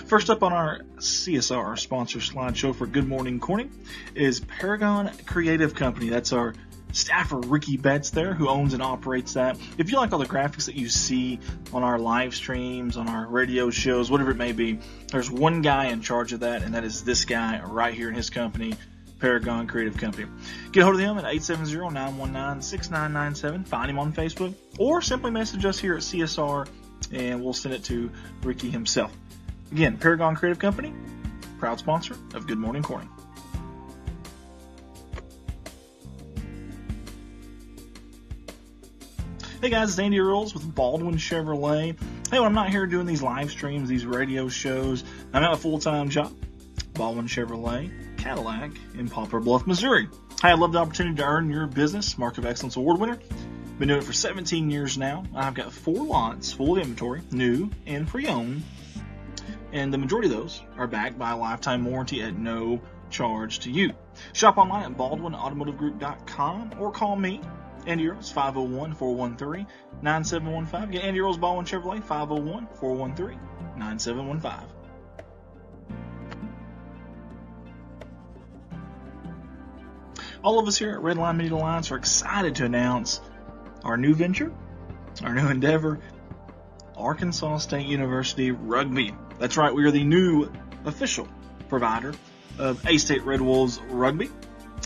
First up on our CSR sponsor slideshow for Good Morning Corning is Paragon Creative Company. That's our staffer Ricky Betts there, who owns and operates that. If you like all the graphics that you see on our live streams, on our radio shows, whatever it may be, there's one guy in charge of that, and that is this guy right here in his company, Paragon Creative Company. Get a hold of him at 870-919-6997. Find him on Facebook, or simply message us here at CSR, and we'll send it to Ricky himself. Again, Paragon Creative Company, proud sponsor of Good Morning Corning. Hey guys, it's Andy Earls with Baldwin Chevrolet. Hey, when I'm not here doing these live streams, these radio shows, I'm at a full-time job, Baldwin Chevrolet, Cadillac in Poplar Bluff, Missouri. Hey, I'd love the opportunity to earn your business, Mark of Excellence Award winner. Been doing it for 17 years now. I've got 4 lots full of inventory, new and pre-owned, and the majority of those are backed by a lifetime warranty at no charge to you. Shop online at BaldwinAutomotiveGroup.com or call me, Andy Earls, 501-413-9715. Get Andy Earls, Baldwin Chevrolet, 501-413-9715. All of us here at Redline Media Alliance are excited to announce our new venture, our new endeavor, Arkansas State University Rugby. That's right, we are the new official provider of A-State Red Wolves Rugby.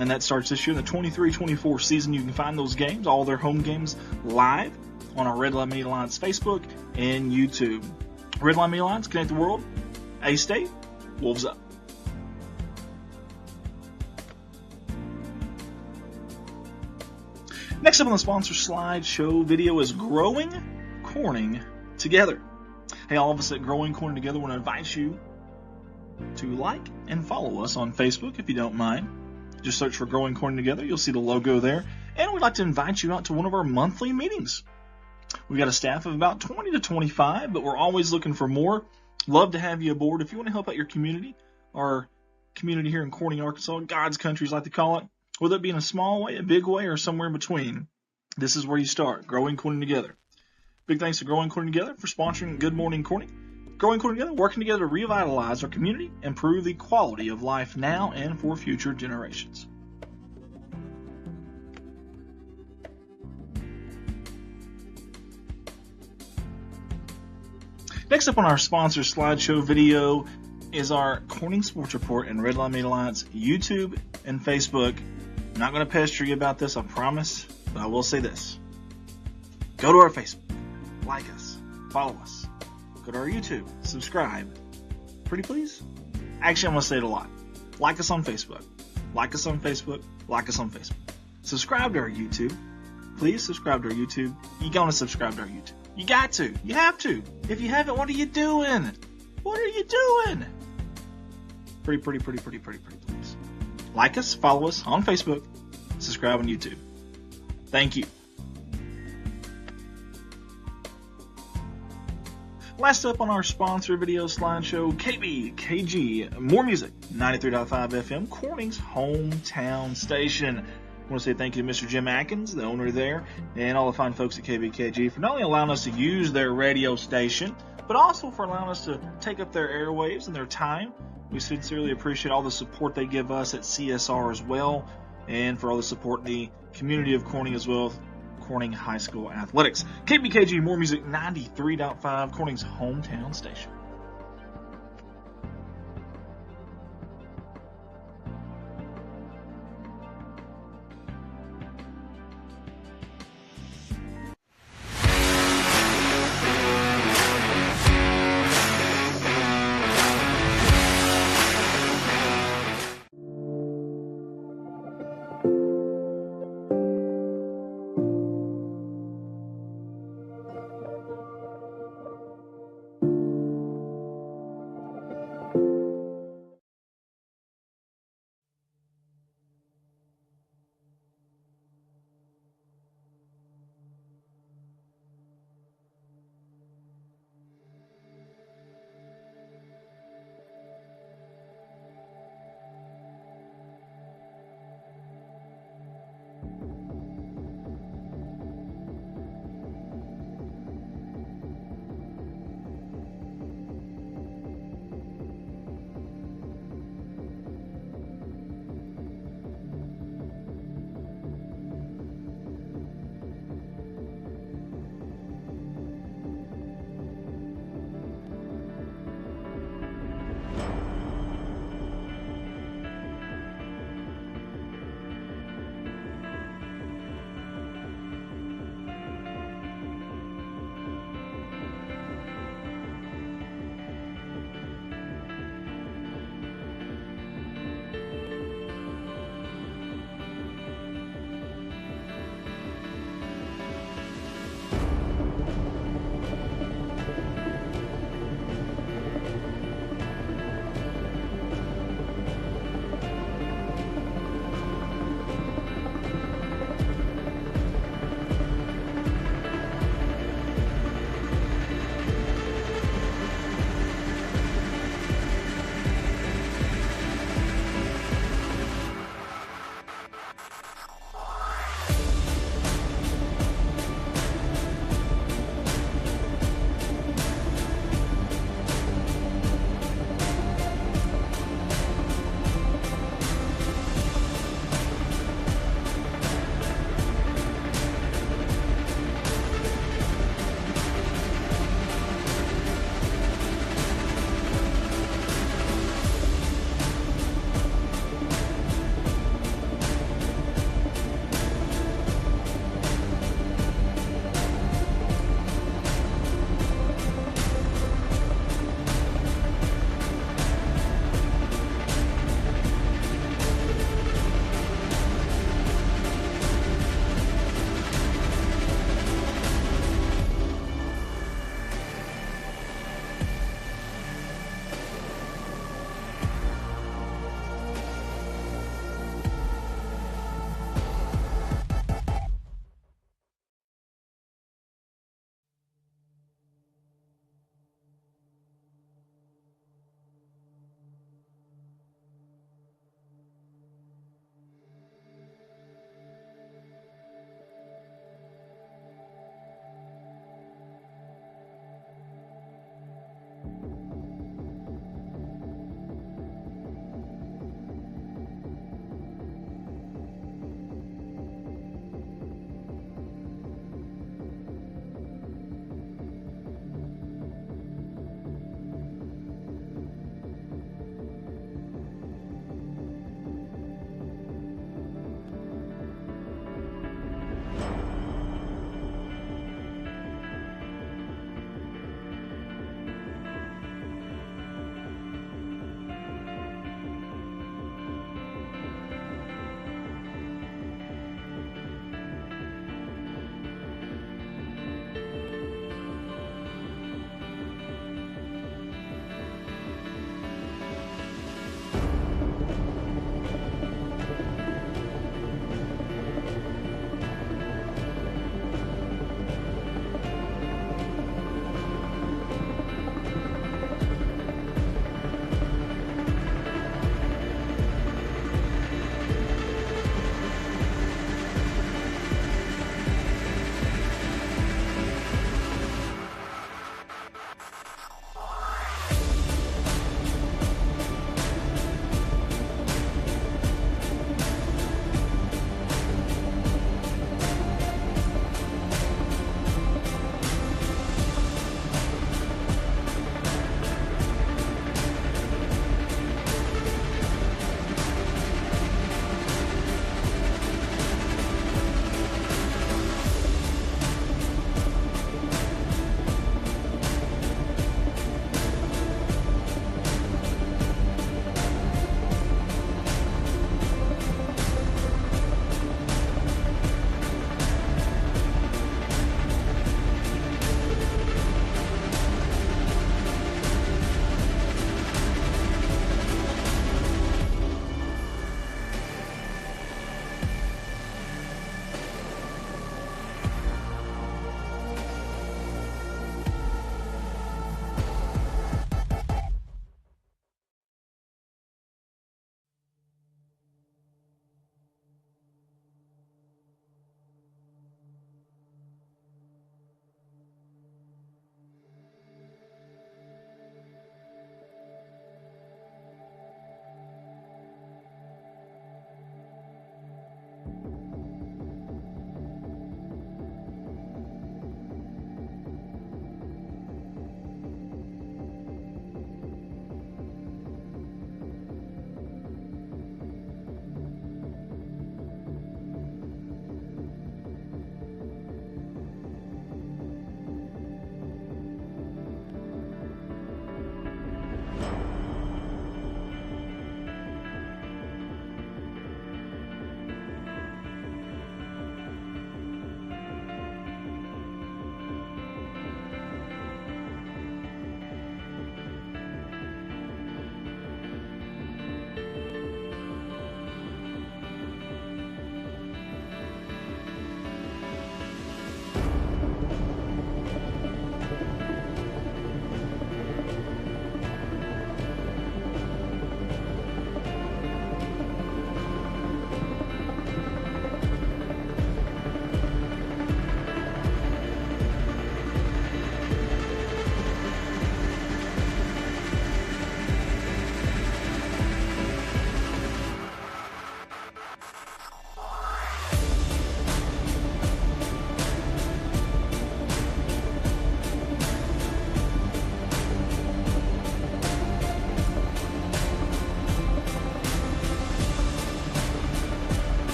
And that starts this year in the 23-24 season. You can find those games, all their home games, live on our Redline Media Alliance Facebook and YouTube. Redline Media Alliance, connect the world. A-State, Wolves up. Next up on the sponsor slideshow video is Growing Corning Together. Hey, all of us at Growing Corning Together want to invite you to like and follow us on Facebook if you don't mind. Just search for Growing Corning Together. You'll see the logo there. And we'd like to invite you out to one of our monthly meetings. We've got a staff of about 20 to 25, but we're always looking for more. Love to have you aboard. If you want to help out your community, our community here in Corning, Arkansas, God's country, as I like to call it, whether it be in a small way, a big way, or somewhere in between, this is where you start, Growing Corning Together. Big thanks to Growing Corning Together for sponsoring Good Morning Corning. Growing Corning Together, working together to revitalize our community, improve the quality of life now and for future generations. Next up on our sponsor slideshow video is our Corning Sports Report and Redline Media Alliance YouTube and Facebook. I'm not going to pester you about this, I promise, but I will say this. Go to our Facebook, like us, follow us. Go to our YouTube, subscribe. Pretty please? Actually, I'm going to say it a lot. Like us on Facebook. Like us on Facebook. Like us on Facebook. Subscribe to our YouTube. Please subscribe to our YouTube. You're going to subscribe to our YouTube. You got to. You have to. If you haven't, what are you doing? What are you doing? Pretty please. Like us, follow us on Facebook, subscribe on YouTube. Thank you. Last up on our sponsor video slideshow, KBKG, more music, 93.5 FM, Corning's hometown station. I want to say thank you to Mr. Jim Atkins, the owner there, and all the fine folks at KBKG for not only allowing us to use their radio station, but also for allowing us to take up their airwaves and their time. We sincerely appreciate all the support they give us at CSR as well, and for all the support in the community of Corning as well. Corning High School Athletics. KBKG, more music, 93.5, Corning's hometown station.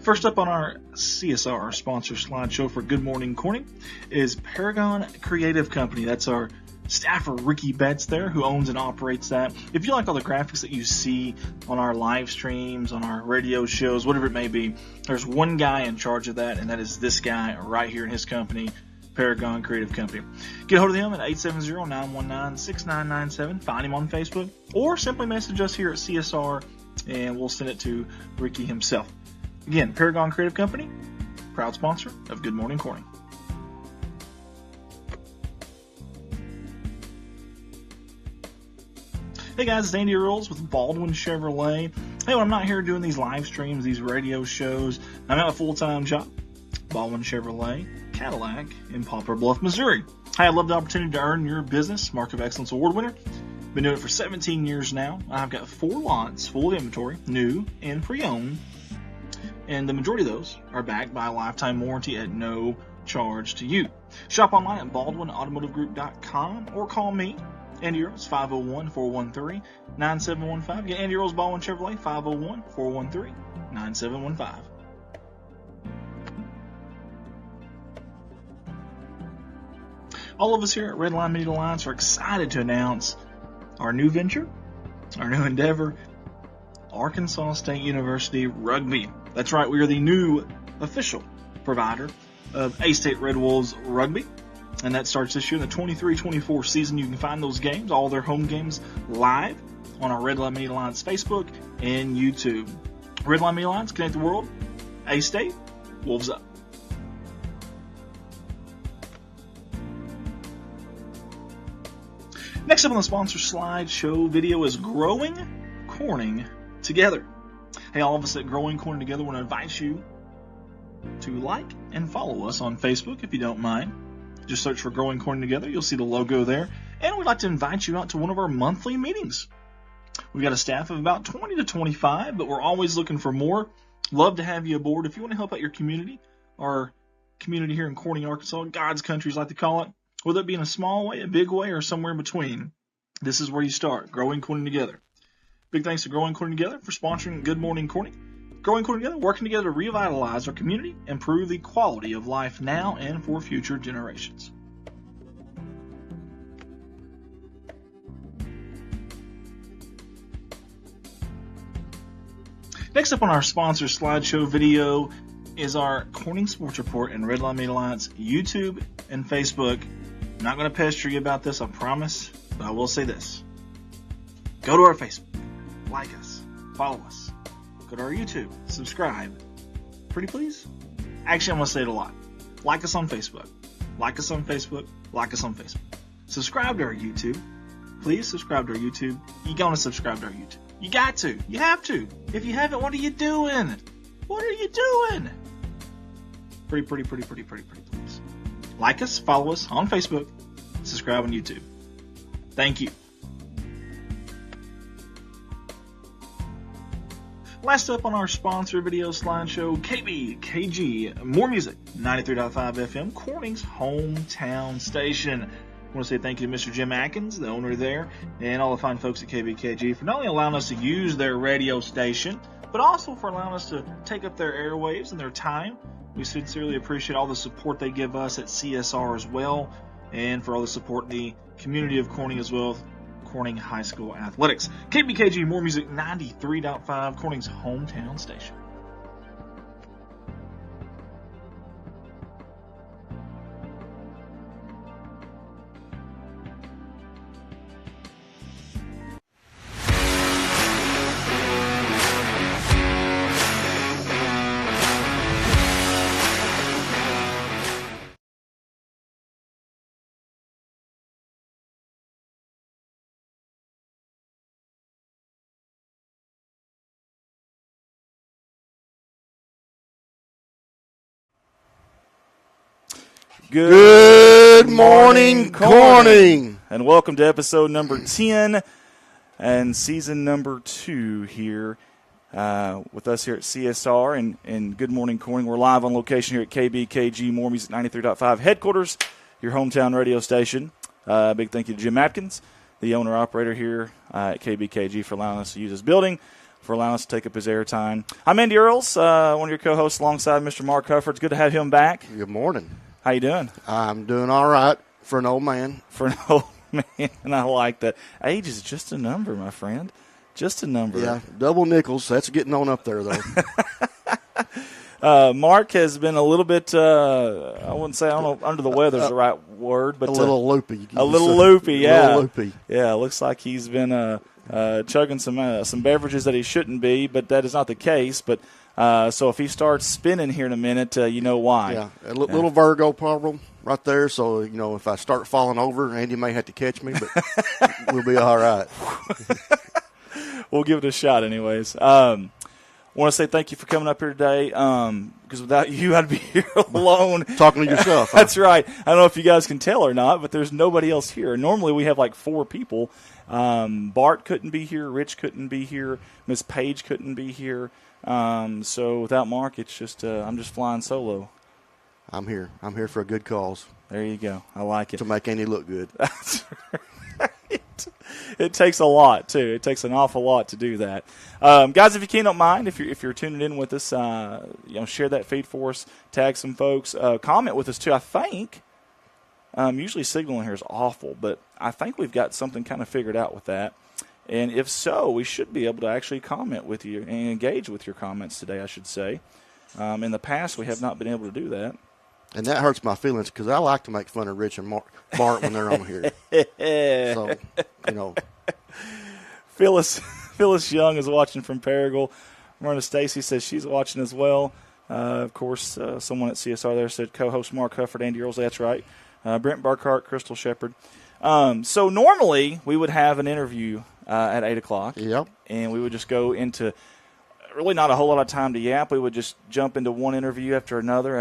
First up on our CSR sponsor slideshow for Good Morning Corning is Paragon Creative Company. That's our staffer, Ricky Betts there, who owns and operates that. If you like all the graphics that you see on our live streams, on our radio shows, whatever it may be, there's one guy in charge of that, and that is this guy right here in his company, Paragon Creative Company. Get a hold of him at 870-919-6997. Find him on Facebook, or simply message us here at CSR, and we'll send it to Ricky himself. Again, Paragon Creative Company, proud sponsor of Good Morning Corning. Hey guys, it's Andy Earls with Baldwin Chevrolet. Hey, when I'm not here doing these live streams, these radio shows, I'm at a full-time job, Baldwin Chevrolet, Cadillac in Poplar Bluff, Missouri. Hey, I love the opportunity to earn your business, Mark of Excellence Award winner. Been doing it for 17 years now. I've got 4 lots full of inventory, new and pre-owned, and the majority of those are backed by a lifetime warranty at no charge to you. Shop online at baldwinautomotivegroup.com or call me, Andy Earls, 501-413-9715. Get Andy Earls, Baldwin Chevrolet, 501-413-9715. All of us here at Redline Media Alliance are excited to announce our new venture, our new endeavor, Arkansas State University Rugby. That's right, we are the new official provider of A-State Red Wolves Rugby, and that starts this year in the 23-24 season. You can find those games, all their home games, live on our Redline Media Alliance Facebook and YouTube. Redline Media Alliance, connect the world. A-State, Wolves up. Next up on the sponsor slideshow video is Growing Corning Together. Hey, all of us at Growing Corning Together want to invite you to like and follow us on Facebook if you don't mind. Just search for Growing Corning Together. You'll see the logo there. And we'd like to invite you out to one of our monthly meetings. We've got a staff of about 20 to 25, but we're always looking for more. Love to have you aboard. If you want to help out your community, our community here in Corning, Arkansas, God's country, as I like to call it, whether it be in a small way, a big way, or somewhere in between, this is where you start, Growing Corning Together. Big thanks to Growing Corning Together for sponsoring Good Morning Corning. Growing Corning Together, working together to revitalize our community, improve the quality of life now and for future generations. Next up on our sponsor slideshow video is our Corning Sports Report and Redline Media Alliance YouTube and Facebook. I'm not going to pester you about this, I promise, but I will say this. Go to our Facebook, like us, follow us. Go to our YouTube, subscribe. Pretty please? Actually, I'm going to say it a lot. Like us on Facebook. Like us on Facebook. Like us on Facebook. Subscribe to our YouTube. Please subscribe to our YouTube. You're going to subscribe to our YouTube. You got to. You have to. If you haven't, what are you doing? What are you doing? Pretty please. Like us, follow us on Facebook, subscribe on YouTube. Thank you. Last up on our sponsor video slideshow, KBKG, more music, 93.5 FM, Corning's hometown station. I want to say thank you to Mr. Jim Atkins, the owner there, and all the fine folks at KBKG for not only allowing us to use their radio station, but also for allowing us to take up their airwaves and their time. We sincerely appreciate all the support they give us at CSR as well, and for all the support in the community of Corning as well, Corning High School Athletics. KBKG, more music, 93.5, Corning's hometown station. Good morning, Corning, and welcome to episode number 10 and season number 2 here with us here at CSR and Good Morning Corning. We're live on location here at KBKG More Music 93.5 headquarters, your hometown radio station. Big thank you to Jim Atkins, the owner-operator here at KBKG, for allowing us to use this building. for allowing us to take up his airtime. I'm Andy Earls, one of your co-hosts alongside Mr. Mark Hufford. It's good to have him back. Good morning. How you doing? I'm doing all right for an old man. For an old man, and I like that. Age is just a number, my friend. Just a number. Yeah, double nickels. That's getting on up there, though. Mark has been a little bit, I wouldn't say, I don't know, under the weather is the right word, but a little loopy. A little loopy, yeah. A little loopy. Yeah, looks like he's been chugging some beverages that he shouldn't be, but that is not the case. But so if he starts spinning here in a minute, you know why. Yeah, a little Virgo problem right there. So, if I start falling over, Andy may have to catch me, but we'll be all right. We'll give it a shot anyways. I want to say thank you for coming up here today because without you, I'd be here alone. Talking to yourself. Huh? That's right. I don't know if you guys can tell or not, but there's nobody else here. Normally we have like 4 people. Bart couldn't be here. Rich couldn't be here. Miss Page couldn't be here. So without Mark, it's just I'm just flying solo. I'm here. I'm here for a good cause. There you go. I like it. To make Andy look good. That's right. It takes a lot, too. It takes an awful lot to do that. Guys, if you don't mind, if you're tuning in with us, share that feed for us, tag some folks, comment with us, too. I think, usually signaling here is awful, but I think we've got something kind of figured out with that. And if so, we should be able to actually comment with you and engage with your comments today, I should say. In the past, we have not been able to do that. And that hurts my feelings because I like to make fun of Rich and Bart when they're on here. So, Phyllis Young is watching from Paragould. Myrna Stacy says she's watching as well. Of course, someone at CSR there said co-host Mark Hufford, Andy Earls. That's right. Brent Burkhart, Crystal Shepard. So normally we would have an interview at 8 o'clock. Yep. And we would just go into really not a whole lot of time to yap. We would just jump into one interview after another,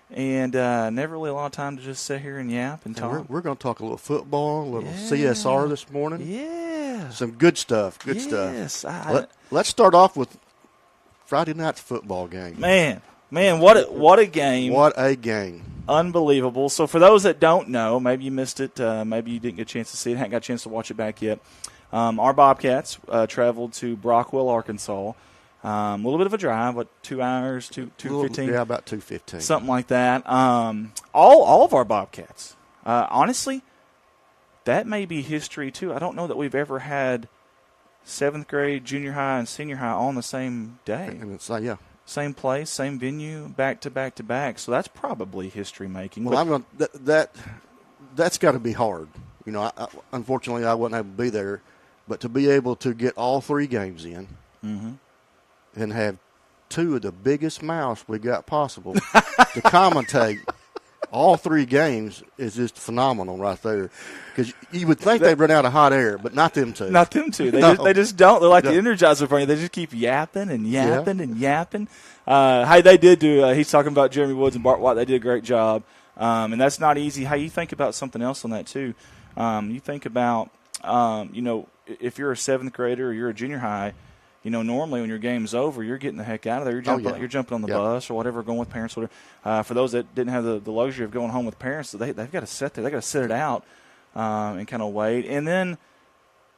and never really a lot of time to just sit here and yap and talk. We're going to talk a little football, a little CSR this morning. Yeah. Some good stuff, Yes. stuff. Let's start off with Friday night's football game. Man, what a game. What a game. Unbelievable. So for those that don't know, maybe you missed it, maybe you didn't get a chance to see it, hadn't got a chance to watch it back yet. Our Bobcats traveled to Brockwell, Arkansas. A little bit of a drive, 2 hours, 2:15? Yeah, about 2:15. Something like that. All of our Bobcats. Honestly, that may be history, too. I don't know that we've ever had 7th grade, junior high, and senior high all on the same day. And it's like, yeah. Same place, same venue, back to back to back. So that's probably history making. Well, that's got to be hard. Unfortunately, I wasn't able to be there. But to be able to get all 3 games in and have 2 of the biggest mouths we got possible to commentate all 3 games is just phenomenal right there. Because you would think they'd run out of hot air, but not them 2. Not them 2. They just don't. They're like the Energizer Bunny. They just keep yapping and yapping and yapping. Hey, they did do he's talking about Jeremy Woods and Bart White. They did a great job. And that's not easy. Hey, you think about something else on that, too. You think about, if you're a 7th grader or you're a junior high, normally when your game's over, you're getting the heck out of there. You're jumping on the bus or whatever, going with parents, whatever. For those that didn't have the luxury of going home with parents, they've got to sit there. They've got to sit it out and kind of wait. And then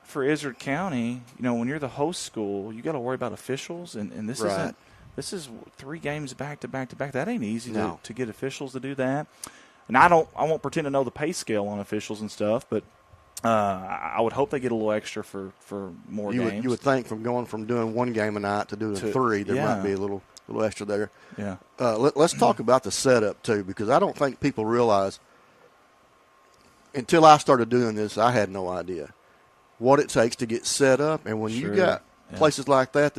for Izard County, when you're the host school, you got to worry about officials. And this isn't. This is 3 games back to back to back. That ain't easy to get officials to do that. And I won't pretend to know the pay scale on officials and stuff, but I would hope they get a little extra for more games. You would think from going from doing 1 game a night to doing 3, there might be a little extra there. Yeah. Let's talk about the setup, too, because I don't think people realize, until I started doing this, I had no idea what it takes to get set up. And when you got places like that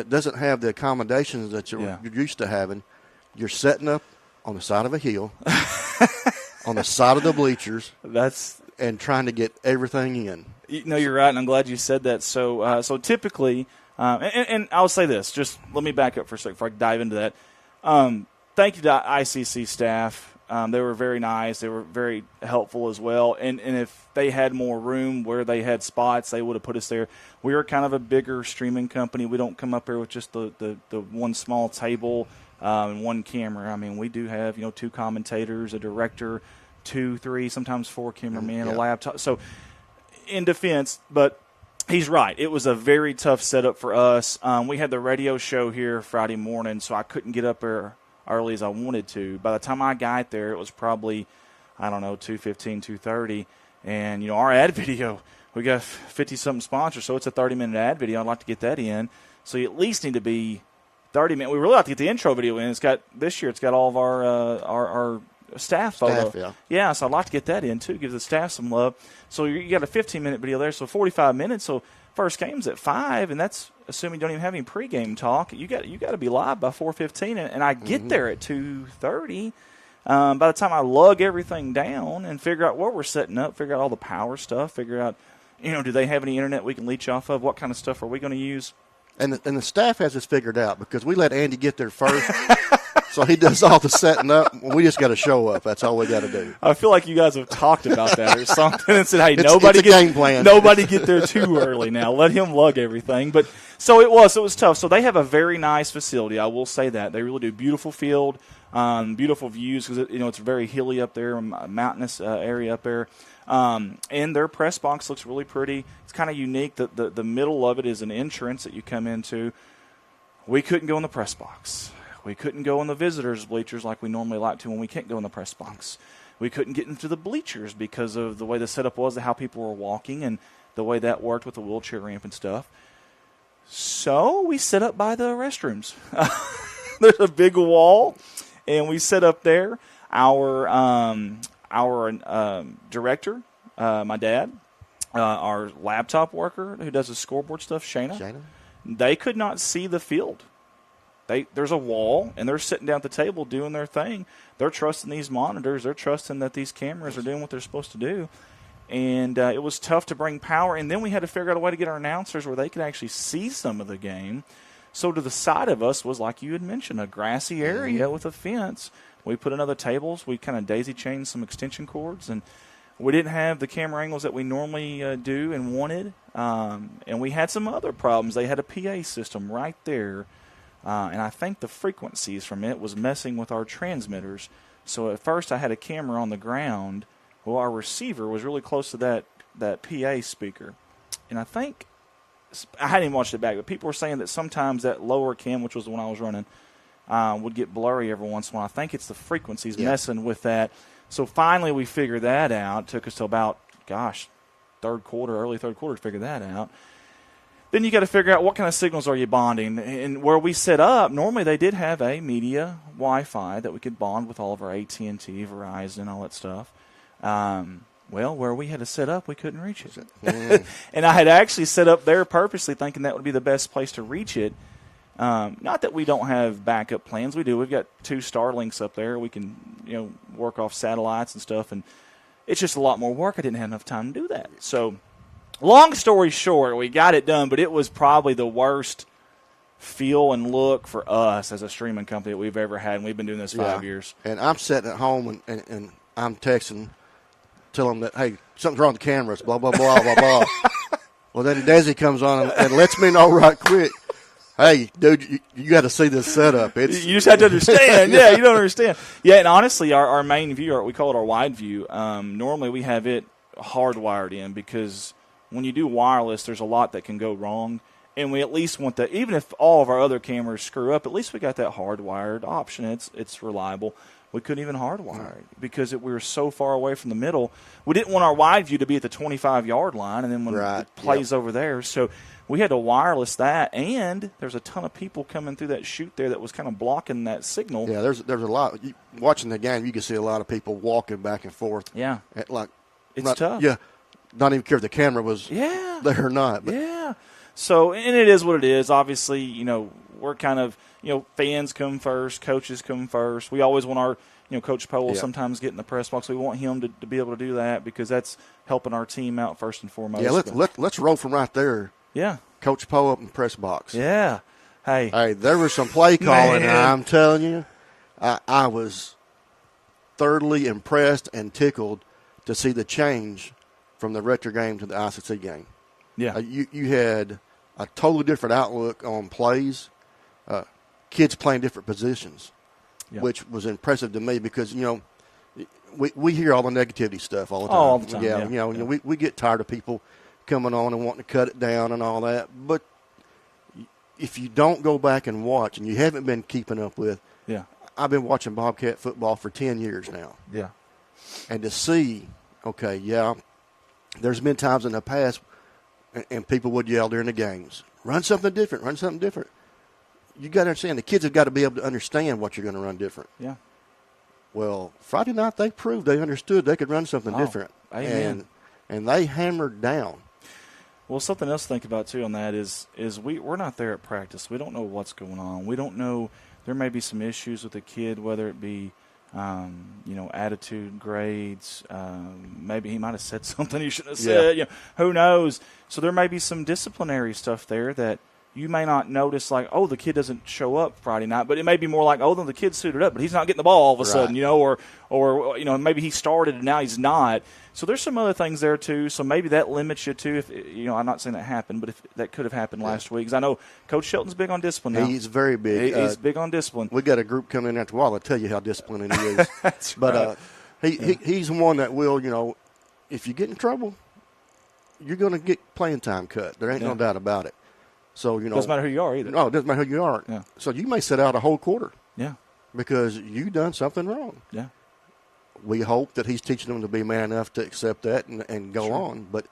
doesn't have the accommodations that you're used to having, you're setting up on the side of a hill, on the side of the bleachers. And trying to get everything in. You're right, and I'm glad you said that. So typically, and I'll say this, just let me back up for a second before I dive into that. Thank you to ICC staff. They were very nice. They were very helpful as well. And if they had more room where they had spots, they would have put us there. We are kind of a bigger streaming company. We don't come up here with just the one small table and 1 camera. I mean, we do have 2 commentators, a director, 2, 3, sometimes 4 cameramen, a laptop. So in defense, but He's right. It was a very tough setup for us. We had the radio show here Friday morning, so I couldn't get up there early as I wanted to. By the time I got there, it was probably, 2:15, 2:30. And, our ad video, we got 50-something sponsors, so it's a 30-minute ad video. I'd like to get that in. So you at least need to be 30 minutes. We really like to get the intro video in. This year it's got all of our staff photo. Yeah, so I'd like to get that in, too, give the staff some love. So you got a 15-minute video there, so 45 minutes. So first game's at 5, and that's assuming you don't even have any pregame talk. You got to be live by 4:15, and I get there at 2:30. By the time I lug everything down and figure out what we're setting up, figure out all the power stuff, figure out, do they have any internet we can leech off of? What kind of stuff are we going to use? And the staff has this figured out because we let Andy get there first. So he does all the setting up. We just got to show up. That's all we got to do. I feel like you guys have talked about that or something and said, hey, game plan. Nobody get there too early now. Let him lug everything. But so it was tough. So they have a very nice facility. I will say that. They really do. Beautiful field, beautiful views because it's very hilly up there, mountainous area up there. And their press box looks really pretty. It's kind of unique. The middle of it is an entrance that you come into. We couldn't go in the press box. We couldn't go in the visitors' bleachers like we normally like to when we can't go in the press box. We couldn't get into the bleachers because of the way the setup was, how people were walking, and the way that worked with the wheelchair ramp and stuff. So we set up by the restrooms. There's a big wall, and we set up there. Our director, my dad, our laptop worker who does the scoreboard stuff, Shayna, they could not see the field. There's a wall, and they're sitting down at the table doing their thing. They're trusting these monitors. They're trusting that these cameras are doing what they're supposed to do. And it was tough to bring power. And then we had to figure out a way to get our announcers where they could actually see some of the game. So to the side of us was, like you had mentioned, a grassy area with a fence. We put in other tables. We kind of daisy-chained some extension cords. And we didn't have the camera angles that we normally do and wanted. And we had some other problems. They had a PA system right there. And I think the frequencies from it was messing with our transmitters. So at first I had a camera on the ground. Well, our receiver was really close to that PA speaker. And I think, I hadn't even watched it back, but people were saying that sometimes that lower cam, which was the one I was running, would get blurry every once in a while. I think it's the frequencies messing with that. So finally we figured that out. It took us till about, early third quarter to figure that out. Then you got to figure out what kind of signals are you bonding. And where we set up, normally they did have a media Wi-Fi that we could bond with all of our AT&T, Verizon, and all that stuff. Well, where we had to set up, we couldn't reach it. And I had actually set up there purposely thinking that would be the best place to reach it. Not that we don't have backup plans. We do. We've got 2 Starlinks up there. We can work off satellites and stuff. And it's just a lot more work. I didn't have enough time to do that. So long story short, we got it done, but it was probably the worst feel and look for us as a streaming company that we've ever had, and we've been doing this 5 years. And I'm sitting at home, and I'm texting, telling them that, hey, something's wrong with the cameras, blah, blah, blah, blah, blah. Well, then Desi comes on and lets me know right quick, hey, dude, you got to see this setup. You just have to understand. Yeah, you don't understand. Yeah, and honestly, our main view, we call it our wide view, normally we have it hardwired in because – when you do wireless, there's a lot that can go wrong, and we at least want that. Even if all of our other cameras screw up, at least we got that hardwired option. It's reliable. We couldn't even hardwire it because we were so far away from the middle. We didn't want our wide view to be at the 25-yard line, and then when it plays over there. So we had to wireless that, and there's a ton of people coming through that chute there that was kind of blocking that signal. Yeah, there's a lot. Watching the game, you can see a lot of people walking back and forth. Yeah. It's tough. Yeah. Not even care if the camera was there or not. But. Yeah. So, and it is what it is. Obviously, we're kind of, fans come first, coaches come first. We always want our, Coach Powell sometimes get in the press box. We want him to be able to do that because that's helping our team out first and foremost. Yeah, let's roll from right there. Yeah. Coach Powell up in the press box. Yeah. Hey, there was some play calling, and I'm telling you, I was thoroughly impressed and tickled to see the change from the retro game to the ICC game. Yeah. You had a totally different outlook on plays, kids playing different positions, which was impressive to me because, we hear all the negativity stuff all the time. All the time, we get tired of people coming on and wanting to cut it down and all that. But if you don't go back and watch, and you haven't been keeping up with, I've been watching Bobcat football for 10 years now. Yeah. And to see, okay, there's been times in the past, and people would yell during the games, run something different, run something different. You got to understand, the kids have got to be able to understand what you're going to run different. Yeah. Well, Friday night they proved they understood they could run something different. Amen. And they hammered down. Well, something else to think about, too, on that is we're not there at practice. We don't know what's going on. We don't know. There may be some issues with the kid, whether it be, attitude, grades. Maybe he might have said something he shouldn't have said. Yeah. Who knows? So there may be some disciplinary stuff there that you may not notice, like, oh, the kid doesn't show up Friday night. But it may be more like, oh, then the kid's suited up, but he's not getting the ball all of a sudden, or maybe he started and now he's not. So there's some other things there, too. So maybe that limits you, too. If I'm not saying that happened, but if that could have happened last week. Because I know Coach Shelton's big on discipline now. He's very big. He's big on discipline. We got a group coming in after a while. I'll tell you how disciplined he is. That's but right. He's one that will, if you get in trouble, you're going to get playing time cut. There ain't no doubt about it. So, doesn't matter who you are either. No, it doesn't matter who you are. Yeah. So you may sit out a whole quarter. Yeah. Because you done something wrong. Yeah. We hope that he's teaching them to be man enough to accept that and go on. But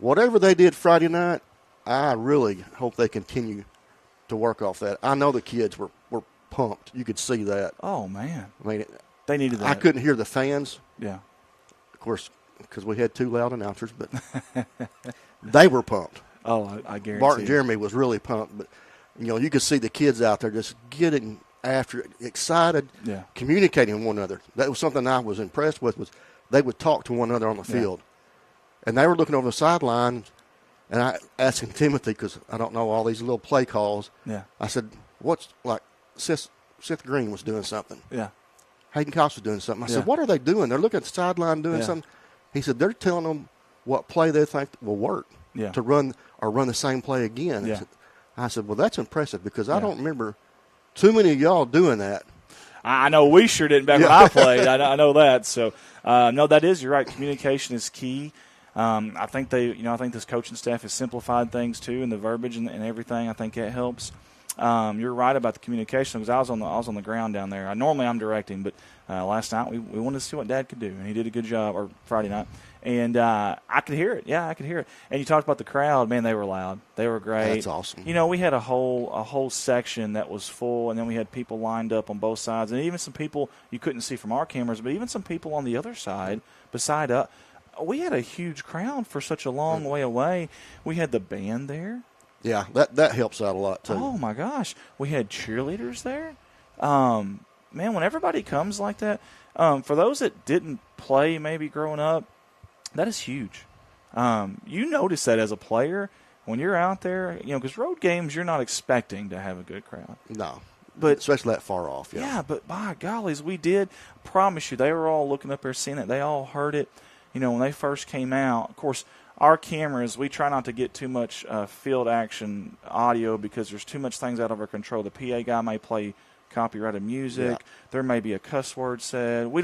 whatever they did Friday night, I really hope they continue to work off that. I know the kids were pumped. You could see that. Oh, man. I mean, they needed that. I couldn't hear the fans. Yeah. Of course, because we had two loud announcers, but they were pumped. Oh, I guarantee. Bart and Jeremy was really pumped, but you could see the kids out there just getting after it, excited, communicating with one another. That was something I was impressed with. Was they would talk to one another on the field, and they were looking over the sideline. And I asked Timothy, because I don't know all these little play calls. Yeah. I said, "What's like Seth Green was doing something? Yeah. Hayden Cox was doing something." I said, "What are they doing? They're looking at the sideline doing something." He said, "They're telling them what play they think will work to run or run the same play again." Yeah. I said, "Well, that's impressive because I don't remember too many of y'all doing that." I know we sure didn't back when I played. I know that. So, no, that is, you're right. Communication is key. I think I think this coaching staff has simplified things too, and the verbiage and everything. I think it helps. You're right about the communication because I was on the ground down there. Normally I'm directing, but last night we wanted to see what Dad could do, and he did a good job. Or Friday night, and I could hear it. Yeah, I could hear it. And you talked about the crowd. Man, they were loud. They were great. That's awesome. We had a whole section that was full, and then we had people lined up on both sides, and even some people you couldn't see from our cameras, but even some people on the other side beside us. We had a huge crowd for such a long way away. We had the band there. Yeah, that helps out a lot, too. Oh, my gosh. We had cheerleaders there. Man, when everybody comes like that, for those that didn't play maybe growing up, that is huge. You notice that as a player when you're out there, because road games, you're not expecting to have a good crowd. No, but especially that far off. Yeah, but by gollies, we did. I promise you, they were all looking up there seeing it. They all heard it. When they first came out, of course, our cameras, we try not to get too much field action audio because there's too much things out of our control. The PA guy may play copyrighted music. Yeah. There may be a cuss word said. We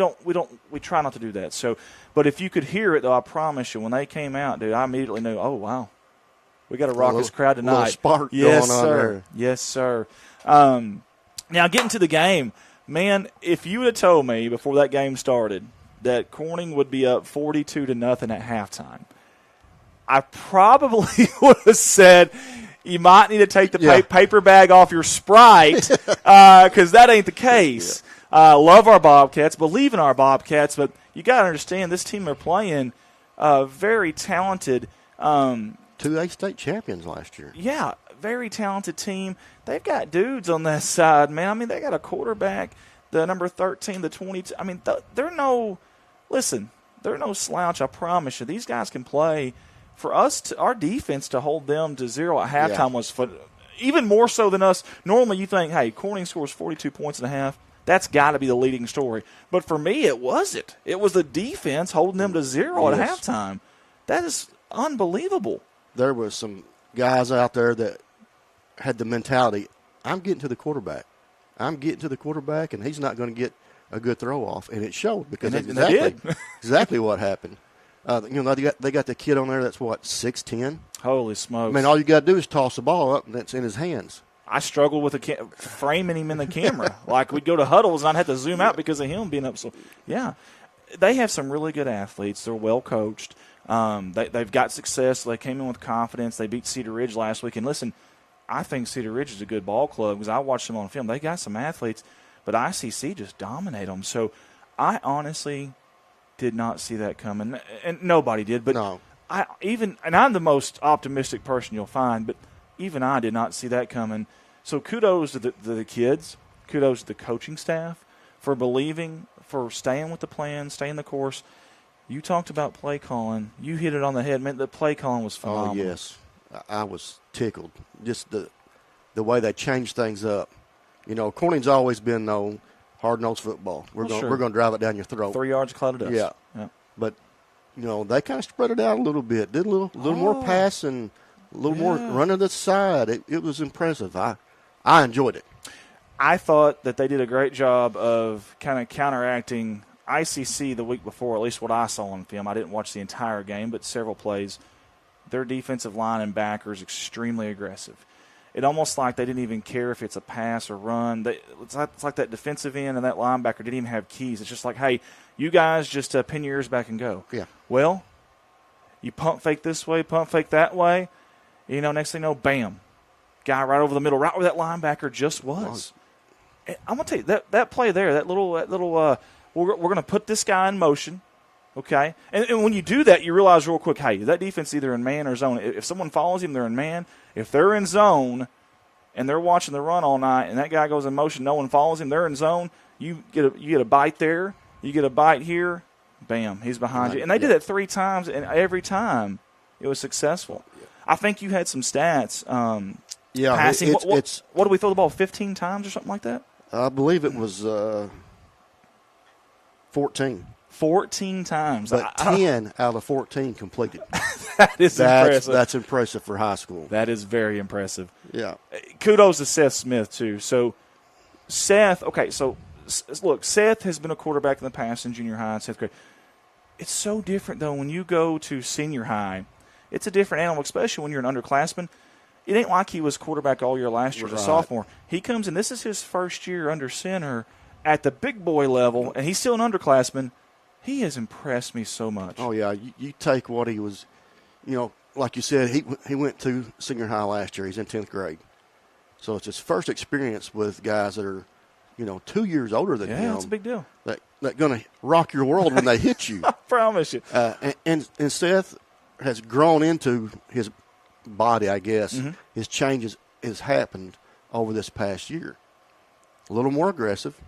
try not to do that. So, but if you could hear it, though, I promise you, when they came out, dude, I immediately knew, oh, wow, we got to rock this crowd tonight. A little spark going on there. Yes, sir. Now, getting to the game, man, if you would have told me before that game started that Corning would be up 42-0 at halftime, I probably would have said you might need to take the paper bag off your Sprite because that ain't the case. Love our Bobcats, believe in our Bobcats, but you got to understand this team are playing very talented. 2A state champions last year. Yeah, very talented team. They've got dudes on that side, man. I mean, they got a quarterback, the number 13, the 22. I mean, they're no slouch, I promise you. These guys can play. For us, our defense to hold them to 0 at halftime was even more so than us. Normally you think, hey, Corning scores 42 points and a half. That's got to be the leading story. But for me, it wasn't. It was the defense holding them to 0 at halftime. That is unbelievable. There was some guys out there that had the mentality, I'm getting to the quarterback. And he's not going to get a good throw off. And it showed because that's exactly what happened. They got the kid on there that's, 6'10"? Holy smokes. I mean, all you got to do is toss the ball up, and it's in his hands. I struggled with framing him in the camera. Like, we'd go to huddles, and I'd have to zoom out because of him being up. So, yeah, they have some really good athletes. They're well coached. They've got success. They came in with confidence. They beat Cedar Ridge last week. And listen, I think Cedar Ridge is a good ball club because I watched them on film. They got some athletes, but ICC just dominate them. So I honestly did not see that coming, and nobody did. But no. I'm the most optimistic person you'll find, but even I did not see that coming. So kudos to the kids, kudos to the coaching staff for believing, for staying with the plan, staying the course. You talked about play calling. You hit it on the head. Man, the play calling was phenomenal. Oh, yes. I was tickled. Just the way they changed things up. Corning's always been hard-nosed football. We're going to drive it down your throat. 3 yards, a cloud of dust. Yeah. But, they kind of spread it out a little bit. Did a little more passing, a little more run to the side. It was impressive. I enjoyed it. I thought that they did a great job of kind of counteracting ICC the week before, at least what I saw on film. I didn't watch the entire game, but several plays. Their defensive line and backers extremely aggressive. It almost like they didn't even care if it's a pass or run. It's like that defensive end and that linebacker didn't even have keys. It's just like, hey, you guys just pin your ears back and go. Yeah. Well, you pump fake this way, pump fake that way. Next thing you know, bam. Guy right over the middle, right where that linebacker just was. I'm going to tell you, that play there, that little we're going to put this guy in motion, okay? And when you do that, you realize real quick, hey, that defense either in man or zone. If someone follows him, they're in man. If they're in zone and they're watching the run all night and that guy goes in motion, no one follows him, they're in zone, you get a bite there, you get a bite here, bam, he's behind you. And they did it 3 times, and every time it was successful. I think you had some stats. Passing. What did we throw the ball 15 times or something like that? I believe it was 14. 14 times. But 10 out of 14 completed. That's impressive. That's impressive for high school. That is very impressive. Yeah. Kudos to Seth Smith, too. So, Seth, okay, so look, Seth has been a quarterback in the past in junior high and 7th grade. It's so different, though, when you go to senior high. It's a different animal, especially when you're an underclassman. It ain't like he was quarterback all year last year as a sophomore. He comes in, this is his first year under center at the big boy level, and he's still an underclassman. He has impressed me so much. Oh, yeah. You take what he was, like you said, he went to senior high last year. He's in 10th grade. So it's his first experience with guys that are, 2 years older than him. Yeah, it's a big deal. That's going to rock your world when they hit you. I promise you. And Seth has grown into his body, I guess. Mm-hmm. His changes has happened over this past year. A little more aggressive,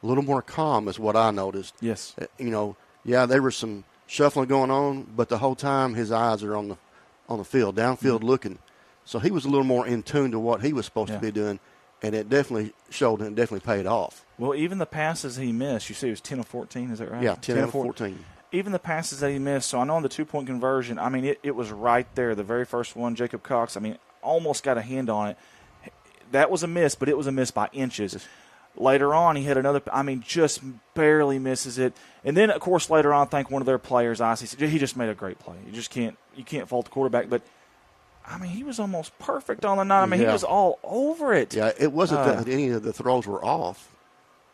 a little more calm is what I noticed. Yes. There was some shuffling going on, but the whole time his eyes are on the field, downfield looking. So he was a little more in tune to what he was supposed to be doing, and it definitely showed and definitely paid off. Well, even the passes he missed, you say it was 10 of 14, is that right? Yeah, 10 out of 14. Even the passes that he missed, so I know on the 2-point conversion, I mean, it was right there. The very first one, Jacob Cox, almost got a hand on it. That was a miss, but it was a miss by inches. Later on, he had another, just barely misses it. And then, of course, later on, I think one of their players, ICC, he just made a great play. You can't fault the quarterback, but he was almost perfect on the night. He was all over it. Yeah, it wasn't that any of the throws were off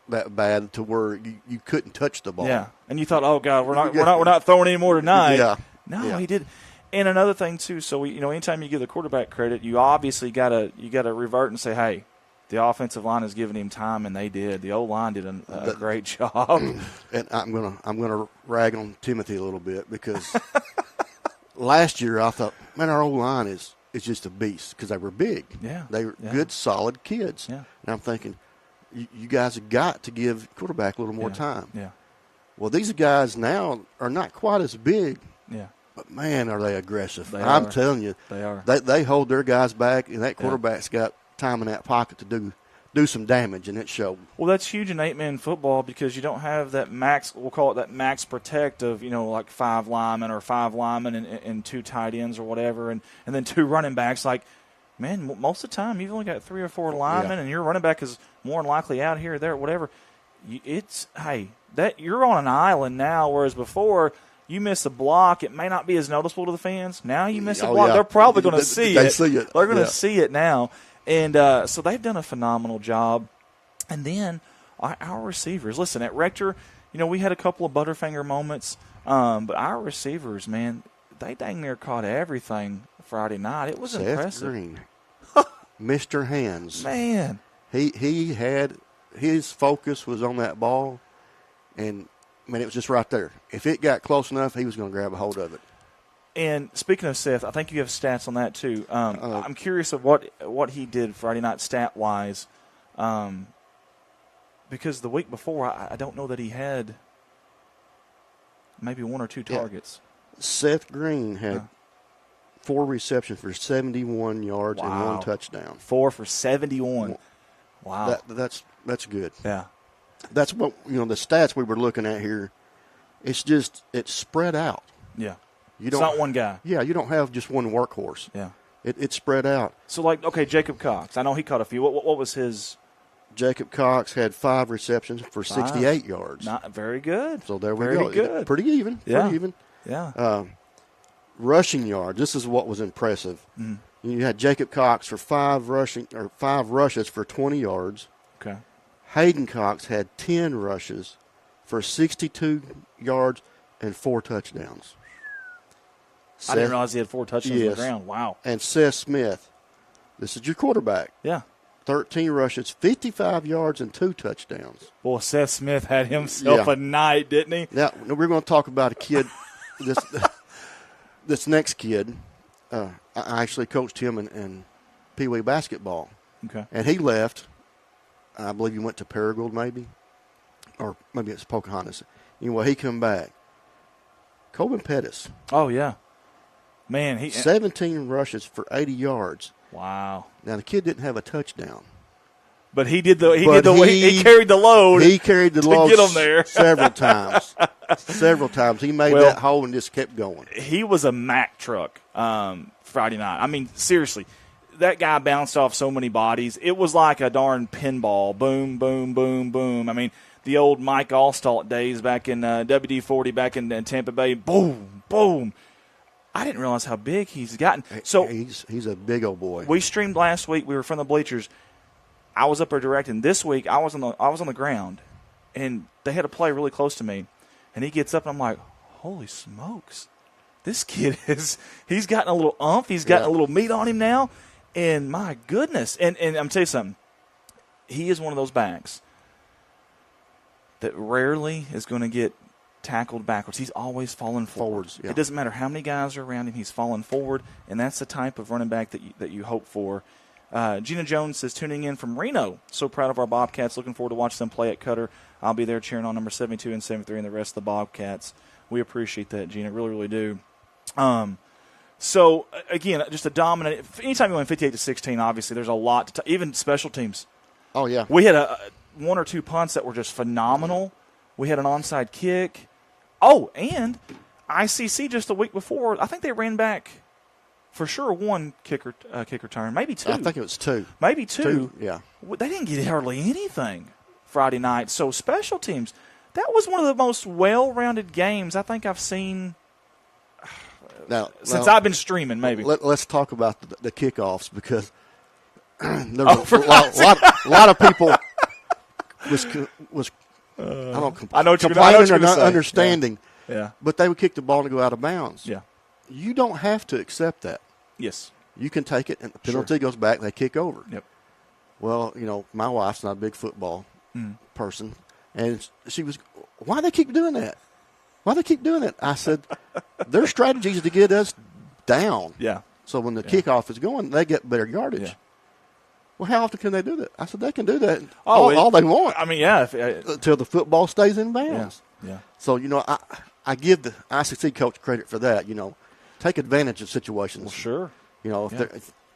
that bad to where you couldn't touch the ball. Yeah, and you thought, oh God, we're not throwing any more tonight. Yeah, no, he did. And another thing too. So anytime you give the quarterback credit, you obviously gotta revert and say, hey, the offensive line has given him time, and they did. The O-line did a great job. And I'm gonna rag on Timothy a little bit because last year I thought, man, our O-line is just a beast because they were big. Yeah, they were good, solid kids. Yeah, and I'm thinking, you guys have got to give quarterback a little more time. Yeah. Well, these guys now are not quite as big. Yeah. But, man, are they aggressive. I'm telling you. They are. They hold their guys back, and that quarterback's got time in that pocket to do some damage, and it showed. Well, that's huge in 8-man football because you don't have that max, we'll call it that max protect of, like 5 linemen or 5 linemen and 2 tight ends or whatever, and then 2 running backs. Like, man, most of the time you've only got 3 or 4 linemen, and your running back is more than likely out here or there, whatever. You're on an island now, whereas before You miss a block, it may not be as noticeable to the fans. Now you miss a Oh, block, yeah. they're probably going to see They it. see it. They're going to Yeah. see it now. And so they've done a phenomenal job. And then our receivers. Listen, at Rector, we had a couple of Butterfinger moments, but our receivers, man, they dang near caught everything Friday night. It was Seth impressive. Green, Mr. Hands. Man. He had his focus was on that ball, and it was just right there. If it got close enough, he was going to grab a hold of it. And speaking of Seth, I think you have stats on that too. I'm curious of what he did Friday night stat wise, because the week before I don't know that he had maybe one or two targets. Seth Green had 4 receptions for 71 yards and Wow. 1 touchdown. 4 for 71. Wow. That's good. Yeah. That's what the stats we were looking at here. It's spread out. Yeah. You It's not one guy. Yeah, you don't have just one workhorse. Yeah. It's spread out. So, okay, Jacob Cox. I know he caught a few. What was his? Jacob Cox had 5 receptions for 68 yards. Not very good. So there we very go. Good. Pretty even. Yeah. Pretty even. Yeah. Rushing yards. This is what was impressive. Mm-hmm. You had Jacob Cox for 5 rushes for 20 yards. Okay. Hayden Cox had 10 rushes for 62 yards and 4 touchdowns. I didn't realize he had 4 touchdowns on the ground. Wow. And Seth Smith, this is your quarterback. Yeah. 13 rushes, 55 yards, and 2 touchdowns. Boy, Seth Smith had himself a night, didn't he? Now, we're going to talk about a kid, this next kid. I actually coached him in Pee Wee basketball. Okay. And he left. I believe he went to Paragould maybe. Or maybe it's Pocahontas. Anyway, he come back. Coben Pettis. Oh, yeah. Man, he 17 rushes for 80 yards. Wow. Now, the kid didn't have a touchdown. But he carried the load. He carried the load get him there. several times. Several times. He made that hole and just kept going. He was a Mack truck Friday night. I mean, seriously, that guy bounced off so many bodies. It was like a darn pinball. Boom, boom, boom, boom. I mean, the old Mike Allstott days back in WD-40 back in Tampa Bay. Boom, boom. I didn't realize how big he's gotten. So he's a big old boy. We streamed last week. We were from the bleachers. I was up there directing. This week, I was on the ground, and they had a play really close to me. And he gets up, and I'm like, holy smokes. This kid he's gotten a little umph. He's gotten a little meat on him now. And my goodness. And I'm going to tell you something. He is one of those backs that rarely is going to get tackled backwards. He's always falling forwards. Yeah. It doesn't matter how many guys are around him. He's falling forward, and that's the type of running back that you hope for. Gina Jones says, tuning in from Reno. So proud of our Bobcats. Looking forward to watching them play at Cutter. I'll be there cheering on number 72 and 73 and the rest of the Bobcats. We appreciate that, Gina. Really, really do. So, again, just a dominant. Anytime you win 58-16, obviously, there's a lot to even special teams. Oh, yeah. We had one or two punts that were just phenomenal. We had an onside kick. Oh, and ICC just a week before, I think they ran back for sure one kick return, maybe 2. I think it was 2. Maybe 2. Yeah. They didn't get hardly anything Friday night. So special teams, that was one of the most well-rounded games I think I've seen since I've been streaming, maybe. Let's talk about the kickoffs because there's a lot of people was I know what complaining you're or not understanding. Yeah. But they would kick the ball to go out of bounds. Yeah. You don't have to accept that. Yes. You can take it, and the penalty goes back, they kick over. Yep. Well, my wife's not a big football person, and she was, why do they keep doing that? Why do they keep doing that? I said, their strategy is to get us down. Yeah. So when the kickoff is going, they get better yardage. Yeah. Well, how often can they do that? I said, they can do that all they want. I mean, yeah. Until the football stays in bounds. Yeah. So, I give the ICC coach credit for that. Take advantage of situations. Well, sure.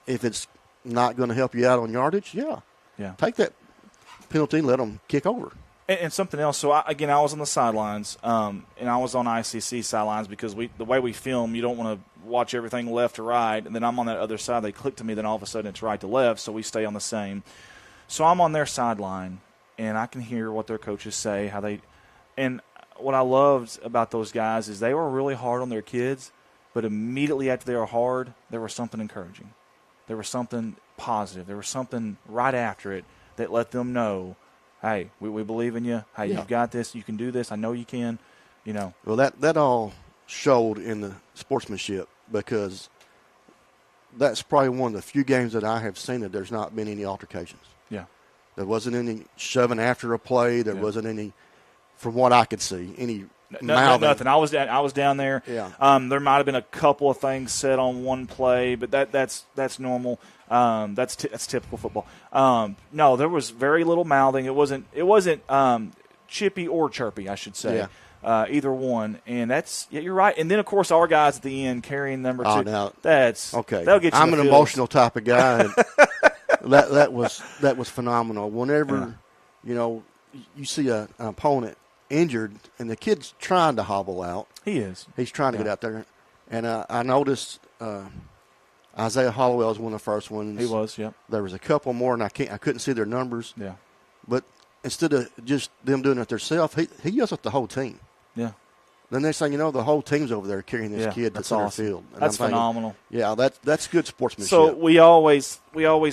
If it's not going to help you out on yardage, take that penalty and let them kick over. And something else. So, I was on the sidelines, and I was on ICC sidelines because the way we film, you don't want to watch everything left to right, and then I'm on that other side. They click to me, then all of a sudden it's right to left, so we stay on the same. So I'm on their sideline, and I can hear what their coaches say, and what I loved about those guys is they were really hard on their kids, but immediately after they were hard, there was something encouraging. There was something positive. There was something right after it that let them know, hey, we believe in you. Hey, you've got this. You can do this. I know you can. Well, that all showed in the sportsmanship, because that's probably one of the few games that I have seen that there's not been any altercations. Yeah. There wasn't any shoving after a play. There wasn't any, from what I could see, any mouthing. Nothing. I was down there. Yeah. There might have been a couple of things said on one play, but that's normal. That's typical football. No, there was very little mouthing. It wasn't chippy or chirpy, I should say. Yeah. Either one, and you're right. And then of course our guys at the end carrying number 2. Now, that's okay. They'll get you. I'm an emotional type of guy. And that was phenomenal. Whenever you see an opponent injured and the kid's trying to hobble out, he's trying to get out there. And I noticed Isaiah Hollowell was one of the first ones. He was, yeah. There was a couple more, and I couldn't see their numbers. Yeah. But instead of just them doing it themselves, he yells at the whole team. Yeah. Then they're saying, the whole team's over there carrying this kid to center awesome. field. And that's I'm thinking, phenomenal. Yeah, that's good sportsmanship. So we always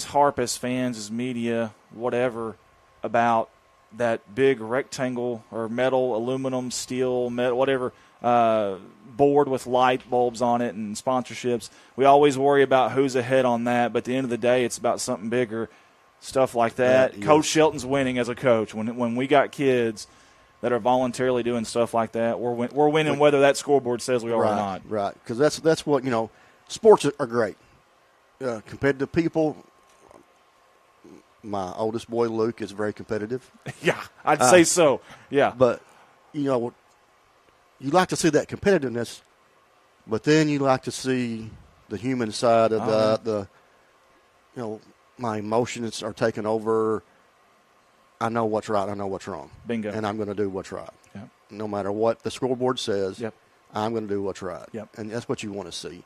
harp as fans, as media, whatever, about that big rectangle or metal, aluminum, steel, metal, whatever, board with light bulbs on it and sponsorships. We always worry about who's ahead on that, but at the end of the day, it's about something bigger, stuff like that. Yes. Coach Shelton's winning as a coach. When we got kids that are voluntarily doing stuff like that, we're winning whether that scoreboard says we are or not. Right, because that's what, sports are great. Competitive people, my oldest boy, Luke, is very competitive. Yeah, I'd say so, yeah. But, you like to see that competitiveness, but then you like to see the human side of the my emotions are taking over. I know what's right. I know what's wrong. Bingo. And I'm going to do what's right. Yep. No matter what the scoreboard says, yep. I'm going to do what's right. Yep. And that's what you want to see.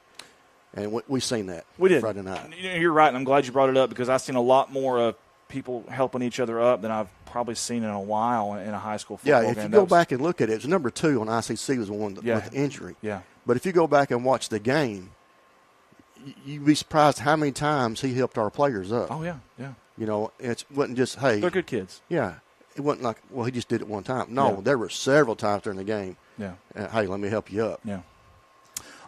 And we've seen that Friday night. You're right, and I'm glad you brought it up, because I've seen a lot more of people helping each other up than I've probably seen in a while in a high school football game. Yeah, if you go back and look at it, it's number 2 on ICC was the one with injury. Yeah. But if you go back and watch the game, you'd be surprised how many times he helped our players up. Oh, yeah, yeah. It wasn't just, hey. They're good kids. Yeah. It wasn't like, well, he just did it one time. No, there were several times during the game. Yeah. Hey, let me help you up. Yeah.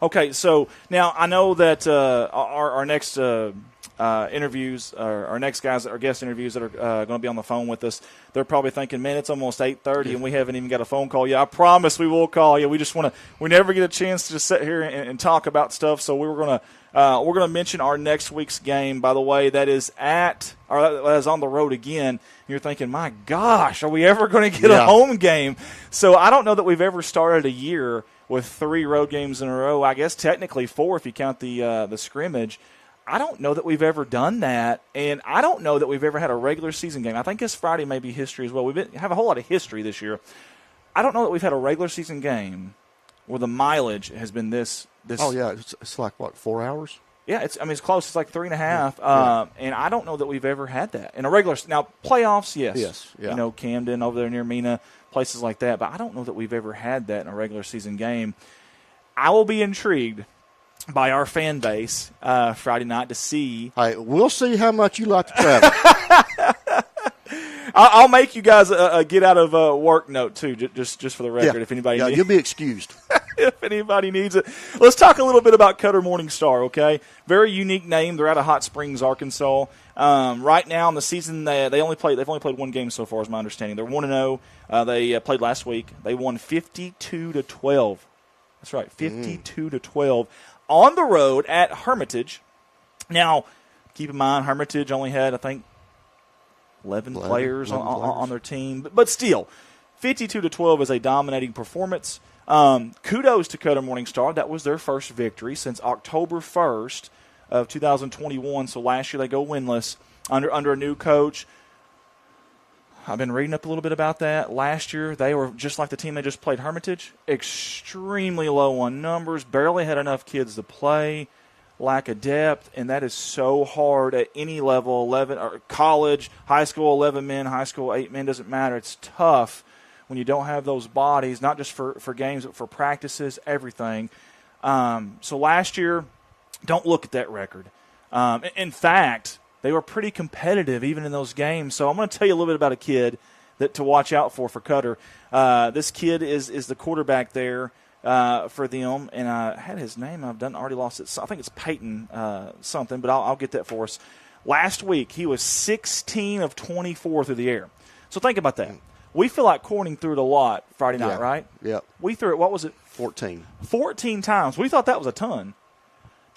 Okay, so now I know that our next interviews, our next guys, our guest interviews that are going to be on the phone with us, they're probably thinking, man, it's almost 8:30 and we haven't even got a phone call yet. I promise we will call you. We just we never get a chance to just sit here and talk about stuff. So we're going to mention our next week's game. By the way, that is that is on the road again. You're thinking, my gosh, are we ever going to get a home game? So I don't know that we've ever started a year with 3 road games in a row. I guess technically 4 if you count the scrimmage. I don't know that we've ever done that, and I don't know that we've ever had a regular season game. I think this Friday may be history as well. We have a whole lot of history this year. I don't know that we've had a regular season game where the mileage has been this. Oh, yeah. It's like, what, 4 hours? Yeah, it's close. It's like 3.5. And I don't know that we've ever had that in a regular. Now playoffs, yes. Yes. Yeah. Camden over there near Mena, places like that. But I don't know that we've ever had that in a regular season game. I will be intrigued by our fan base Friday night to see. Hey, we'll see how much you like to travel. I'll make you guys a get out of work note too, just for the record. If anybody, you'll be excused. If anybody needs it, let's talk a little bit about Cutter Morningstar. Okay, very unique name. They're out of Hot Springs, Arkansas. Right now in the season, they've only played one game so far, is my understanding. They're 1-0. They played last week. They won 52-12. That's right, 52-12 on the road at Hermitage. Now, keep in mind, Hermitage only had, I think, 11 players on their team. But still, 52-12 is a dominating performance. Kudos to Cutter Morningstar. That was their first victory since October 1st of 2021. So last year they go winless under a new coach. I've been reading up a little bit about that. Last year they were just like the team they just played, Hermitage, extremely low on numbers, barely had enough kids to play. Lack of depth, and that is so hard at any level, 11 or college, high school, 11 men, high school, 8 men, doesn't matter. It's tough when you don't have those bodies, not just for games, but for practices, everything. So last year, don't look at that record. In fact, they were pretty competitive even in those games. So I'm going to tell you a little bit about a kid that to watch out for Cutter. This kid is the quarterback there for them, and I had his name. I've already lost it. I think it's Peyton something, but I'll get that for us. Last week, he was 16 of 24 through the air. So think about that. We feel like Corning threw it a lot Friday night, right? Yep. We threw it, what was it? 14. 14 times. We thought that was a ton.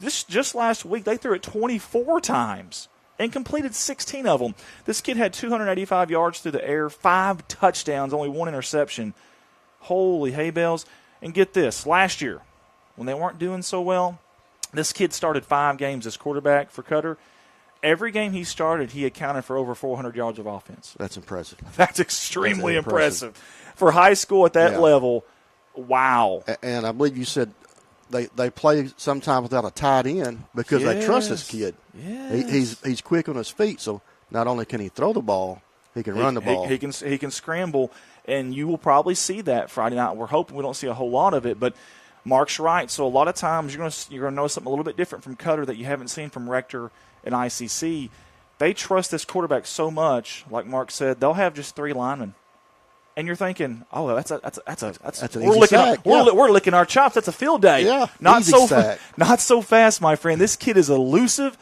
Just last week, they threw it 24 times and completed 16 of them. This kid had 285 yards through the air, 5 touchdowns, only 1 interception. Holy hay bales. And get this, last year, when they weren't doing so well, this kid started 5 games as quarterback for Cutter. Every game he started, he accounted for over 400 yards of offense. That's impressive. That's extremely impressive. For high school at that level, wow. And I believe you said they play sometimes without a tight end because they trust this kid. Yes. He's quick on his feet, so not only can he throw the ball, he can run the ball. He can scramble, and you will probably see that Friday night. We're hoping we don't see a whole lot of it, but Mark's right. So a lot of times you're going to notice something a little bit different from Cutter that you haven't seen from Rector and ICC. They trust this quarterback so much, like Mark said, they'll have just 3 linemen. And you're thinking, oh, that's an easy sack. We're licking our chops. That's a field day. Yeah, not easy so sack. Not so fast, my friend. This kid is elusive.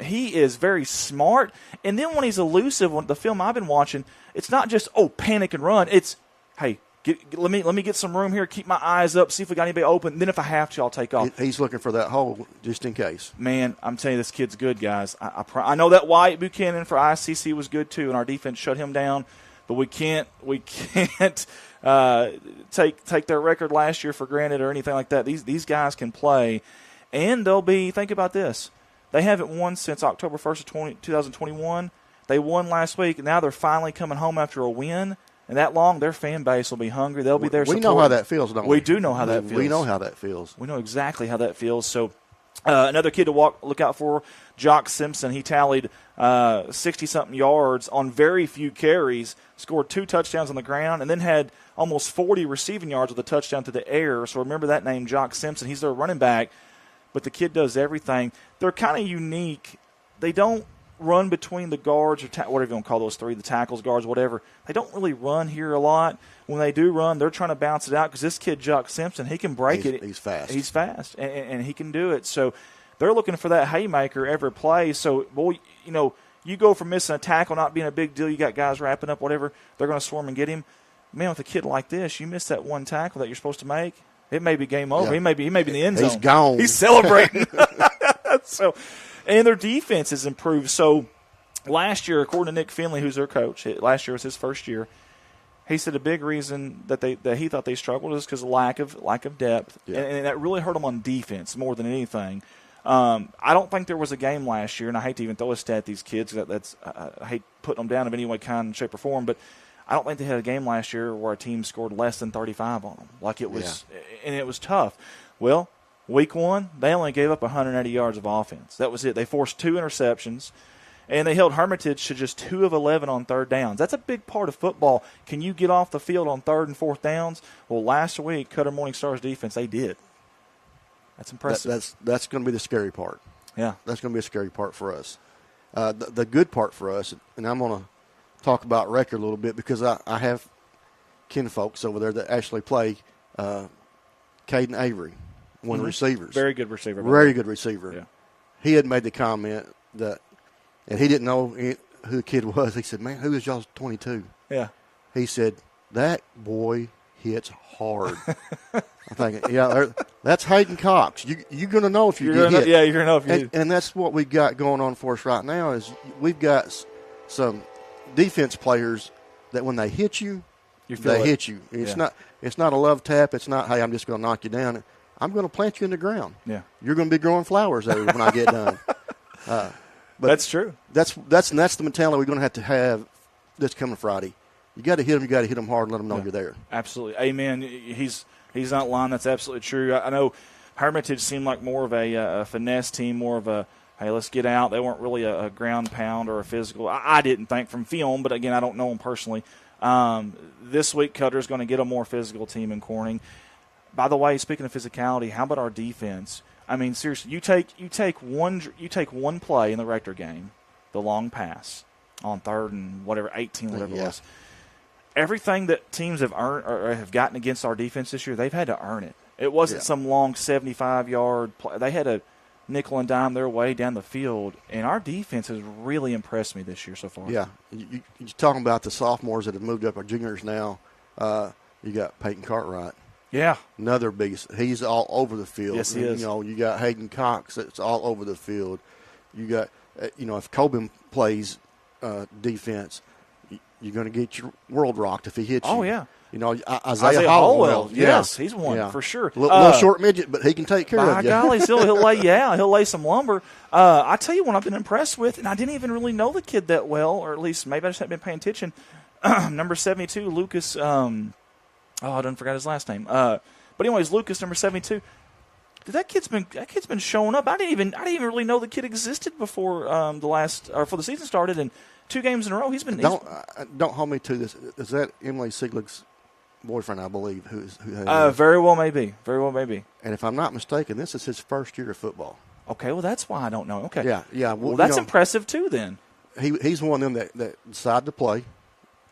He is very smart. And then when he's elusive, the film I've been watching, it's not just panic and run. It's hey, let me get some room here. Keep my eyes up. See if we got anybody open. Then if I have to, I'll take off. He's looking for that hole just in case. Man, I'm telling you, this kid's good, guys. I know that Wyatt Buchanan for ICC was good too, and our defense shut him down. But we can't take their record last year for granted or anything like that. These guys can play, and they'll be. Think about this: they haven't won since October 1st of 2021. They won last week, and now they're finally coming home after a win. And that long, their fan base will be hungry. They'll be there. We know how that feels, don't we? We do know how that feels. We know how that feels. We know exactly how that feels. So. Another kid to look out for, Jock Simpson. He tallied 60-something yards on very few carries, scored 2 touchdowns on the ground, and then had almost 40 receiving yards with a touchdown to the air. So remember that name, Jock Simpson. He's their running back, but the kid does everything. They're kind of unique. They don't run between the guards or whatever you want to call those 3, the tackles, guards, whatever. They don't really run here a lot. When they do run, they're trying to bounce it out because this kid, Jock Simpson, he can break it. He's fast. He's fast, and he can do it. So they're looking for that haymaker every play. So, boy, you go from missing a tackle, not being a big deal, you got guys wrapping up, whatever, they're going to swarm and get him. Man, with a kid like this, you miss that one tackle that you're supposed to make, it may be game over. Yeah. He may be in the end zone. He's gone. He's celebrating. So, and their defense has improved. So last year, according to Nick Finley, who's their coach, last year was his first year, he said a big reason that he thought they struggled is because of lack of depth, and that really hurt them on defense more than anything. I don't think there was a game last year, and I hate to even throw a stat at these kids. I hate putting them down in any way, kind, shape, or form, but I don't think they had a game last year where a team scored less than 35 on them. Like it was, and it was tough. Well, week 1, they only gave up 180 yards of offense. That was it. They forced 2 interceptions. And they held Hermitage to just 2 of 11 on 3rd downs. That's a big part of football. Can you get off the field on 3rd and 4th downs? Well, last week, Cutter Morning Star's defense, they did. That's impressive. That's going to be the scary part. Yeah. That's going to be a scary part for us. The good part for us, and I'm going to talk about Record a little bit because I have kinfolks over there that actually play Caden Avery, one of the receivers. Very good receiver. Very good receiver. Yeah. He had made the comment that, and he didn't know who the kid was. He said, man, who is y'all's 22? Yeah. He said, that boy hits hard. I'm thinking, yeah, that's Hayden Cox. You're going to know if you get hit. Yeah, you're going to know if you and that's what we got going on for us right now is we've got some defense players that when they hit you, they hit you. It's not a love tap. It's not, hey, I'm just going to knock you down. I'm going to plant you in the ground. Yeah. You're going to be growing flowers there when I get done. But that's true. That's the mentality we're going to have this coming Friday. You got to hit them. You got to hit them hard and let them know you're there. Absolutely, amen. He's not lying. That's absolutely true. I know Hermitage seemed like more of a finesse team, more of a hey, let's get out. They weren't really a ground pound or a physical. I didn't think from film, but again, I don't know them personally. This week, Cutter's going to get a more physical team in Corning. By the way, speaking of physicality, how about our defense? I mean, seriously, you take one play in the Rector game, the long pass on 3rd and whatever 18, whatever it was. Everything that teams have earned or have gotten against our defense this year, they've had to earn it. It wasn't some long 75-yard play. They had to nickel and dime their way down the field, and our defense has really impressed me this year so far. Yeah, you're talking about the sophomores that have moved up, our juniors now. You got Peyton Cartwright. Yeah. Another beast. He's all over the field. Yes, he is. You know, you got Hayden Cox that's all over the field. You got, if Coben plays defense, you're going to get your world rocked if he hits you. Oh, yeah. You know, Isaiah Hollowell. Yes, he's one for sure. Little short midget, but he can take care of you. By golly, he'll lay some lumber. I tell you what I've been impressed with, and I didn't even really know the kid that well, or at least maybe I just haven't been paying attention. Number 72, Lucas. I done forgot his last name. But anyways, Lucas, number 72. That kid's been showing up. I didn't even really know the kid existed before before the season started. And 2 games in a row, he's been. Don't hold me to this. Is that Emily Sieglig's boyfriend? I believe who very well may be. Very well may be. And if I'm not mistaken, this is his first year of football. Okay, well that's why I don't know. Okay. Yeah. Well, that's impressive too. Then he's one of them that decided to play.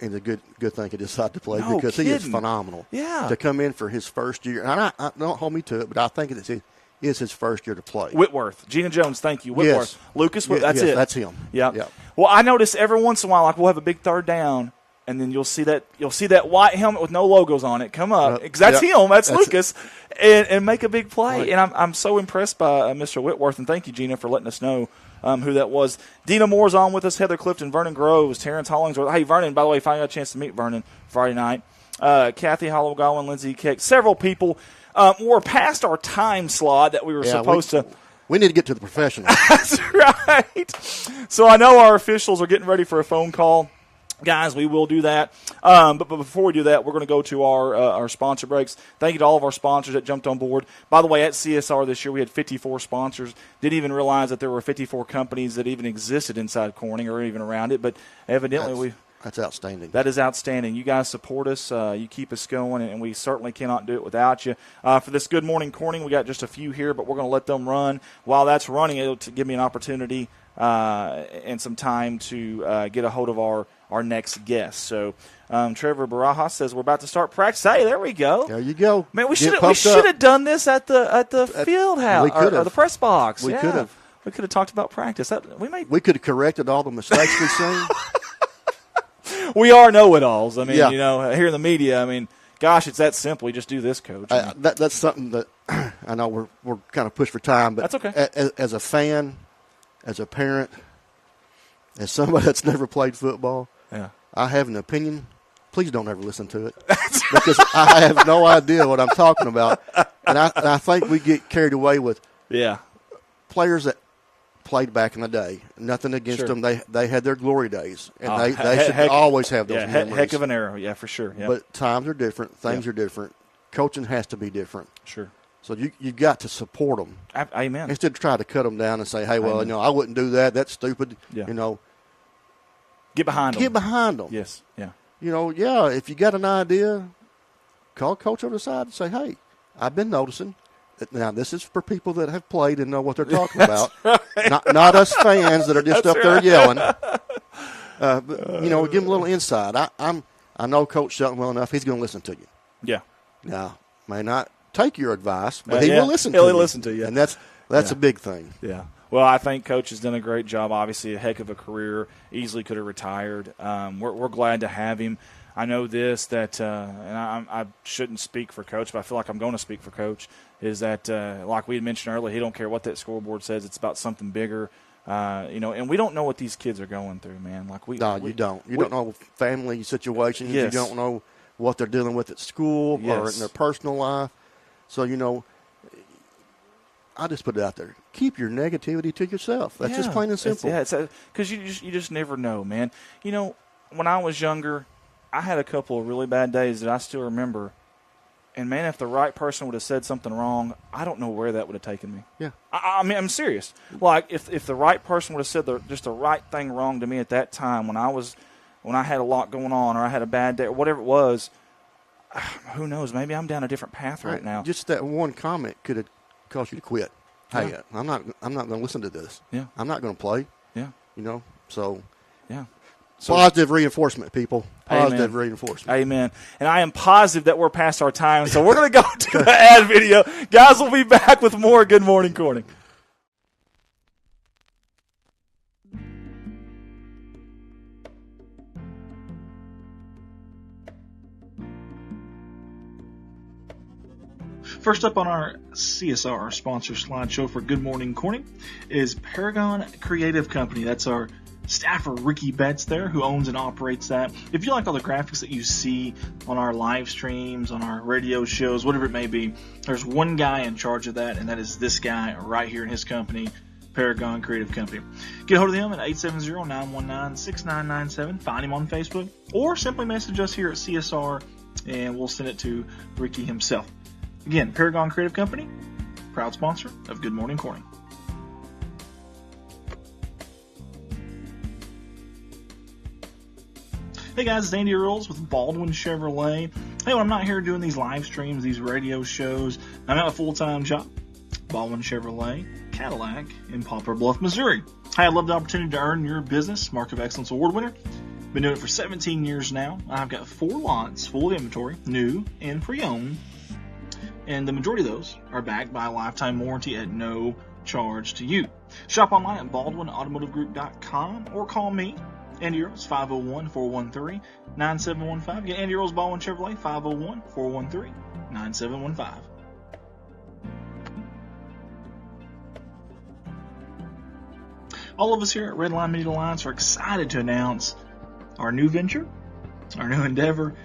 And a good thing he decided to play because he is phenomenal. Yeah. To come in for his first year. And I don't hold me to it, but I think it is his first year to play. Whitworth. Gina Jones, thank you. Whitworth. Yes. Lucas, that's it. That's him. Yeah. Well, I notice every once in a while, like we'll have a big 3rd down, and then you'll see that white helmet with no logos on it come up. Because that's him. That's Lucas. And make a big play. Right. And I'm so impressed by Mr. Whitworth. And thank you, Gina, for letting us know who that was. Dina Moore's on with us, Heather Clifton, Vernon Groves, Terrence Hollingsworth. Hey, Vernon, by the way, finally got a chance to meet Vernon Friday night. Kathy Hollowgowan, Lindsay Keck, several people. We're past our time slot that we were supposed to. We need to get to the professionals. That's right. So I know our officials are getting ready for a phone call. Guys, we will do that. But before we do that, we're going to go to our sponsor breaks. Thank you to all of our sponsors that jumped on board. By the way, at CSR this year, we had 54 sponsors. Didn't even realize that there were 54 companies that even existed inside Corning or even around it. But evidently, that's outstanding. That is outstanding. You guys support us. You keep us going, and we certainly cannot do it without you. For this Good Morning Corning, we got just a few here, but we're going to let them run. While that's running, it'll give me an opportunity and some time to get a hold of our next guest. So Trevor Barajas says we're about to start practice. Hey, there we go. There you go. Man, we should have done this at the field house or the press box. We could have. We could have talked about practice. We could have corrected all the mistakes we've seen. We are know-it-alls. I mean, here in the media, I mean, gosh, it's that simple. You just do this, Coach. That's something that I know we're kind of pushed for time, but that's okay. As a fan, as a parent, as somebody that's never played football, I have an opinion. Please don't ever listen to it because I have no idea what I'm talking about, and I think we get carried away with players that played back in the day. Nothing against them. They had their glory days, and they should always have those memories. Heck of an era, for sure. Yep. But times are different. Things are different. Coaching has to be different. Sure. So you've got to support them. Amen. Instead of trying to cut them down and say, hey, well, I wouldn't do that. That's stupid. Yeah. Get behind them. Get behind them. Yes, yeah. If you got an idea, call Coach over the side and say, hey, I've been noticing. Now, this is for people that have played and know what they're talking about. Right. Not us fans that are just up there yelling. But, give them a little insight. I know Coach Shelton well enough. He's going to listen to you. Yeah. Now, may not take your advice, but he will listen to you. He'll listen to you. And that's a big thing. Yeah. Well, I think Coach has done a great job. Obviously, a heck of a career. Easily could have retired. We're glad to have him. I know this, that and I shouldn't speak for Coach, but I feel like I'm going to speak for Coach, is that, like we had mentioned earlier, he don't care what that scoreboard says. It's about something bigger. And we don't know what these kids are going through, man. You don't. You don't know family situations. Yes. You don't know what they're dealing with at school or in their personal life. So, I just put it out there. Keep your negativity to yourself. That's just plain and simple. Because you just never know, man. When I was younger, I had a couple of really bad days that I still remember. And, man, if the right person would have said something wrong, I don't know where that would have taken me. Yeah. I mean, I'm serious. Like, if the right person would have said just the right thing wrong to me at that time when I was when I had a lot going on or I had a bad day or whatever it was, who knows? Maybe I'm down a different path right now. Just that one comment could have caused you to quit. Hey, I'm not going to listen to this. Yeah. I'm not going to play. Yeah. So yeah. So, positive reinforcement, people. Positive Amen. reinforcement. Amen. And I am positive that we're past our time, so we're going to go to the ad video. Guys, we'll be back with more Good Morning Corning. First up on our CSR sponsor slideshow for Good Morning Corning is Paragon Creative Company. That's our staffer, Ricky Betts there, who owns and operates that. If you like all the graphics that you see on our live streams, on our radio shows, whatever it may be, there's one guy in charge of that, and that is this guy right here in his company, Paragon Creative Company. Get a hold of him at 870-919-6997. Find him on Facebook, or simply message us here at CSR, and we'll send it to Ricky himself. Again, Paragon Creative Company, proud sponsor of Good Morning Corning. Hey guys, it's Andy Earls with Baldwin Chevrolet. Hey, when I'm not here doing these live streams, these radio shows, I'm at a full-time job, Baldwin Chevrolet, Cadillac in Poplar Bluff, Missouri. Hey, I love the opportunity to earn your business, Mark of Excellence Award winner. Been doing it for 17 years now. I've got 4 lots full of inventory, new and pre-owned. And the majority of those are backed by a lifetime warranty at no charge to you. Shop online at BaldwinAutomotiveGroup.com or call me, Andy Earls, 501-413-9715. Again, Andy Earls, Baldwin Chevrolet, 501-413-9715. All of us here at Red Line Media Alliance are excited to announce our new venture, our new endeavor,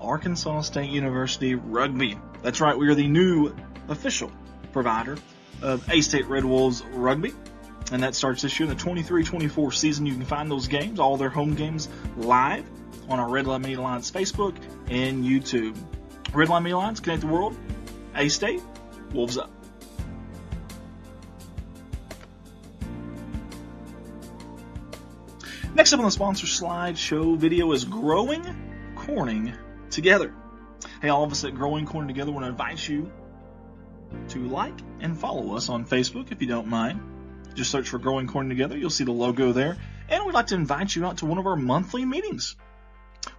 Arkansas State University Rugby. That's right, we are the new official provider of A-State Red Wolves Rugby, and that starts this year in the 23-24 season. You can find those games, all their home games, live on our Red Line Media Alliance Facebook and YouTube. Red Line Media Alliance, connect the world. A-State, Wolves up. Next up on the sponsor slideshow video is Growing Corning Together. Hey, all of us at Growing Corning Together want to invite you to like and follow us on Facebook if you don't mind. Just search for Growing Corning Together. You'll see the logo there. And we'd like to invite you out to one of our monthly meetings.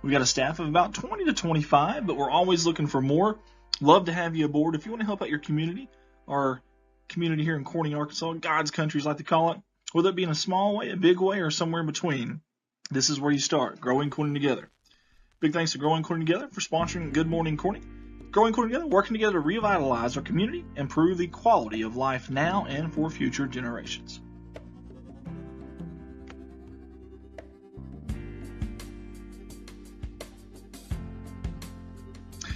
We've got a staff of about 20 to 25, but we're always looking for more. Love to have you aboard. If you want to help out your community, our community here in Corning, Arkansas, God's country as I like to call it, whether it be in a small way, a big way, or somewhere in between, this is where you start, Growing Corning Together. Big thanks to Growing Corning Together for sponsoring Good Morning Corning. Growing Corning Together, working together to revitalize our community, improve the quality of life now and for future generations.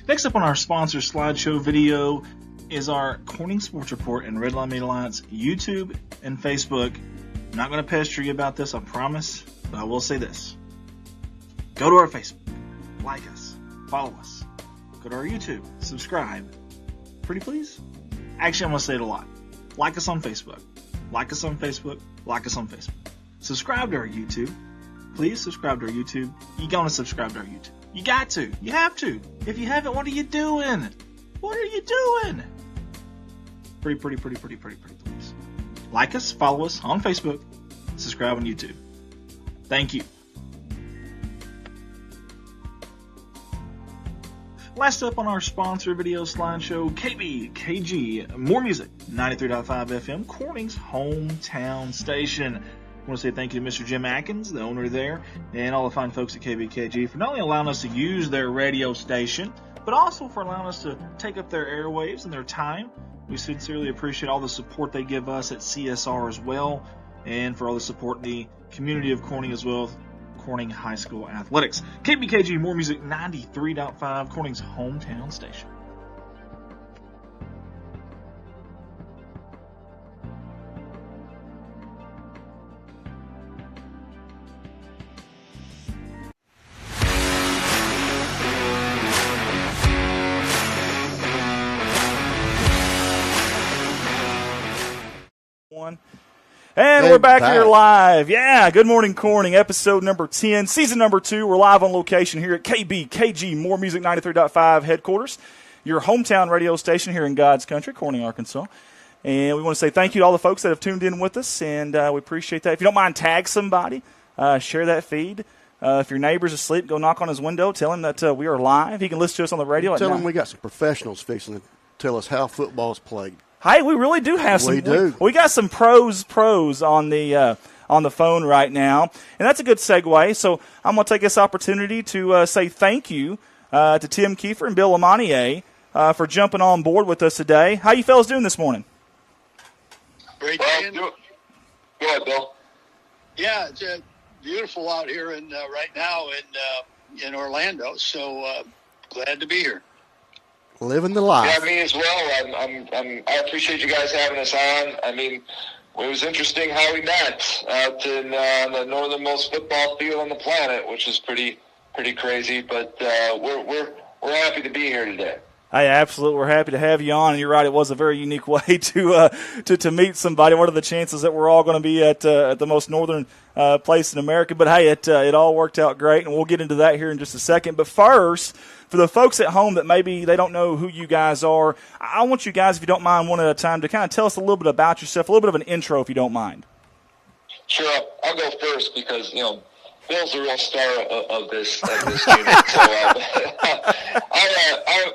Next up on our sponsor slideshow video is our Corning Sports Report and Red Line Media Alliance YouTube and Facebook. I'm not going to pester you about this, I promise, but I will say this. Go to our Facebook. Like us, follow us, go to our YouTube, subscribe. Pretty please? Actually, I'm going to say it a lot. Like us on Facebook. Like us on Facebook. Like us on Facebook. Subscribe to our YouTube. Please subscribe to our YouTube. You're going to subscribe to our YouTube. You got to. You have to. If you haven't, what are you doing? What are you doing? Pretty please. Like us, follow us on Facebook, subscribe on YouTube. Thank you. Last up on our sponsor video slideshow, KBKG, more music, 93.5 FM, Corning's hometown station. I want to say thank you to Mr. Jim Atkins, the owner there, and all the fine folks at KBKG for not only allowing us to use their radio station, but also for allowing us to take up their airwaves and their time. We sincerely appreciate all the support they give us at CSR as well, and for all the support in the community of Corning as well. Corning High School Athletics. KBKG, more music, 93.5, Corning's hometown station. And we're back here live. Yeah, Good Morning Corning, episode number 10, season number 2. We're live on location here at KBKG More Music 93.5 headquarters, your hometown radio station here in God's country, Corning, Arkansas. And we want to say thank you to all the folks that have tuned in with us, and we appreciate that. If you don't mind, tag somebody, share that feed. If your neighbor's asleep, go knock on his window, tell him that we are live. He can listen to us on the radio. Tell him we got some professionals fixing to tell us how football is played. Hey, we really do have some. We got some pros on the phone right now, and that's a good segue. So I'm going to take this opportunity to say thank you to Tim Kiefer and Bill Lamonier for jumping on board with us today. How you fellas doing this morning? Great. Go ahead, Bill. Yeah, it's beautiful out here right now in Orlando. So glad to be here. Living the life. Yeah, me as well. I appreciate you guys having us on. I mean, it was interesting how we met out in the northernmost football field on the planet, which is pretty crazy. But we're happy to be here today. Hey, absolutely. We're happy to have you on. And you're right, it was a very unique way to meet somebody. What are the chances that we're all going to be at the most northern place in America? But, hey, it all worked out great, and we'll get into that here in just a second. But first, for the folks at home that maybe they don't know who you guys are, I want you guys, if you don't mind, one at a time, to kind of tell us a little bit about yourself, a little bit of an intro, if you don't mind. Sure. I'll go first because, Bill's the real star of this unit. So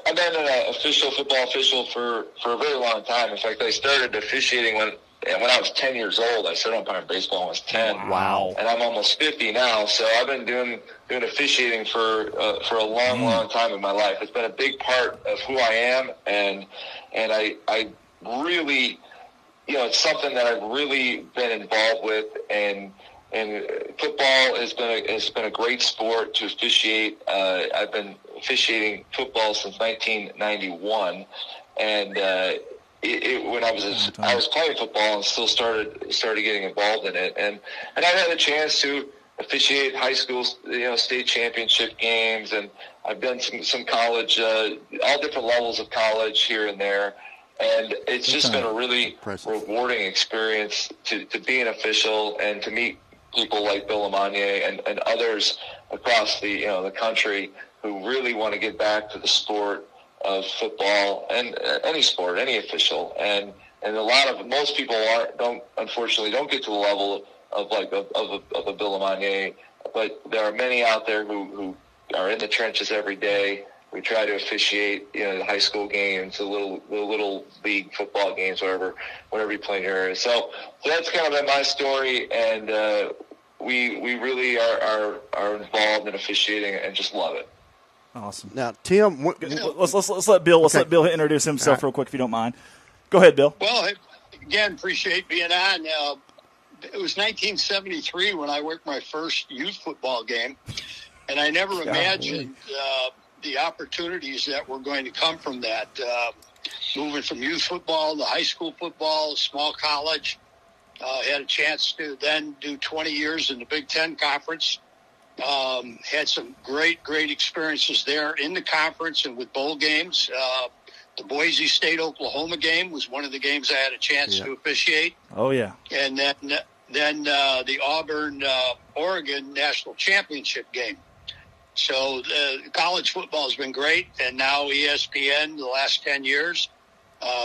I've been an football official for a very long time. In fact, I started officiating when I was 10 years old. I started umpiring baseball when I was 10. Wow. And I'm almost 50 now, so I've been doing officiating for a long time in my life. It's been a big part of who I am, and I really, it's something that I've really been involved with, and football has been a great sport to officiate. I've been officiating football since 1991, and when I was playing football and still started getting involved in it, and I've had a chance to officiate high school state championship games, and I've done some college, all different levels of college here and there. And it's just been a really rewarding experience to be an official and to meet people like Bill Lamonier and others across the country who really want to get back to the sport of football and any sport, any official. And most people unfortunately don't get to the level of a Bill Lamonier, but there are many out there who are in the trenches every day. We try to officiate, the high school games, the little league football games, whatever you play in your area. So that's kind of been my story, and we really are involved in officiating and just love it. Awesome. Now, Tim, let's let Bill let introduce himself real quick, if you don't mind. Go ahead, Bill. Well, again, appreciate being on. It was 1973 when I worked my first youth football game, and I never imagined the opportunities that were going to come from that. Moving from youth football to high school football, small college, had a chance to then do 20 years in the Big Ten Conference. Had some great experiences there in the conference and with bowl games. The Boise State-Oklahoma game was one of the games I had a chance to officiate. Oh, yeah. And then the Auburn-Oregon National Championship game. So college football has been great, and now ESPN the last 10 years,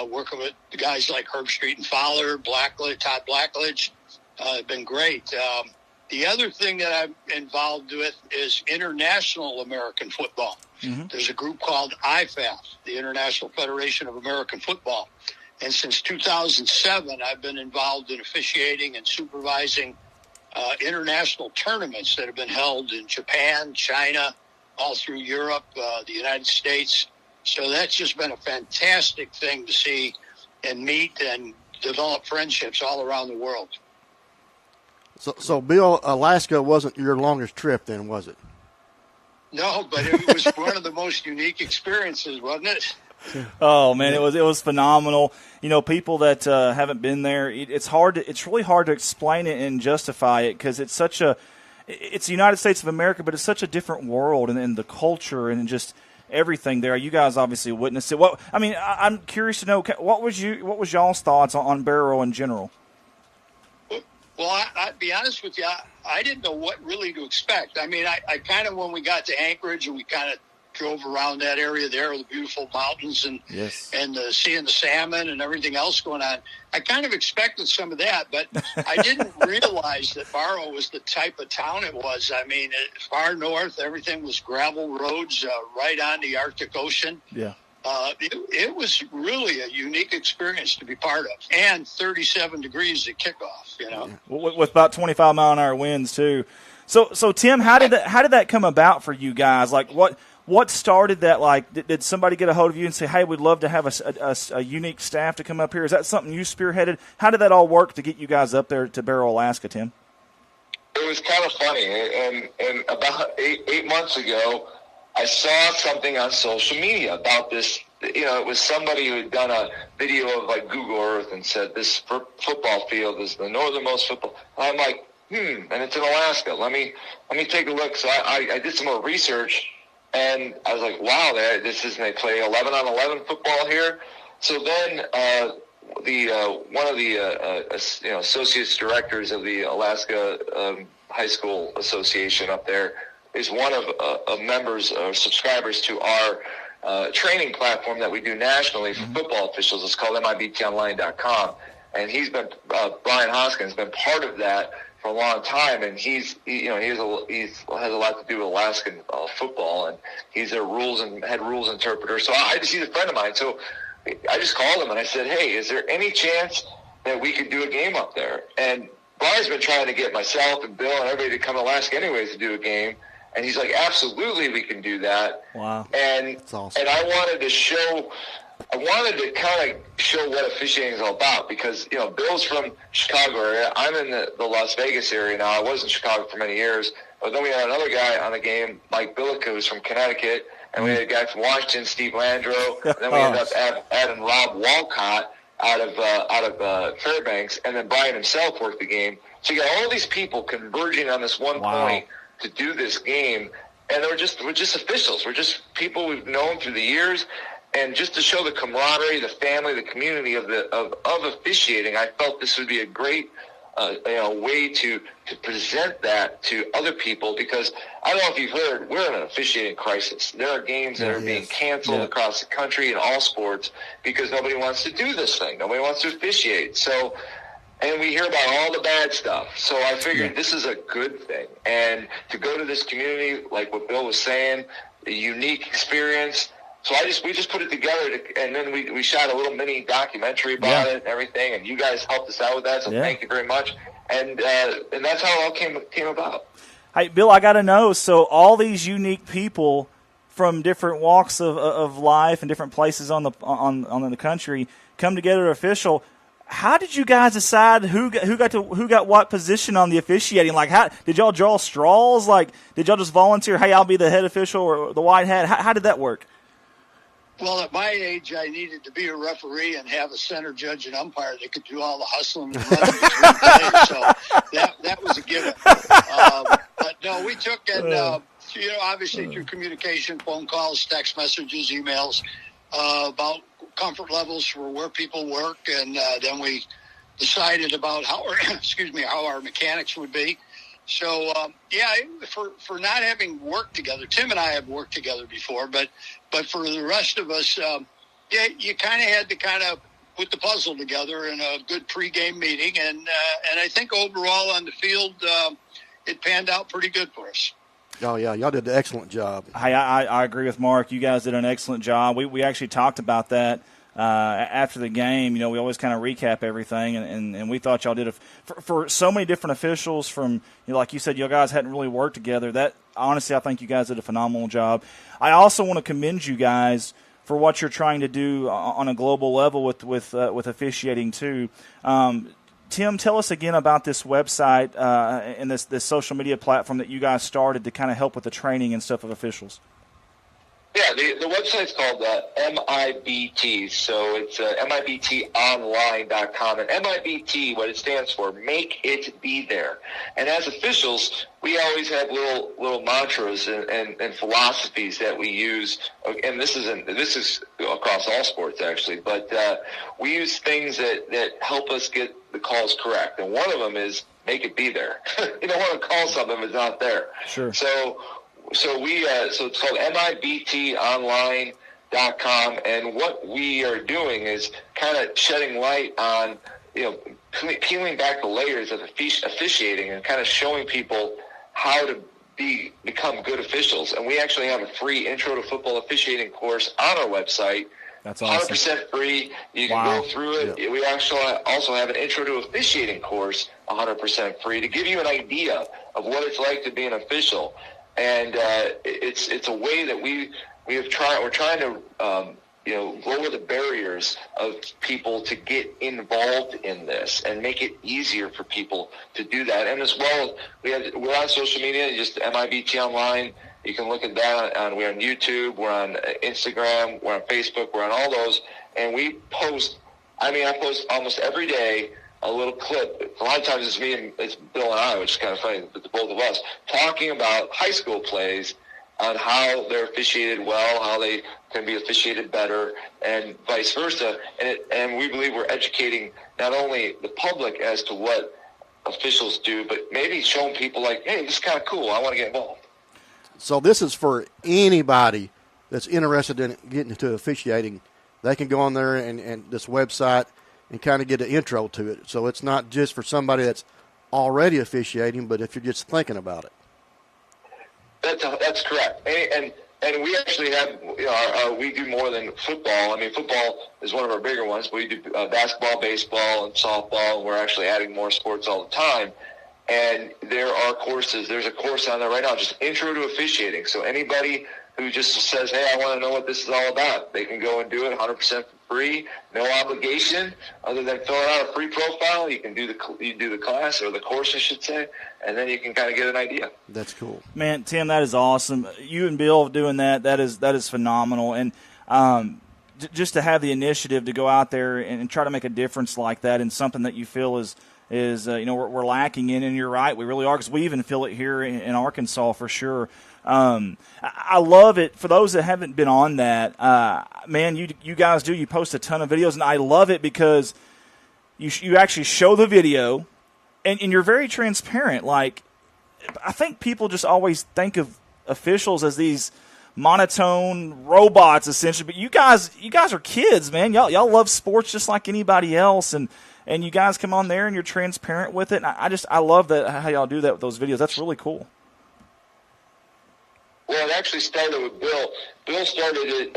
working with guys like Herb Street and Fowler, Todd Blackledge, have been great. The other thing that I'm involved with is international American football. Mm-hmm. There's a group called IFAF, the International Federation of American Football. And since 2007, I've been involved in officiating and supervising international tournaments that have been held in Japan, China, all through Europe, the United States. So that's just been a fantastic thing to see and meet and develop friendships all around the world. So Bill, Alaska wasn't your longest trip then, was it? No, but it was one of the most unique experiences, wasn't it? Oh man, it was phenomenal. People that haven't been there, it's really hard to explain it and justify it because it's the United States of America, but it's such a different world and the culture and just everything there. You guys obviously witnessed it. I'm curious to know what was y'all's thoughts on Barrow in general. Well, I'd be honest with you. I didn't know what really to expect. I mean, I kind of, when we got to Anchorage and we kind of drove around that area there, the beautiful mountains and seeing the salmon and everything else going on, I kind of expected some of that, but I didn't realize that Barrow was the type of town it was. I mean, far north, everything was gravel roads right on the Arctic Ocean. Yeah. It was really a unique experience to be part of, and 37 degrees at kickoff. You know, with about 25-mile-an-hour winds too. So Tim, how did that come about for you guys? Like, what started that? Like, did somebody get a hold of you and say, "Hey, we'd love to have a unique staff to come up here"? Is that something you spearheaded? How did that all work to get you guys up there to Barrow, Alaska, Tim? It was kind of funny, and about eight months ago, I saw something on social media about this. You know, it was somebody who had done a video of like Google Earth and said this football field is the northernmost football. And I'm like, and it's in Alaska. Let me take a look. So I did some more research, and I was like, wow, they play 11-on-11 football here. So then one of the associate directors of the Alaska High School Association up there is one of members or subscribers to our training platform that we do nationally for football officials. It's called MIBTOnline.com, and he's been Brian Hoskins has been part of that for a long time, and he has a lot to do with Alaskan football, and he's their head rules interpreter. So he's a friend of mine. So I just called him and I said, "Hey, is there any chance that we could do a game up there?" And Brian's been trying to get myself and Bill and everybody to come to Alaska anyways to do a game. And he's like, absolutely, we can do that. Wow. And That's awesome. And I wanted to kind of show what officiating is all about because, Bill's from Chicago area. I'm in the Las Vegas area now. I was in Chicago for many years. But then we had another guy on the game, Mike Billick, who's from Connecticut. And we had a guy from Washington, Steve Landreau. And then we ended up adding Rob Walcott out of Fairbanks. And then Brian himself worked the game. So you got all these people converging on this one point to do this game, and we're just officials. We're just people we've known through the years, and just to show the camaraderie, the family, the community of officiating, I felt this would be a great way to present that to other people because I don't know if you've heard, we're in an officiating crisis. There are games that are being canceled across the country in all sports because nobody wants to do this thing. Nobody wants to officiate. So. And we hear about all the bad stuff. So I figured this is a good thing. And to go to this community, like what Bill was saying, a unique experience. So we just put it together, and then we shot a little mini documentary about it and everything. And you guys helped us out with that, so thank you very much. And that's how it all came about. Hey, Bill, I got to know, so all these unique people from different walks of life and different places on the country come together to official. How did you guys decide who got what position on the officiating? Like, how did y'all draw straws? Like, did y'all just volunteer? Hey, I'll be the head official or the white hat. How did that work? Well, at my age, I needed to be a referee and have a center judge and umpire that could do all the hustling and running between plays. So that was a given. But no, we took and obviously through communication, phone calls, text messages, emails about comfort levels for where people work, and then we decided about how our mechanics would be. So for not having worked together, Tim and I have worked together before, but for the rest of us, you kind of had to put the puzzle together in a good pregame meeting, and I think overall on the field, it panned out pretty good for us. Oh, yeah, y'all did an excellent job. Hey, I agree with Mark. You guys did an excellent job. We actually talked about that after the game. We always kind of recap everything, and we thought y'all did for so many different officials from, like you said, you guys hadn't really worked together. That honestly, I think you guys did a phenomenal job. I also want to commend you guys for what you're trying to do on a global level with officiating too. Tim, tell us again about this website and this social media platform that you guys started to kind of help with the training and stuff of officials. Yeah, the website's called MIBT, so it's MIBTonline.com. And MIBT, what it stands for, make it be there. And as officials, we always have little mantras and philosophies that we use. And this is across all sports, actually. But we use things that help us get the calls correct. And one of them is make it be there. You don't want to call something if it's not there. Sure. So it's called MIBTonline.com, and what we are doing is kind of shedding light on, peeling back the layers of officiating and kind of showing people how to become good officials. And we actually have a free Intro to Football Officiating course on our website. That's awesome. 100% free. You can go through it. Yeah. We actually also have an Intro to Officiating course, 100% free, to give you an idea of what it's like to be an official. And it's a way that we're trying to lower the barriers of people to get involved in this and make it easier for people to do that. And as well, we're on social media, just MIBT Online. You can look at that we're on YouTube, we're on Instagram, we're on Facebook, we're on all those, and we post. I post almost every day a little clip. A lot of times it's Bill and I, which is kind of funny, but the both of us, talking about high school plays on how they're officiated well, how they can be officiated better, and vice versa. And we believe we're educating not only the public as to what officials do, but maybe showing people like, hey, this is kind of cool. I want to get involved. So this is for anybody that's interested in getting into officiating. They can go on there and this website and kind of get an intro to it. So it's not just for somebody that's already officiating, but if you're just thinking about it. That's correct. And we actually have, we do more than football. Football is one of our bigger ones. We do basketball, baseball, and softball, and we're actually adding more sports all the time. And there are courses. There's a course on there right now, just Intro to Officiating. So anybody who just says, hey, I want to know what this is all about, they can go and do it 100% for free, no obligation, other than filling out a free profile. You can do the class, or the course, I should say, and then you can kind of get an idea. That's cool. Man, Tim, that is awesome. You and Bill doing that is phenomenal. And just to have the initiative to go out there and try to make a difference like that in something that you feel is we're lacking in, and you're right, we really are, because we even feel it here in Arkansas for sure. I love it. For those that haven't been on that, man, you guys you post a ton of videos, and I love it because you actually show the video, and you're very transparent. Like, I think people just always think of officials as these monotone robots, essentially, but you guys are kids, man. Y'all love sports just like anybody else, and you guys come on there and you're transparent with it. And I love that, how y'all do that with those videos. That's really cool. Well, it actually started with Bill. Bill started it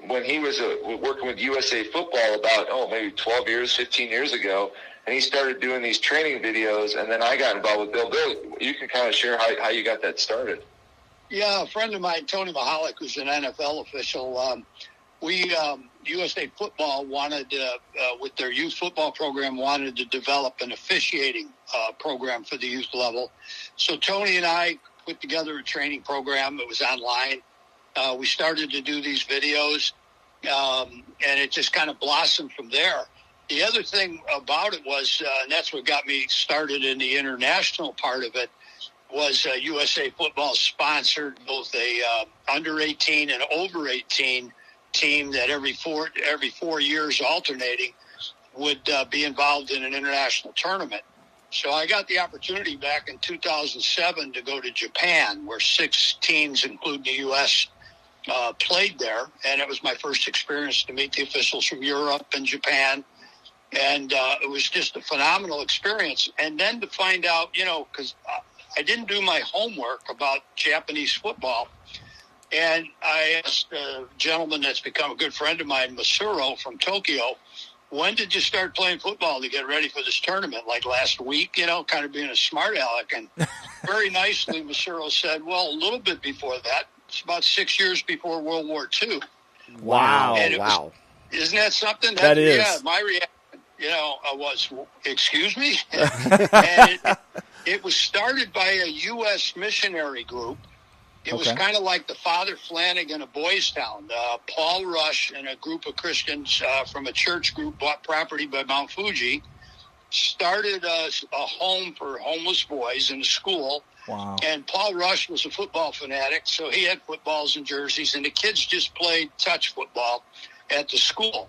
when he was working with USA Football about, maybe 12 years, 15 years ago. And he started doing these training videos, and then I got involved with Bill. Bill, you can kind of share how you got that started. Yeah, a friend of mine, Tony Mahalik, who's an NFL official, USA Football wanted, with their youth football program, wanted to develop an officiating program for the youth level. So Tony and I put together a training program. It was online. We started to do these videos, and it just kind of blossomed from there. The other thing about it was, and that's what got me started in the international part of it, was USA Football sponsored both a under 18 and over 18 team that every 4 years alternating would be involved in an international tournament. So I got the opportunity back in 2007 to go to Japan, where 6 teams, including the U.S., played there. And it was my first experience to meet the officials from Europe and Japan. And it was just a phenomenal experience. And then to find out, because I didn't do my homework about Japanese football. And I asked a gentleman that's become a good friend of mine, Masuro from Tokyo, when did you start playing football to get ready for this tournament? Like last week, kind of being a smart aleck. And very nicely, Masuro said, well, a little bit before that. It's about 6 years before World War II. Wow. Isn't that something? That is. Yeah, my reaction, was, excuse me? And it was started by a U.S. missionary group It was kind of like the Father Flanagan of Boys Town. Paul Rush and a group of Christians from a church group bought property by Mount Fuji, started a home for homeless boys in a school. Wow. And Paul Rush was a football fanatic, so he had footballs and jerseys, and the kids just played touch football at the school.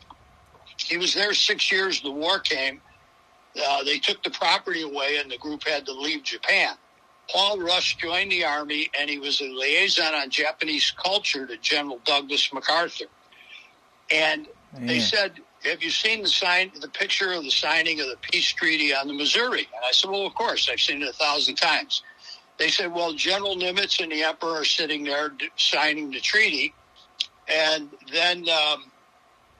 He was there 6 years. The war came. They took the property away, and the group had to leave Japan. Paul Rush joined the Army, and he was a liaison on Japanese culture to General Douglas MacArthur. And they said, have you seen the picture of the signing of the peace treaty on the Missouri? And I said, well, of course, I've seen it 1,000 times. They said, well, General Nimitz and the Emperor are sitting there signing the treaty. And then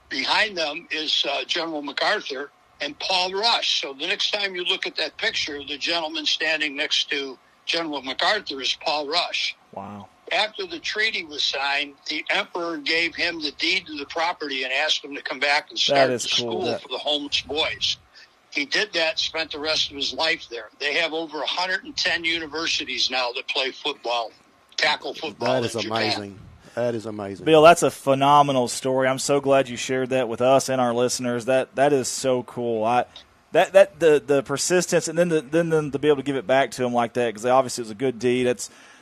behind them is General MacArthur and Paul Rush. So the next time you look at that picture, the gentleman standing next to General MacArthur is Paul Rush. Wow. After the treaty was signed, the Emperor gave him the deed to the property and asked him to come back and start the school for the homeless boys. He did that, spent the rest of his life there. They have over 110 universities now that play football, tackle football. That is amazing. That is amazing. Bill, that's a phenomenal story. I'm so glad you shared that with us and our listeners. That is so cool. The persistence, and then to be able to give it back to them like that, because obviously it was a good deed.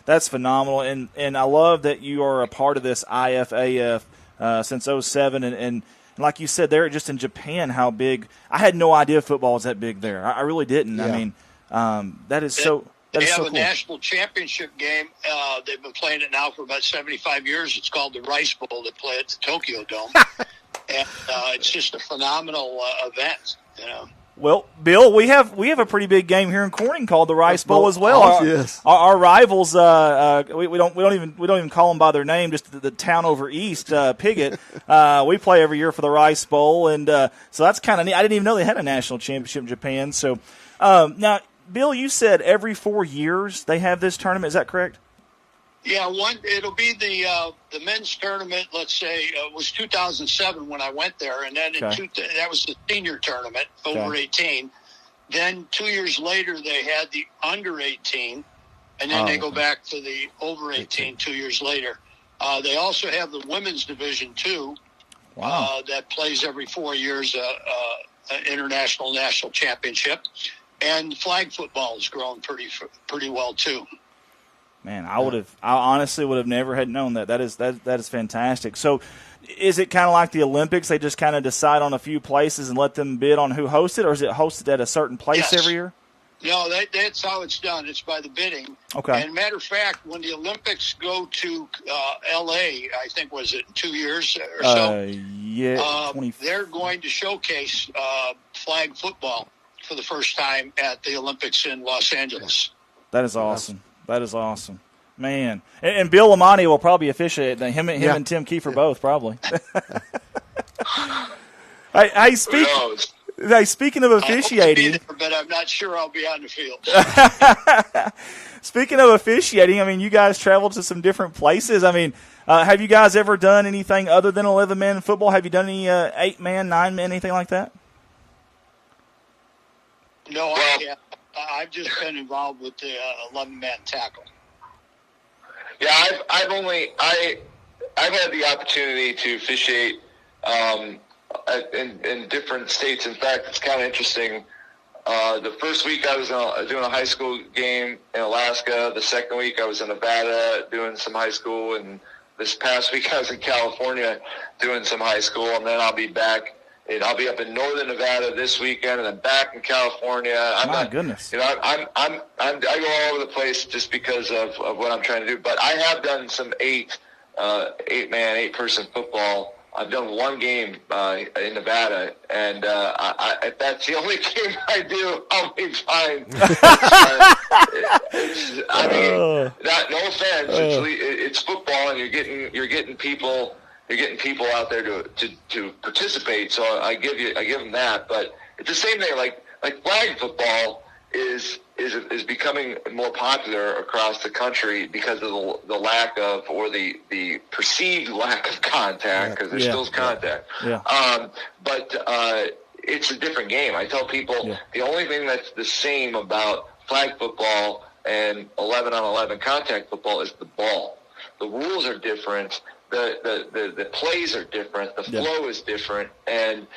That's phenomenal, and I love that you are a part of this IFAF since 2007, and like you said, they're just in Japan. How big? I had no idea football was that big there. I really didn't. Yeah. I mean, that is so. They have so a cool. national championship game. They've been playing it now for about 75 years. It's called the Rice Bowl. They play at the Tokyo Dome, and it's just a phenomenal event. You know. Well, Bill, we have a pretty big game here in Corning called the Rice Bowl as well. Yes. Our rivals, we don't even call them by their name. Just the town over east, Piggott. We play every year for the Rice Bowl, and so that's kind of neat. I didn't even know they had a national championship in Japan. So now, Bill, you said every 4 years they have this tournament. Is that correct? Yeah, it'll be the men's tournament. Let's say it was 2007 when I went there, and then that was the senior tournament over 18. Then 2 years later they had the under 18, and then they go back to the over 18 2 years later. They also have the women's division too. Wow. That plays every 4 years, an international national championship, and flag football has grown pretty well too. Man, I honestly would have never had known that. That is fantastic. So, is it kind of like the Olympics? They just kind of decide on a few places and let them bid on who hosts it, or is it hosted at a certain place every year? No, that's how it's done. It's by the bidding. Okay. And matter of fact, when the Olympics go to L.A., I think was it 2 years or so? Yeah. They're going to showcase flag football for the first time at the Olympics in Los Angeles. That is awesome. That is awesome, man. And Bill Lamani will probably officiate. Him and Tim Kiefer both probably. Speaking of officiating, but I'm not sure I'll be on the field. Speaking of officiating, I mean, you guys traveled to some different places. I mean, have you guys ever done anything other than 11-man football? Have you done any 8-man, 9-man, anything like that? No, I can't. I've just been involved with the 11-man tackle. Yeah, I've had the opportunity to officiate in different states. In fact, it's kind of interesting. The first week I was doing a high school game in Alaska. The second week I was in Nevada doing some high school, and this past week I was in California doing some high school, and then I'll be back. I'll be up in northern Nevada this weekend, and then back in California. Goodness! You know, I go all over the place just because of what I'm trying to do. But I have done some 8-man, 8-person football. I've done one game in Nevada, and if that's the only game I do, I'll be fine. I mean, no offense, it's football, and you're getting people. You're getting people out there to participate, so I give them that. But it's the same thing. Like flag football is becoming more popular across the country because of the lack of, or the perceived lack of contact, because there still is contact. Yeah. But it's a different game. I tell people the only thing that's the same about flag football and 11-on-11 contact football is the ball. the rules are different. The plays are different. The flow is different. And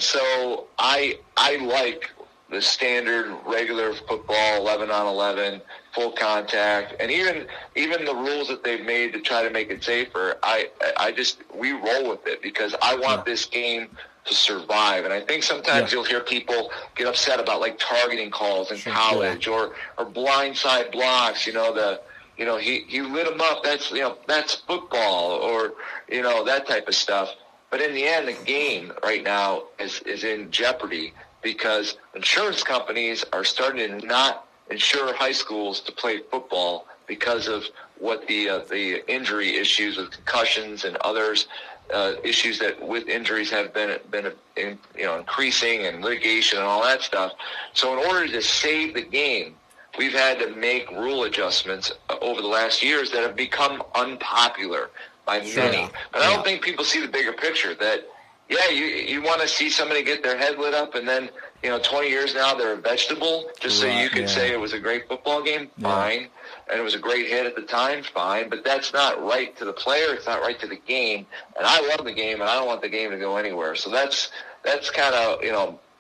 so I like the standard regular football, 11 on 11, full contact, and even the rules that they've made to try to make it safer. We roll with it because I want this game to survive. And I think sometimes you'll hear people get upset about like targeting calls in college or blindside blocks. He lit him up. That's football, or that type of stuff. But in the end, the game right now is in jeopardy because insurance companies are starting to not insure high schools to play football because of what the injury issues with concussions and others issues that with injuries have been increasing, and litigation and all that stuff. So in order to save the game, we've had to make rule adjustments over the last years that have become unpopular by many. But I don't think people see the bigger picture that, you want to see somebody get their head lit up and then, 20 years now they're a vegetable just so you could say it was a great football game, fine. And it was a great hit at the time, fine. But that's not right to the player. It's not right to the game. And I love the game, and I don't want the game to go anywhere. So that's kind of,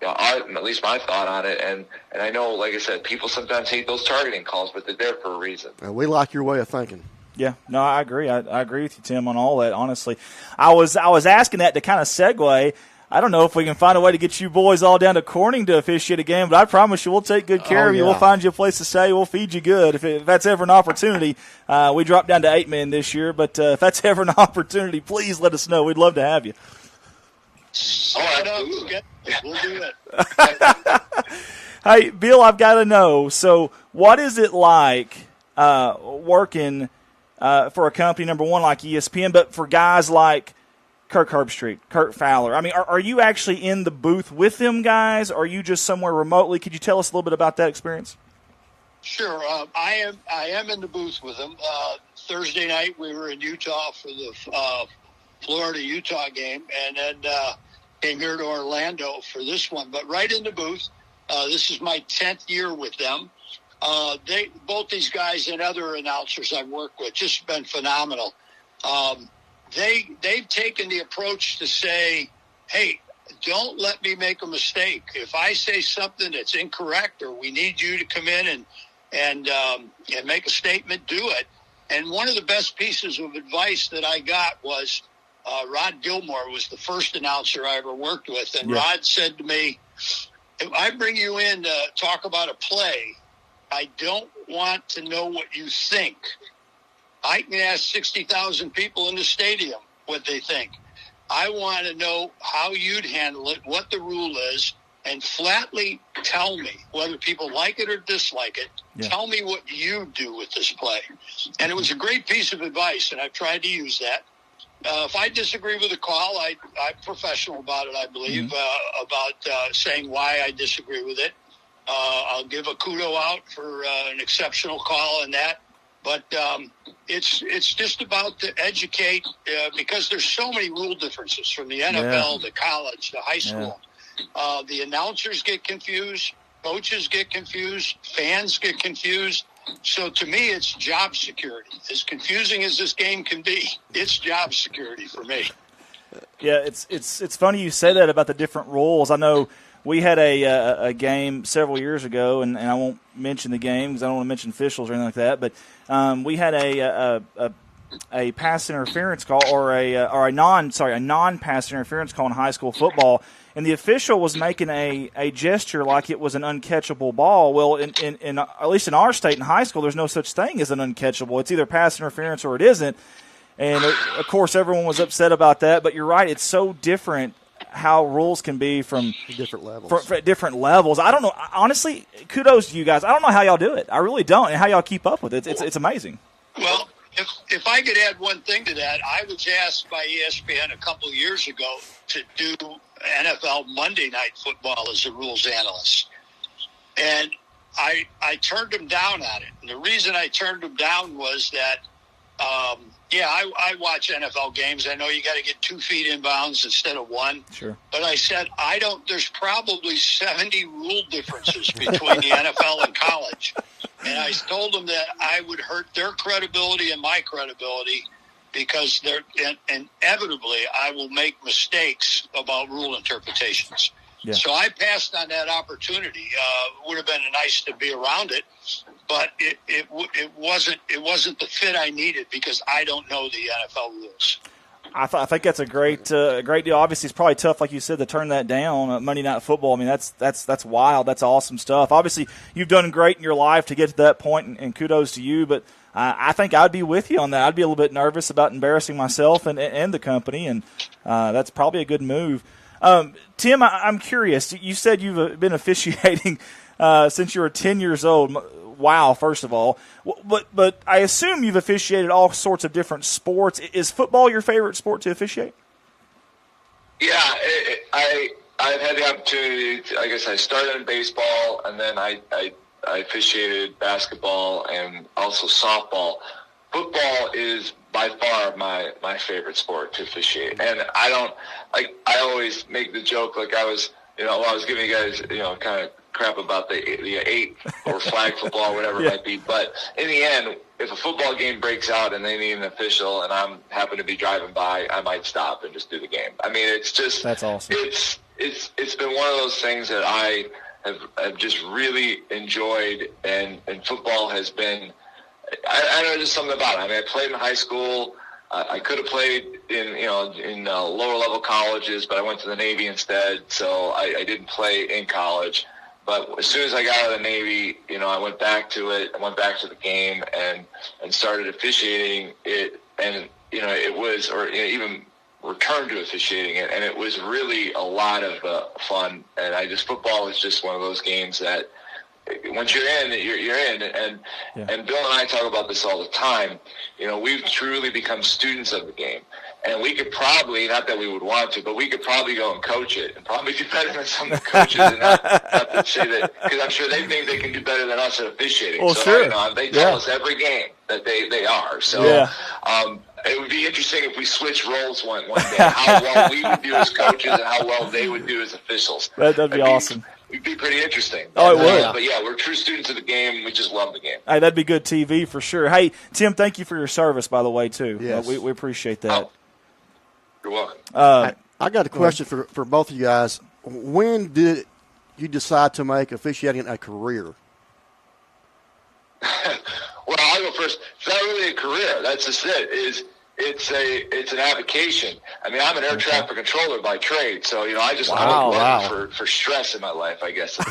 at least my thought on it. And I know, like I said, people sometimes hate those targeting calls, but they're there for a reason. And we like your way of thinking. Yeah, no, I agree. I agree with you, Tim, on all that. Honestly, I was asking that to kind of segue. I don't know if we can find a way to get you boys all down to Corning to officiate a game, but I promise you we'll take good care of you. We'll find you a place to stay. We'll feed you good. If that's ever an opportunity, we dropped down to 8 men this year, but if that's ever an opportunity, please let us know. We'd love to have you. We'll do it. Hey, Bill, I've got to know. So, what is it like working for a company, number one, like ESPN, but for guys like Kirk Herbstreit, Kurt Fowler? I mean, are you actually in the booth with them guys, or are you just somewhere remotely? Could you tell us a little bit about that experience? Sure. I am in the booth with them. Thursday night we were in Utah for the Florida-Utah game, and then came here to Orlando for this one. But right in the booth, this is my 10th year with them. Both these guys and other announcers I've worked with, just been phenomenal. They've taken the approach to say, hey, don't let me make a mistake. If I say something that's incorrect, or we need you to come in and make a statement, do it. And one of the best pieces of advice that I got was Rod Gilmore was the first announcer I ever worked with. And Rod said to me, if I bring you in to talk about a play, I don't want to know what you think. I can ask 60,000 people in the stadium what they think. I want to know how you'd handle it, what the rule is, and flatly tell me whether people like it or dislike it. Yeah. Tell me what you do with this play. And it was a great piece of advice, and I've tried to use that. If I disagree with a call, I'm professional about it, I believe, about saying why I disagree with it. I'll give a kudo out for an exceptional call in that. But it's just about to educate because there's so many rule differences from the NFL to college to high school. The announcers get confused, coaches get confused, fans get confused. So to me, it's job security. As confusing as this game can be, it's job security for me. Yeah, it's funny you say that about the different rules. I know we had a game several years ago, and I won't mention the game because I don't want to mention officials or anything like that. But we had a pass interference call or a non-pass interference call in high school football, and the official was making a gesture like it was an uncatchable ball. Well, in at least in our state in high school, there's no such thing as an uncatchable. It's either pass interference or it isn't. And of course, everyone was upset about that. But you're right; it's so different how rules can be from different levels. For different levels. I don't know. Honestly, kudos to you guys. I don't know how y'all do it. I really don't, and how y'all keep up with it. It's amazing. Well, if I could add one thing to that, I was asked by ESPN a couple of years ago to do NFL Monday Night Football as a rules analyst, and I turned them down on it. And the reason I turned them down was that. I watch NFL games. I know you got to get 2 feet in bounds instead of 1. Sure. But I said, there's probably 70 rule differences between the NFL and college. And I told them that I would hurt their credibility and my credibility because inevitably I will make mistakes about rule interpretations. Yeah. So I passed on that opportunity. It would have been nice to be around it, but it wasn't the fit I needed because I don't know the NFL rules. I think that's a great deal. Obviously, it's probably tough, like you said, to turn that down. Monday Night Football. I mean, that's wild. That's awesome stuff. Obviously, you've done great in your life to get to that point, and kudos to you. But I think I'd be with you on that. I'd be a little bit nervous about embarrassing myself and the company, and that's probably a good move. Tim, I'm curious. You said you've been officiating since you were 10 years old. Wow, first of all. But I assume you've officiated all sorts of different sports. Is football your favorite sport to officiate? Yeah, I've had the opportunity. I guess I started in baseball, and then I officiated basketball and also softball. Football is by far my favorite sport to officiate. And I always make the joke like I was giving you guys, kind of crap about the 8 or flag football or whatever it might be. But in the end, if a football game breaks out and they need an official and I'm happen to be driving by, I might stop and just do the game. I mean, it's just, that's awesome. It's been one of those things that I've just really enjoyed, and football has been, I don't know, just something about it. I mean, I played in high school. I could have played in lower level colleges, but I went to the Navy instead, so I didn't play in college. But as soon as I got out of the Navy, I went back to it. I went back to the game and started officiating it, and it was, or even returned to officiating it, and it was really a lot of fun. And football is just one of those games that once you're in, you're in. And Bill and I talk about this all the time. We've truly become students of the game. And we could probably, not that we would want to, but we could probably go and coach it and probably do better than some of the coaches. And not to say that, because I'm sure they think they can do better than us at officiating. Well, so, sure. They tell us every game that they are. So it would be interesting if we switched roles one day, how well we would do as coaches and how well they would do as officials. That'd be awesome. It'd be pretty interesting. Oh, it would. But yeah, we're true students of the game. We just love the game. Hey, that'd be good TV for sure. Hey, Tim, thank you for your service, by the way, too. Yes. We appreciate that. Oh, you're welcome. I got a question for both of you guys. When did you decide to make officiating a career? Well, I'll go first. It's not really a career. That's just it. It's an avocation. I mean, I'm an air traffic controller by trade, so I just look for stress in my life, I guess. So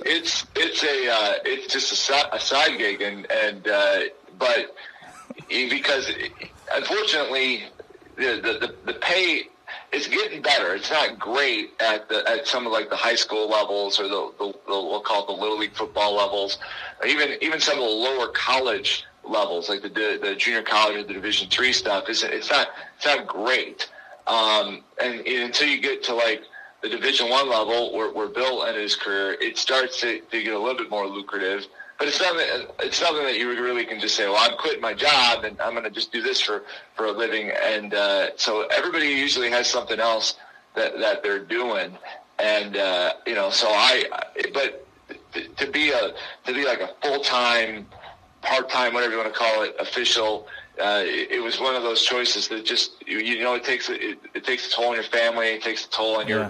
it's just a side gig, but because unfortunately the pay is getting better. It's not great at some of like the high school levels or the we'll call it the little league football levels, or even some of the lower college levels, like the junior college or the Division III stuff. It's not great. And until you get to like the Division I level where Bill ended his career, it starts to get a little bit more lucrative. But it's something that you really can just say, well, I'm quitting my job and I'm going to just do this for a living. And so everybody usually has something else that they're doing. And but to be like a full-time, part-time, whatever you want to call it, official, it was one of those choices that just it takes a toll on your family, it takes a toll on your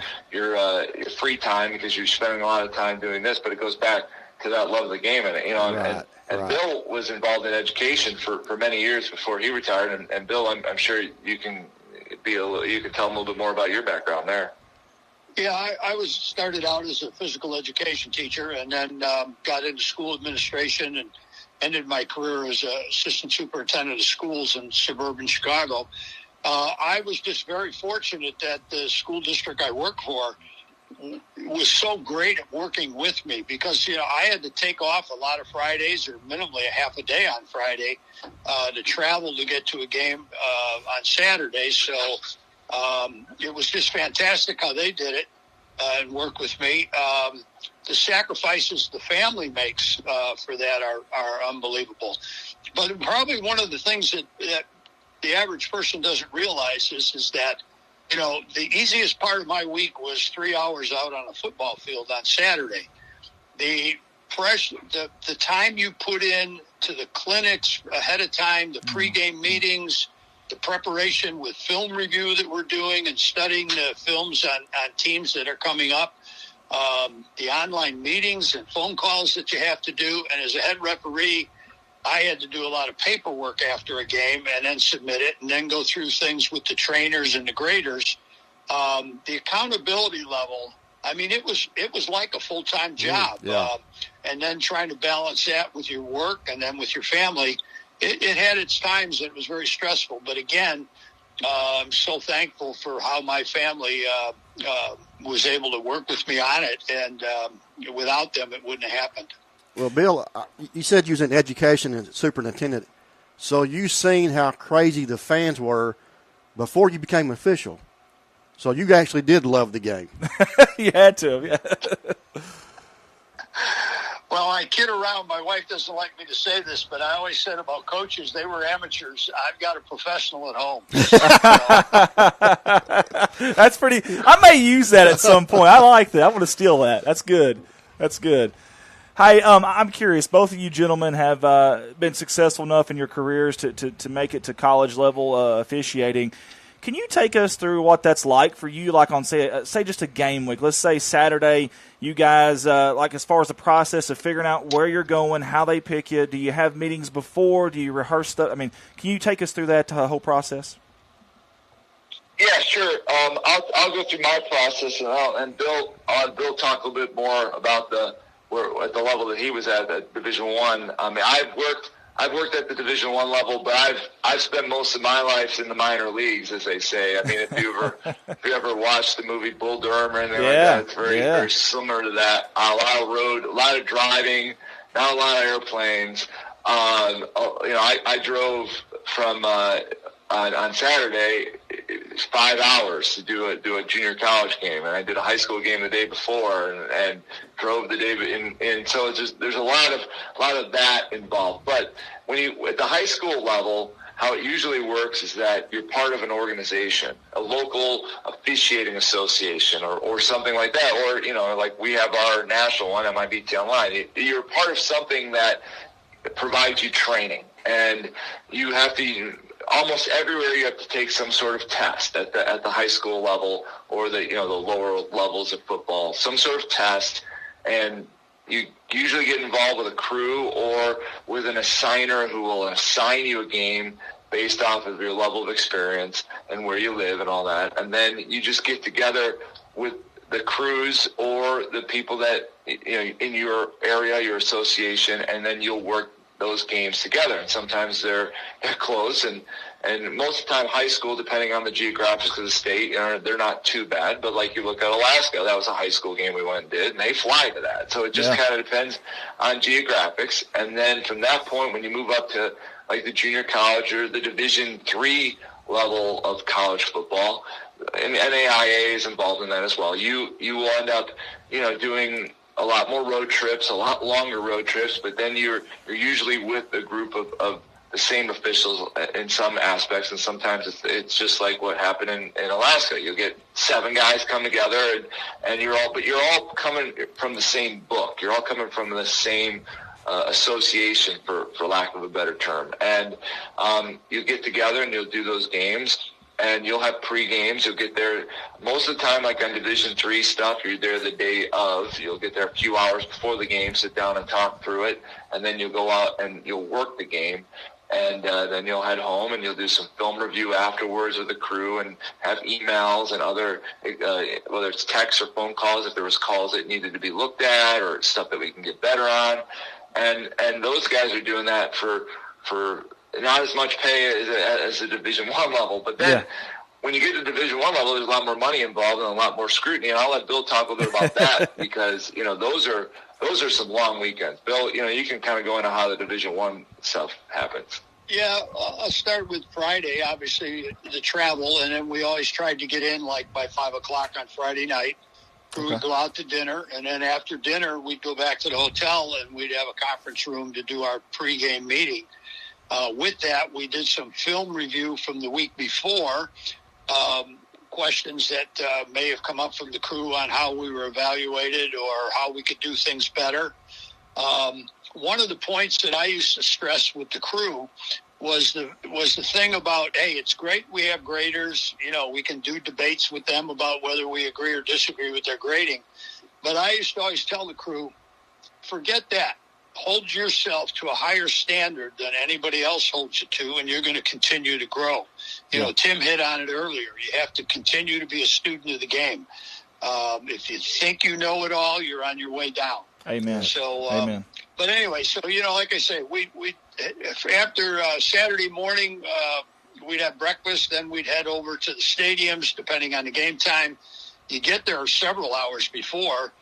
free time because you're spending a lot of time doing this. But it goes back to that love of the game, and Bill was involved in education for many years before he retired. And Bill, I'm sure you can tell him a little bit more about your background there. Yeah, I started out as a physical education teacher, and then got into school administration and ended my career as an assistant superintendent of schools in suburban Chicago. I was just very fortunate that the school district I work for was so great at working with me because, I had to take off a lot of Fridays or minimally a half a day on Friday to travel to get to a game on Saturday. So it was just fantastic how they did it and work with me. The sacrifices the family makes for that are unbelievable. But probably one of the things that the average person doesn't realize is that, the easiest part of my week was 3 hours out on a football field on Saturday. the pressure, the time you put in to the clinics ahead of time, the pregame meetings, the preparation with film review that we're doing and studying the films on teams that are coming up, the online meetings and phone calls that you have to do. And as a head referee, I had to do a lot of paperwork after a game and then submit it and then go through things with the trainers and the graders. The accountability level, I mean, it was like a full-time job. And then trying to balance that with your work and then with your family, it had its times that it was very stressful. But again, I'm so thankful for how my family was able to work with me on it. And without them, it wouldn't have happened. Well, Bill, you said you was in education and superintendent. So you seen how crazy the fans were before you became official. So you actually did love the game. You had to, yeah. Well, I kid around. My wife doesn't like me to say this, but I always said about coaches, they were amateurs. I've got a professional at home. That's pretty. I may use that at some point. I like that. I want to steal that. That's good. That's good. Hi, I'm curious. Both of you gentlemen have been successful enough in your careers to make it to college level officiating. Can you take us through what that's like for you, like on, say just a game week? Let's say Saturday, you guys, like as far as the process of figuring out where you're going, how they pick you, do you have meetings before? Do you rehearse stuff? I mean, can you take us through that whole process? Yeah, sure. I'll go through my process, and Bill talk a little bit more about at the level that he was at Division I. I mean, I've worked at the Division I level, but I've spent most of my life in the minor leagues, as they say. I mean, if you ever watched the movie Bull Durham or anything like that, it's very similar to that. A lot of road, a lot of driving, not a lot of airplanes. I drove from on Saturday 5 hours to do a junior college game, and I did a high school game the day before, and drove the day. And so there's a lot of that involved. But when you at the high school level, how it usually works is that you're part of an organization, a local officiating association, or something like that, or like we have our national one, MIBT Online. You're part of something that provides you training, and you have to. Almost everywhere you have to take some sort of test at the high school level or the lower levels of football, some sort of test, and you usually get involved with a crew or with an assigner who will assign you a game based off of your level of experience and where you live and all that, and then you just get together with the crews or the people that in your area, your association, and then you'll work those games together. And sometimes they're close, and most of the time high school, depending on the geographics of the state, they're not too bad. But like you look at Alaska, that was a high school game we went and did, and they fly to that. So it just kind of depends on geographics. And then from that point, when you move up to like the junior college or the Division III level of college football, and NAIA is involved in that as well. You will end up, doing a lot more road trips, a lot longer road trips, but then you're usually with a group of the same officials in some aspects, and sometimes it's just like what happened in Alaska. You'll get 7 guys come together, and you're all coming from the same book. You're all coming from the same association, for lack of a better term. And you get together and you'll do those games. And you'll have pre-games. You'll get there most of the time, like on Division III stuff, you're there the day of. You'll get there a few hours before the game, sit down and talk through it, and then you'll go out and you'll work the game. And then you'll head home and you'll do some film review afterwards with the crew and have emails and other, whether it's texts or phone calls, if there was calls that needed to be looked at or stuff that we can get better on. And those guys are doing that for not as much pay as the Division I level, but then when you get to Division I level, there's a lot more money involved and a lot more scrutiny. And I'll let Bill talk a little bit about that because those are some long weekends. Bill, you can kind of go into how the Division I stuff happens. Yeah, I'll start with Friday. Obviously, the travel, and then we always tried to get in like by 5 o'clock on Friday night. We would go out to dinner, and then after dinner, we'd go back to the hotel and we'd have a conference room to do our pregame meeting. With that, we did some film review from the week before. questions that may have come up from the crew on how we were evaluated or how we could do things better. One of the points that I used to stress with the crew was the thing about, hey, it's great we have graders. You know, we can do debates with them about whether we agree or disagree with their grading. But I used to always tell the crew, forget that. Hold yourself to a higher standard than anybody else holds you to, and you're going to continue to grow. You know, Tim hit on it earlier. You have to continue to be a student of the game. If you think you know it all, you're on your way down. Amen. So, Amen. But anyway, so, you know, like I say, we after Saturday morning, we'd have breakfast, then we'd head over to the stadiums, depending on the game time. You get there several hours before.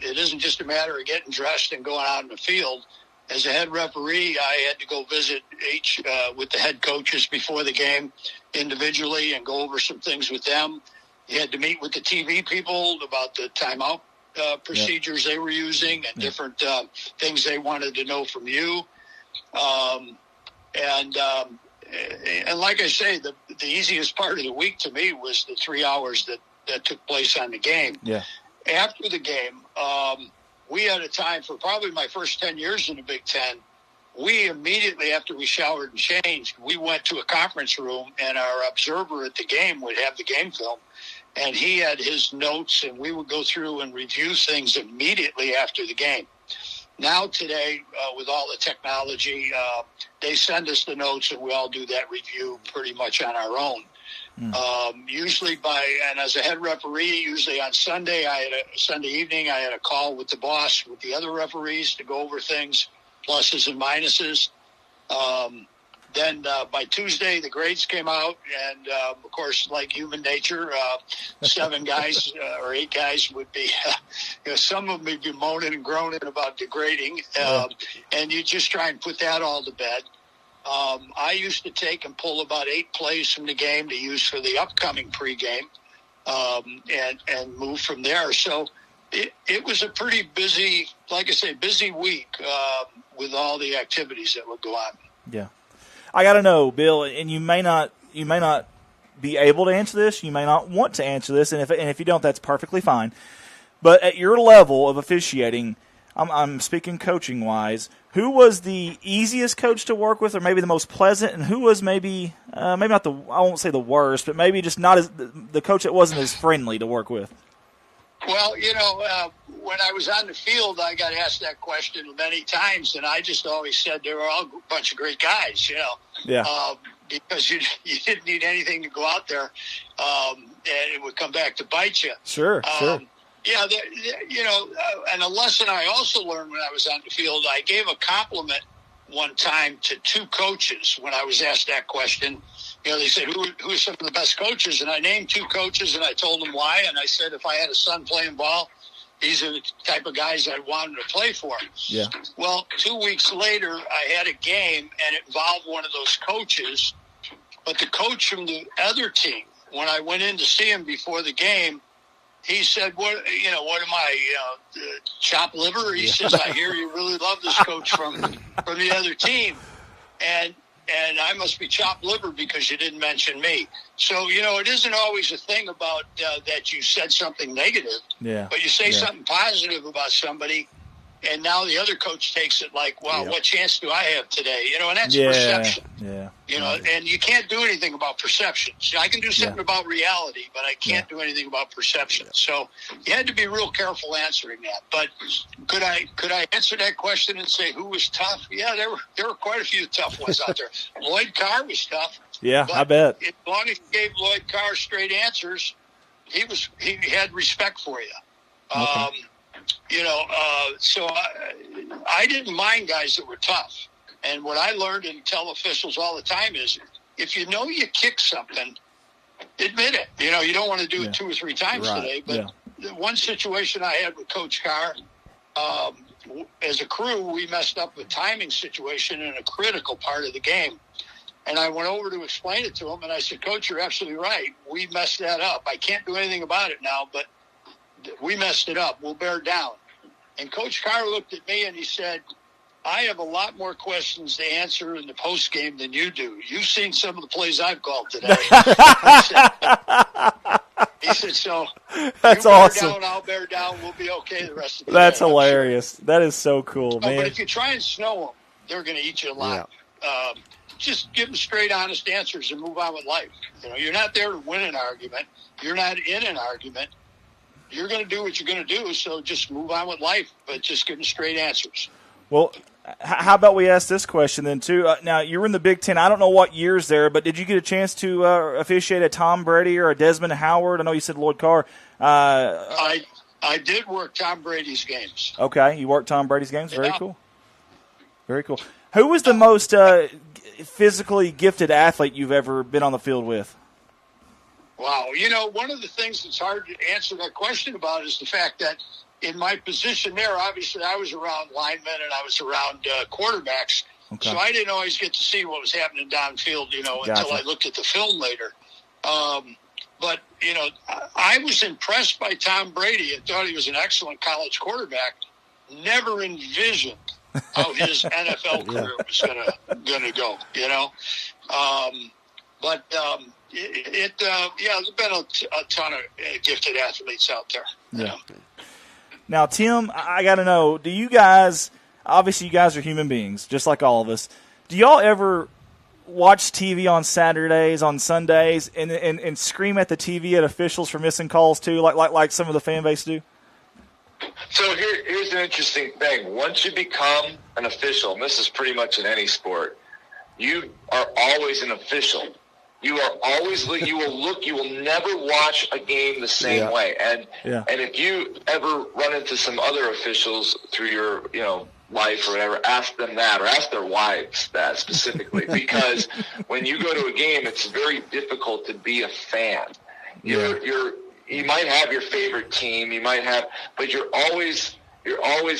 It isn't just a matter of getting dressed and going out in the field. As a head referee, I had to go visit each with the head coaches before the game individually and go over some things with them. You had to meet with the TV people about the timeout procedures they were using and different things they wanted to know from you. And like I say, the easiest part of the week to me was the 3 hours that took place on the game. Yeah. After the game, we had a time for probably my first 10 years in the Big Ten. We immediately after we showered and changed, we went to a conference room, and our observer at the game would have the game film, and he had his notes, and we would go through and review things immediately after the game. Now today, with all the technology, they send us the notes, and we all do that review pretty much on our own. Usually and as a head referee, usually on Sunday evening, I had a call with the boss, with the other referees to go over things, pluses and minuses. Then by Tuesday, the grades came out, and of course, like human nature, 7 guys or 8 guys would be, some of them would be moaning and groaning about the grading, and you just try and put that all to bed. I used to take and pull about 8 plays from the game to use for the upcoming pregame, and move from there. So it was a pretty busy, like I say, busy week with all the activities that would go on. Yeah. I got to know, Bill, and you may not be able to answer this. You may not want to answer this, and if you don't, that's perfectly fine. But at your level of officiating, I'm speaking coaching-wise, who was the easiest coach to work with or maybe the most pleasant, and who was maybe not I won't say the worst, but maybe just not as the coach that wasn't as friendly to work with? Well, when I was on the field, I got asked that question many times, and I just always said they were all a bunch of great guys, because you didn't need anything to go out there, and it would come back to bite you. Sure. Yeah, and a lesson I also learned when I was on the field, I gave a compliment one time to 2 coaches when I was asked that question. They said, who are some of the best coaches? And I named 2 coaches, and I told them why. And I said, if I had a son playing ball, these are the type of guys I wanted to play for. Yeah. Well, 2 weeks later, I had a game, and it involved one of those coaches. But the coach from the other team, when I went in to see him before the game, he said, what am I, chopped liver? He says, I hear you really love this coach from the other team. And I must be chopped liver because you didn't mention me. So, it isn't always a thing about that you said something negative. Yeah. But you say something positive about somebody, and now the other coach takes it like, wow, what chance do I have today? And that's perception. Yeah. And you can't do anything about perceptions. I can do something about reality, but I can't do anything about perception. So you had to be real careful answering that. But could I answer that question and say who was tough? Yeah, there were quite a few tough ones out there. Lloyd Carr was tough. Yeah, I bet. As long as you gave Lloyd Carr straight answers, he had respect for you. Okay. So I didn't mind guys that were tough. And what I learned and tell officials all the time is, if you kicked something, admit it. You don't want to do it 2 or 3 times today. But the one situation I had with Coach Carr, as a crew, we messed up a timing situation in a critical part of the game. And I went over to explain it to him, and I said, Coach, you're absolutely right. We messed that up. I can't do anything about it now, but we messed it up. We'll bear down. And Coach Carr looked at me and he said, I have a lot more questions to answer in the post game than you do. You've seen some of the plays I've called today. He said, so that's you awesome. bear down, I'll bear down. We'll be okay the rest of the That's day. hilarious. Sure. That is so cool, man. But if you try and snow them, they're going to eat you alive. Yeah. Just give them straight, honest answers and move on with life. You're not there to win an argument. You're not in an argument. You're going to do what you're going to do, so just move on with life, but just give them straight answers. Well, how about we ask this question then, too? Now, you were in the Big Ten. I don't know what years there, but did you get a chance to officiate a Tom Brady or a Desmond Howard? I know you said Lloyd Carr. I did work Tom Brady's games. Okay, you worked Tom Brady's games? Very cool. Very cool. Who was the most physically gifted athlete you've ever been on the field with? Wow. One of the things that's hard to answer that question about is the fact that in my position there, obviously I was around linemen and I was around quarterbacks. Okay. So I didn't always get to see what was happening downfield, until I looked at the film later. But I was impressed by Tom Brady and thought he was an excellent college quarterback. Never envisioned how his NFL career was gonna go, But there's been a ton of gifted athletes out there. Yeah. Now, Tim, I got to know, do you guys, obviously you guys are human beings, just like all of us. Do y'all ever watch TV on Saturdays, on Sundays, and scream at the TV at officials for missing calls too, like some of the fan base do? So here's an interesting thing. Once you become an official, and this is pretty much in any sport, you are always an official. You are always you will never watch a game the same way. And if you ever run into some other officials through your life or whatever, ask them that, or ask their wives that specifically, because when you go to a game, it's very difficult to be a fan. You might have your favorite team, but you're always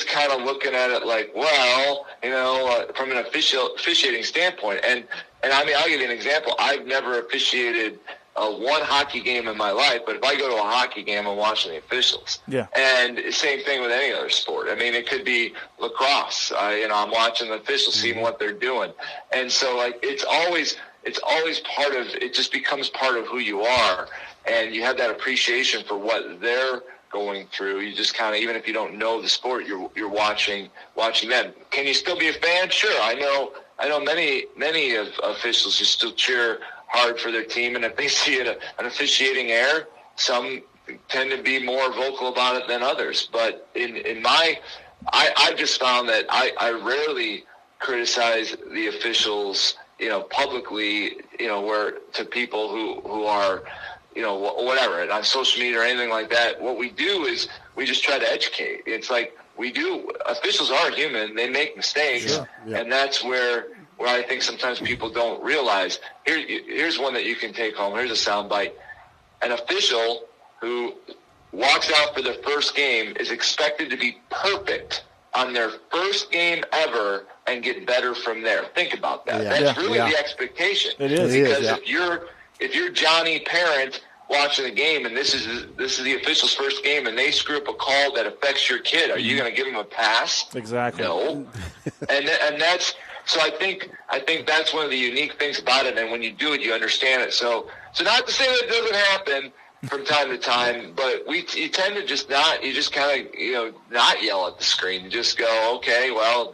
kind of looking at it like, well, from an officiating standpoint. And I mean, I'll give you an example. I've never officiated one hockey game in my life, but if I go to a hockey game, I'm watching the officials. Yeah. And same thing with any other sport. I mean, it could be lacrosse. I'm watching the officials, seeing what they're doing. And so, it's always part of it. Just becomes part of who you are, and you have that appreciation for what they're going through. You just kind of, even if you don't know the sport, you're watching them. Can you still be a fan? Sure. I know many of officials who still cheer hard for their team, and if they see an officiating error, some tend to be more vocal about it than others. But I've just found that I rarely criticize the officials, publicly, where to people who are, whatever, and on social media or anything like that. What we do is we just try to educate. It's like officials are human. They make mistakes. Sure. Yeah. And that's where I think sometimes people don't realize. Here's one that you can take home. Here's a soundbite. An official who walks out for their first game is expected to be perfect on their first game ever and get better from there. Think about that. Yeah. That's really the expectation. It is. Because if you're Johnny Parent watching the game and this is the official's first game and they screw up a call that affects your kid, are you going to give them a pass? Exactly. No. and that's so I think that's one of the unique things about it, and when you do it, you understand it. So not to say that it doesn't happen from time to time, but you tend to just not not yell at the screen. You just go, okay, well,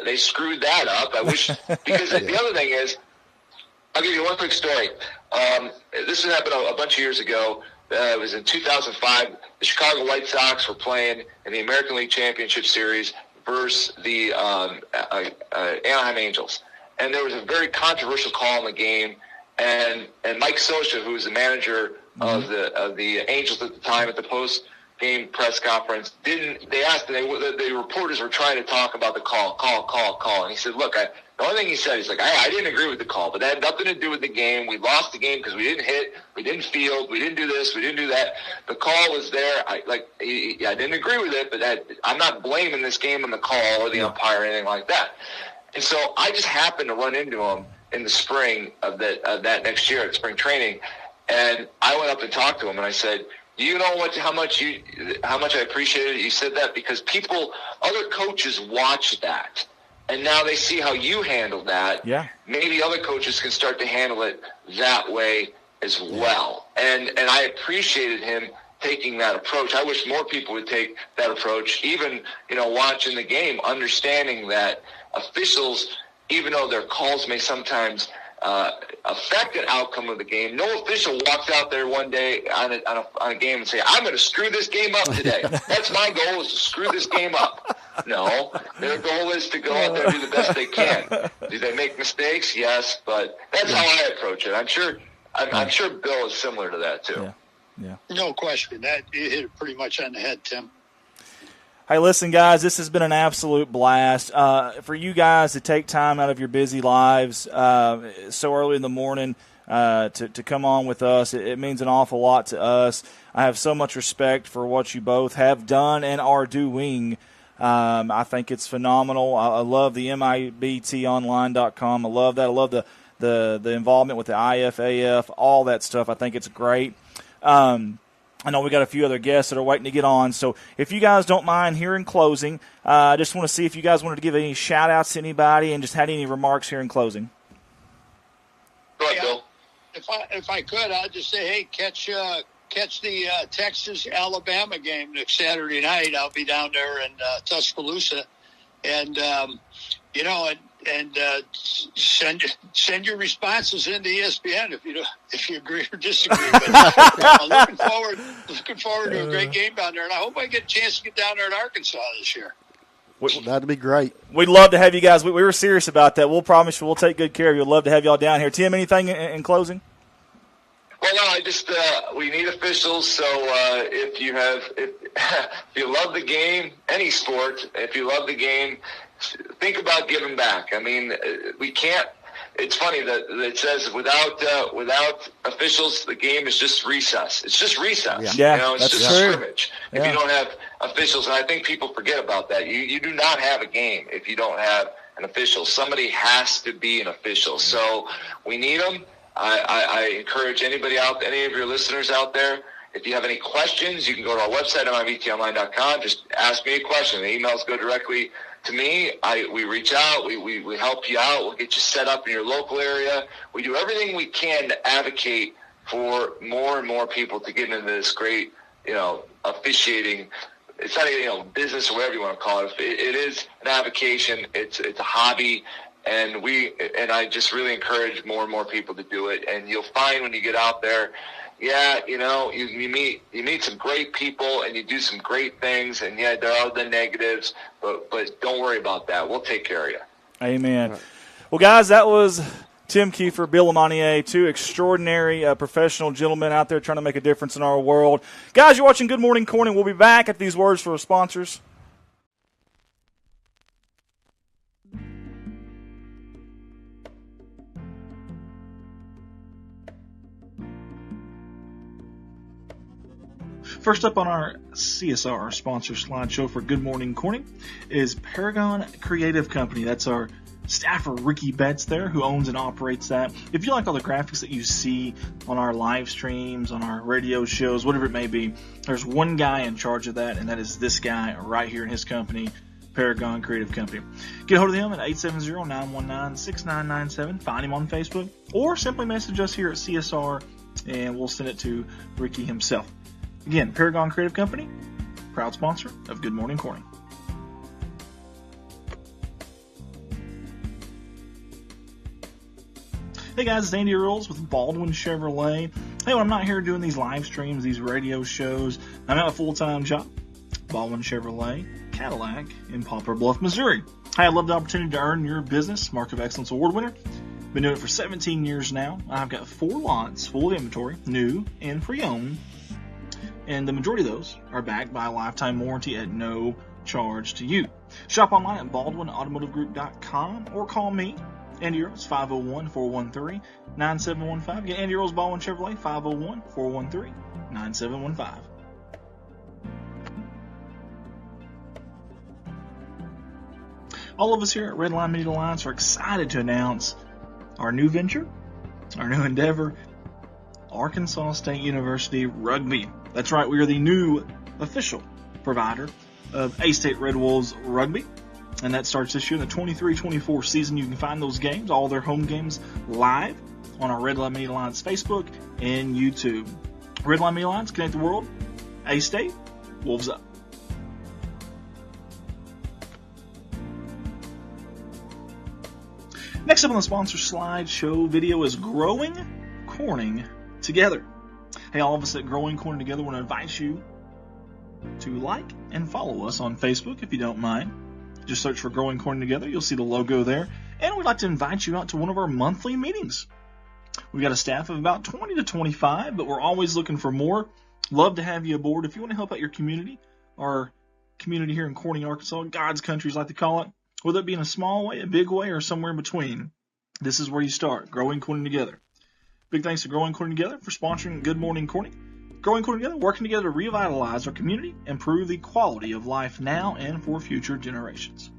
they screwed that up. I wish, because the other thing is, I'll give you one quick story. This happened a bunch of years ago. It was in 2005. The Chicago White Sox were playing in the American League Championship Series versus the Anaheim Angels. And there was a very controversial call in the game. And Mike Scioscia, who was the manager of the Angels at the time, at the post-game press conference, the reporters were trying to talk about the call. And he said, look, the only thing he said, he's like, I didn't agree with the call, but that had nothing to do with the game. We lost the game because we didn't hit, we didn't field, we didn't do this, we didn't do that. The call was there. I didn't agree with it, but I'm not blaming this game on the call or the umpire or anything like that. And so I just happened to run into him in the spring of that next year at spring training, and I went up and talked to him, and I said, do you know how much I appreciated it? You said that, because other coaches watch that. and now they see how you handle that. Yeah. Maybe other coaches can start to handle it that way as well. And I appreciated him taking that approach. I wish more people would take that approach, even, watching the game, understanding that officials, even though their calls may sometimes affect an outcome of the game, no official walks out there one day on a game and say, I'm going to screw this game up today. That's my goal, is to screw this game up. No, their goal is to go out there and do the best they can. Do they make mistakes? Yes, but that's how I approach it. I'm sure Bill is similar to that too. Yeah. No question. That you hit it pretty much on the head, Tim. Hey, listen, guys, this has been an absolute blast. For you guys to take time out of your busy lives so early in the morning to come on with us, it means an awful lot to us. I have so much respect for what you both have done and are doing. I think it's phenomenal. I love the MIBTonline.com. I love that. I love the involvement with the IFAF, all that stuff. I think it's great. I know we got a few other guests that are waiting to get on, so if you guys don't mind, here in closing, I just want to see if you guys wanted to give any shout-outs to anybody and just had any remarks here in closing. Go ahead, Bill. If I could, I'd just say, hey, catch the Texas-Alabama game next Saturday night. I'll be down there in Tuscaloosa, and send your responses into ESPN if you agree or disagree. But I'm looking forward to a great game down there, and I hope I get a chance to get down there in Arkansas this year. That'd be great. We'd love to have you guys. We were serious about that. We'll promise you we'll take good care of you. We'd love to have y'all down here. Tim, anything in closing? Well, no, I just we need officials. So if you love the game, any sport, if you love the game, think about giving back. I mean, we can't. It's funny that it says without officials, the game is just recess. It's just recess. Yeah, it's just true. scrimmage. If you don't have officials, and I think people forget about that. You do not have a game if you don't have an official. Somebody has to be an official. So we need them. I encourage any of your listeners out there, if you have any questions, you can go to our website, MIBTonline.com. Just ask me a question. The emails go directly to me. We reach out. We help you out. We'll get you set up in your local area. We do everything we can to advocate for more and more people to get into this great, officiating. It's not a business or whatever you want to call it. It is an avocation. It's a hobby. And I just really encourage more and more people to do it. And you'll find when you get out there, you meet some great people and you do some great things. And there are the negatives, but don't worry about that. We'll take care of you. Amen. Right. Well, guys, that was Tim Kiefer, Bill Lamonier, two extraordinary professional gentlemen out there trying to make a difference in our world. Guys, you're watching Good Morning Corning. We'll be back at these words for our sponsors. First up on our CSR sponsor slideshow for Good Morning Corning is Paragon Creative Company. That's our staffer, Ricky Betts there, who owns and operates that. If you like all the graphics that you see on our live streams, on our radio shows, whatever it may be, there's one guy in charge of that, and that is this guy right here in his company, Paragon Creative Company. Get a hold of him at 870-919-6997. Find him on Facebook, or simply message us here at CSR, and we'll send it to Ricky himself. Again, Paragon Creative Company, proud sponsor of Good Morning Corning. Hey guys, it's Andy Earls with Baldwin Chevrolet. Hey, when I'm not here doing these live streams, these radio shows, I'm at a full-time job, Baldwin Chevrolet, Cadillac in Poplar Bluff, Missouri. Hey, I love the opportunity to earn your business, Mark of Excellence Award winner. Been doing it for 17 years now. I've got 4 lots full of inventory, new and pre-owned. And the majority of those are backed by a lifetime warranty at no charge to you. Shop online at BaldwinAutomotiveGroup.com or call me, Andy Earls, 501-413-9715. Again, Andy Earls, Baldwin Chevrolet, 501-413-9715. All of us here at Redline Media Alliance are excited to announce our new venture, our new endeavor, Arkansas State University Rugby. That's right, we are the new official provider of A-State Red Wolves Rugby. and that starts this year in the 23-24 season. You can find those games, all their home games, live on our Red Line Media Alliance Facebook and YouTube. Red Line Media Alliance, connect the world. A-State, Wolves up. Next up on the sponsor slideshow video is Growing Corning Together. Hey, all of us at Growing Corning Together want to invite you to like and follow us on Facebook if you don't mind. Just search for Growing Corning Together. You'll see the logo there. And we'd like to invite you out to one of our monthly meetings. We've got a staff of about 20 to 25, but we're always looking for more. Love to have you aboard. If you want to help out your community, our community here in Corning, Arkansas, God's country, as I like to call it, whether it be in a small way, a big way, or somewhere in between, this is where you start, Growing Corning Together. Big thanks to Growing Corning Together for sponsoring Good Morning Corning. Growing Corning Together, working together to revitalize our community, improve the quality of life now and for future generations.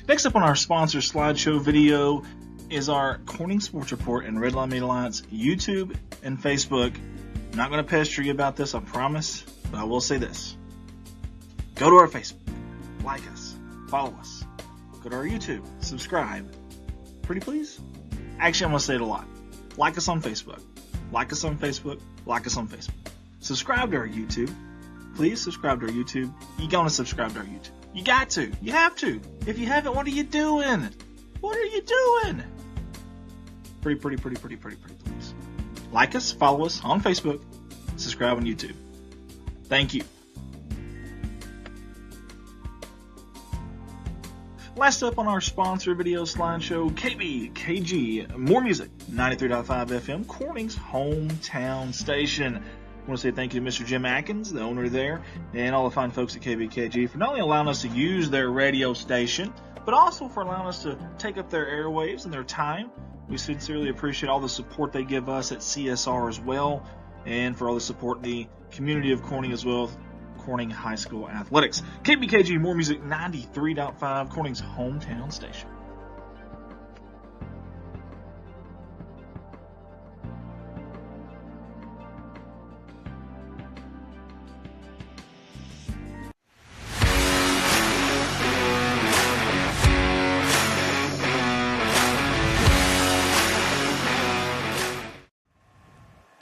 Next up on our sponsor slideshow video is our Corning Sports Report and Red Line Media Alliance YouTube and Facebook. I'm not going to pester you about this, I promise, but I will say this. Go to our Facebook, like us, follow us. Go to our YouTube, subscribe. Pretty please? Actually, I'm going to say it a lot. Like us on Facebook. Like us on Facebook. Like us on Facebook. Subscribe to our YouTube. Please subscribe to our YouTube. You're going to subscribe to our YouTube. You got to. You have to. If you haven't, what are you doing? What are you doing? Pretty please. Like us, follow us on Facebook, subscribe on YouTube. Thank you. Last up on our sponsor video slideshow, KBKG, more music, 93.5 FM, Corning's hometown station. I want to say thank you to Mr. Jim Atkins, the owner there, and all the fine folks at KBKG for not only allowing us to use their radio station, but also for allowing us to take up their airwaves and their time. We sincerely appreciate all the support they give us at CSR as well, and for all the support in the community of Corning as well, Corning High School Athletics. KBKG, more music, 93.5, Corning's hometown station.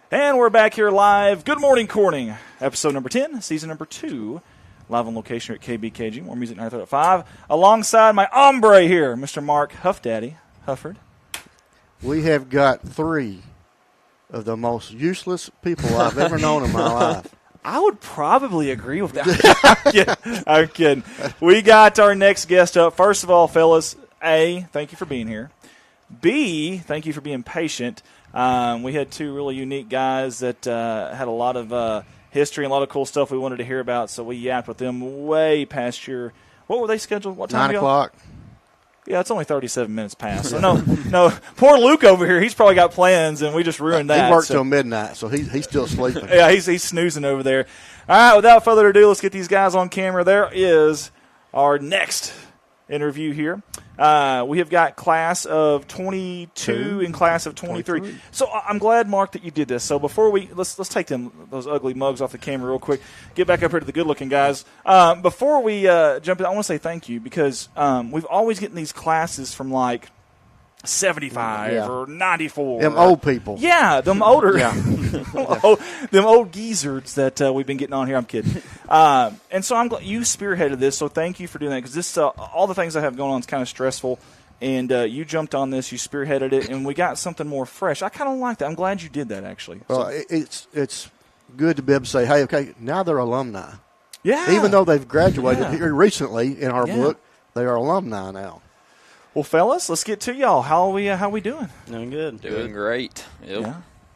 And we're back here live. Good morning, Corning. Episode number 10, season number 2. Live on location here at KBKG. More music 9:05. Alongside my hombre here, Mr. Mark Huffdaddy Hufford. We have got 3 of the most useless people I've ever known in my life. I would probably agree with that. I'm kidding. We got our next guest up. First of all, fellas, A, thank you for being here. B, thank you for being patient. We had 2 really unique guys that had a lot of history and a lot of cool stuff we wanted to hear about, so we yapped with them way past your – what were they scheduled? What time? 9 o'clock. Yeah, it's only 37 minutes past. So, no. Poor Luke over here, he's probably got plans, and we just ruined that. He works till midnight, so he's still sleeping. Yeah, he's snoozing over there. All right, without further ado, let's get these guys on camera. There is our next interview here. We have got class of 22 and class of 23. So I'm glad, Mark, that you did this. So before let's take those ugly mugs off the camera real quick. Get back up here to the good-looking guys. Before we jump in, I want to say thank you because we've always getting these classes from like 75 or 94. Them old people. Yeah, them older. Them old geezers that we've been getting on here. I'm kidding. And so I'm glad you spearheaded this, so thank you for doing that because this all the things I have going on is kind of stressful, and you jumped on this, you spearheaded it, and we got something more fresh. I kind of like that. I'm glad you did that, actually. Well, it's good to be able to say, hey, okay, now they're alumni. Yeah. Even though they've graduated here recently in our book, they are alumni now. Well, fellas, let's get to y'all. How we doing? Doing good. Doing great. Yep. Yeah.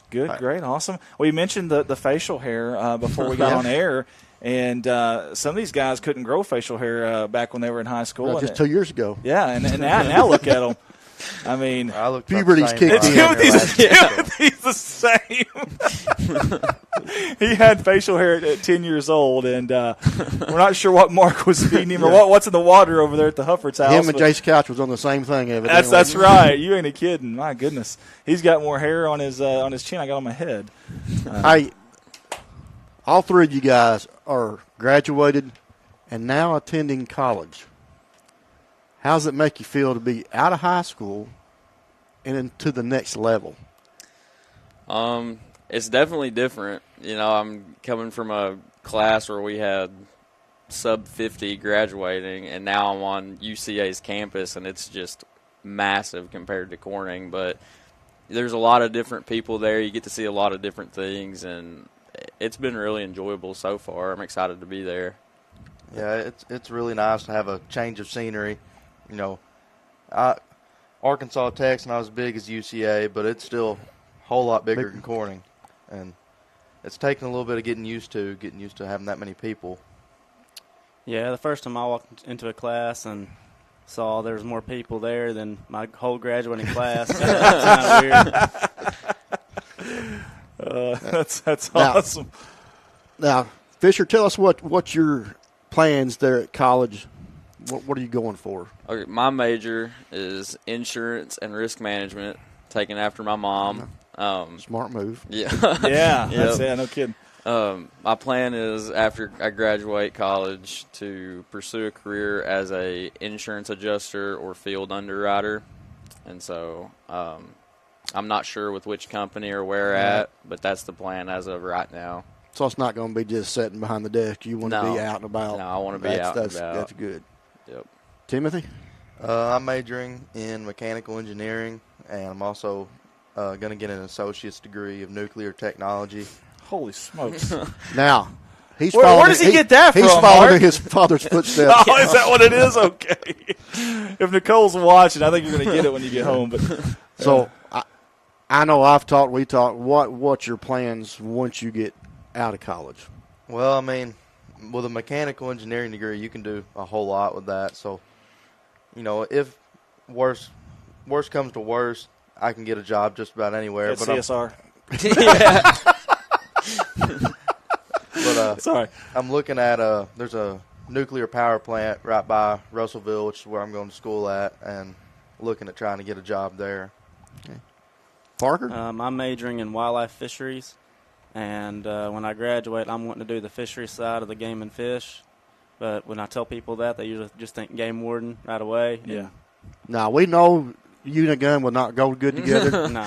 Good, great, awesome. Well, you mentioned the facial hair before we got on air, and some of these guys couldn't grow facial hair back when they were in high school. Just 2 years ago. Yeah, and now look at them. I mean, I looked Puberty's kicked in. Timothy's the same. He had facial hair at 10 years old, and we're not sure what Mark was feeding him or what's in the water over there at the Huffert's house. Him and Jace Couch was on the same thing, evidently. That's right. You ain't a kidding. My goodness, he's got more hair on his chin I got on my head. Hey, all three of you guys are graduated and now attending college. How does it make you feel to be out of high school and into the next level? It's definitely different. You know, I'm coming from a class where we had sub 50 graduating, and now I'm on UCA's campus, and it's just massive compared to Corning. But there's a lot of different people there. You get to see a lot of different things, and it's been really enjoyable so far. I'm excited to be there. Yeah, it's really nice to have a change of scenery. You know, Arkansas Tech's not as big as UCA, but it's still a whole lot bigger than Corning. And it's taken a little bit of getting used to having that many people. Yeah, the first time I walked into a class and saw there was more people there than my whole graduating class. It's kind of weird. That's awesome. Now, Fisher, tell us what your plans there at college. What are you going for? Okay, my major is insurance and risk management, taken after my mom. Smart move. Yeah. Yeah, Yep. that's no kidding. My plan is after I graduate college to pursue a career as a insurance adjuster or field underwriter. And so I'm not sure with which company or where at, but that's the plan as of right now. So it's not going to be just sitting behind the desk. You want to be out and about. No, I want to be out and about. That's good. Yep. Timothy? I'm majoring in mechanical engineering, and I'm also going to get an associate's degree of nuclear technology. Holy smokes. Now, where does he get that from, He's following Mark? his father's footsteps. Oh, is that what it is? Okay. If Nicole's watching, I think you're going to get it when you get home. But So I know we talked. What's your plans once you get out of college? Well, I mean, with a mechanical engineering degree, you can do a whole lot with that. So, you know, if worst comes to worst, I can get a job just about anywhere. at CSR. But Sorry. I'm looking at there's a nuclear power plant right by Russellville, which is where I'm going to school at, and looking at trying to get a job there. Okay. Parker? I'm majoring in wildlife fisheries, and when I graduate, I'm wanting to do the fishery side of the game and fish. But when I tell people that, they usually just think game warden right away. Yeah. Now, we know you and a gun will not go good together. No.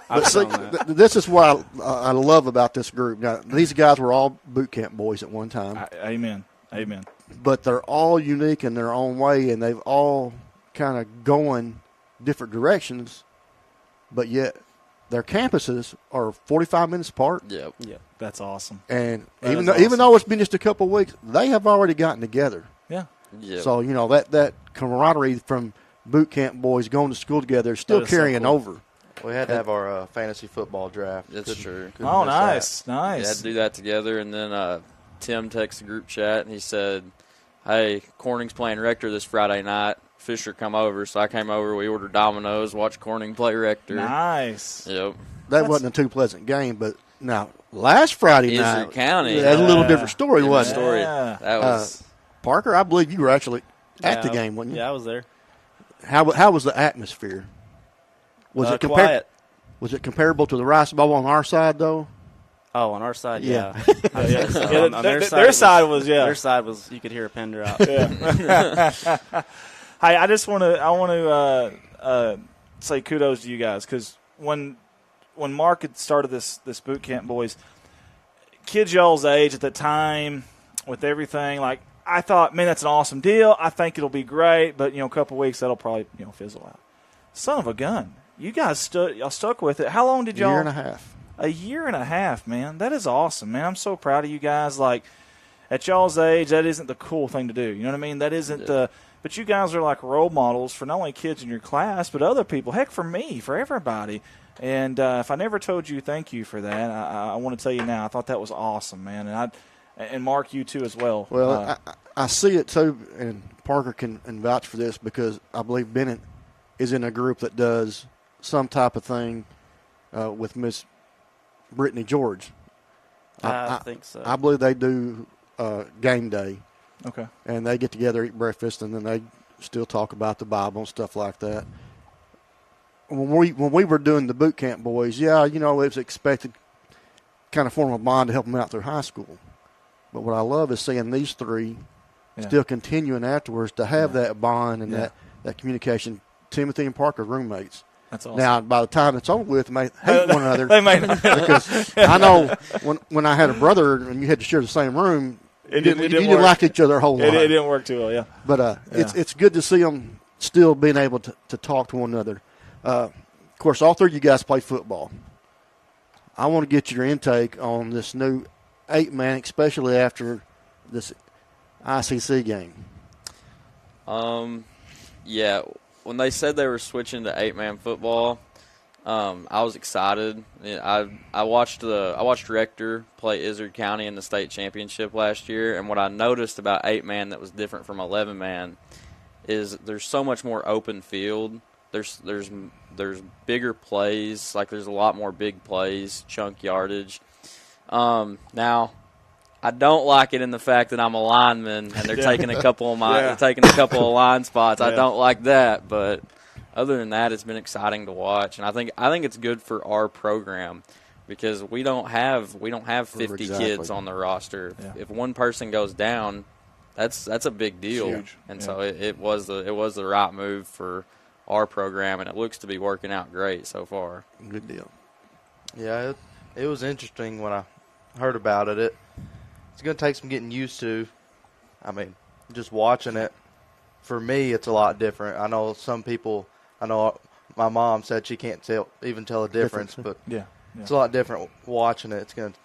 But see, this is what I love about this group. Now, these guys were all boot camp boys at one time. Amen. Amen. But they're all unique in their own way, and they've all kind of going different directions, but yet their campuses are 45 minutes apart. Yep. That's awesome. And That even is though it's been just a couple of weeks, they have already gotten together. Yeah. Yep. So, you know, that camaraderie from boot camp boys going to school together is still That is so carrying cool. over. We had to have our fantasy football draft. That's true. couldn't Oh, miss that. nice. We had Nice. to do that together, and then Tim texted the group chat, and he said, hey, Corning's playing Rector this Friday night. Fisher come over, so I came over. We ordered Domino's, watched Corning play Rector. Nice. Yep. That wasn't a too pleasant game, but now last Friday Islip night, County. that's a little Yeah. different story, Different wasn't it? story. Yeah. That was Parker, I believe you were actually at the Yeah, game, wasn't you? Yeah, I was there. How was the atmosphere? Was it Quiet. Was it comparable to the Rice Bowl on our side, though? Oh, on our side, Yeah. yeah. Yeah, On their side was Their side was you could hear a pin drop. Hey, I want to say kudos to you guys because when Mark had started this boot camp, boys, kids y'all's age at the time with everything, like I thought, man, that's an awesome deal. I think it'll be great, but a couple of weeks that'll probably fizzle out. Son of a gun, you guys y'all stuck with it. How long did y'all? Year and a half. A year and a half, man. That is awesome, man. I'm so proud of you guys. Like, at y'all's age, that isn't the cool thing to do. You know what I mean? That isn't the – but you guys are like role models for not only kids in your class, but other people. Heck, for me, for everybody. And if I never told you thank you for that, I want to tell you now. I thought that was awesome, man. And Mark, you too as well. Well, I see it too, and Parker can vouch for this because I believe Bennett is in a group that does some type of thing with Miss Brittany George. I think so. I believe they do game day. Okay. And they get together, eat breakfast, and then they still talk about the Bible and stuff like that. When we were doing the boot camp boys, it was expected kind of form a bond to help them out through high school. But what I love is seeing these three still continuing afterwards to have that bond and that communication. Timothy and Parker, roommates. That's awesome. Now, by the time it's over with, they may hate one another. They may because I know when I had a brother and you had to share the same room, you didn't like each other a whole lot. It didn't work too well, yeah. But it's good to see them still being able to talk to one another. Of course, all three of you guys play football. I want to get your intake on this new 8-man, especially after this ICC game. Yeah, when they said they were switching to 8-man football, I was excited. I watched Rector play Izard County in the state championship last year, and what I noticed about 8-man that was different from 11-man is there's so much more open field. There's bigger plays, like there's a lot more big plays, chunk yardage. Now, I don't like it in the fact that I'm a lineman and they're taking a couple of line spots. I don't like that, but other than that, it's been exciting to watch, and I think it's good for our program because we don't have 50 kids on the roster. Yeah. If one person goes down, that's a big deal, huge. And so it was the right move for our program, and it looks to be working out great so far. Good deal. Yeah, it was interesting when I heard about it. It's going to take some getting used to. I mean, just watching it, for me, it's a lot different. I know some people, my mom said she can't even tell a difference, but it's a lot different watching it. It's going to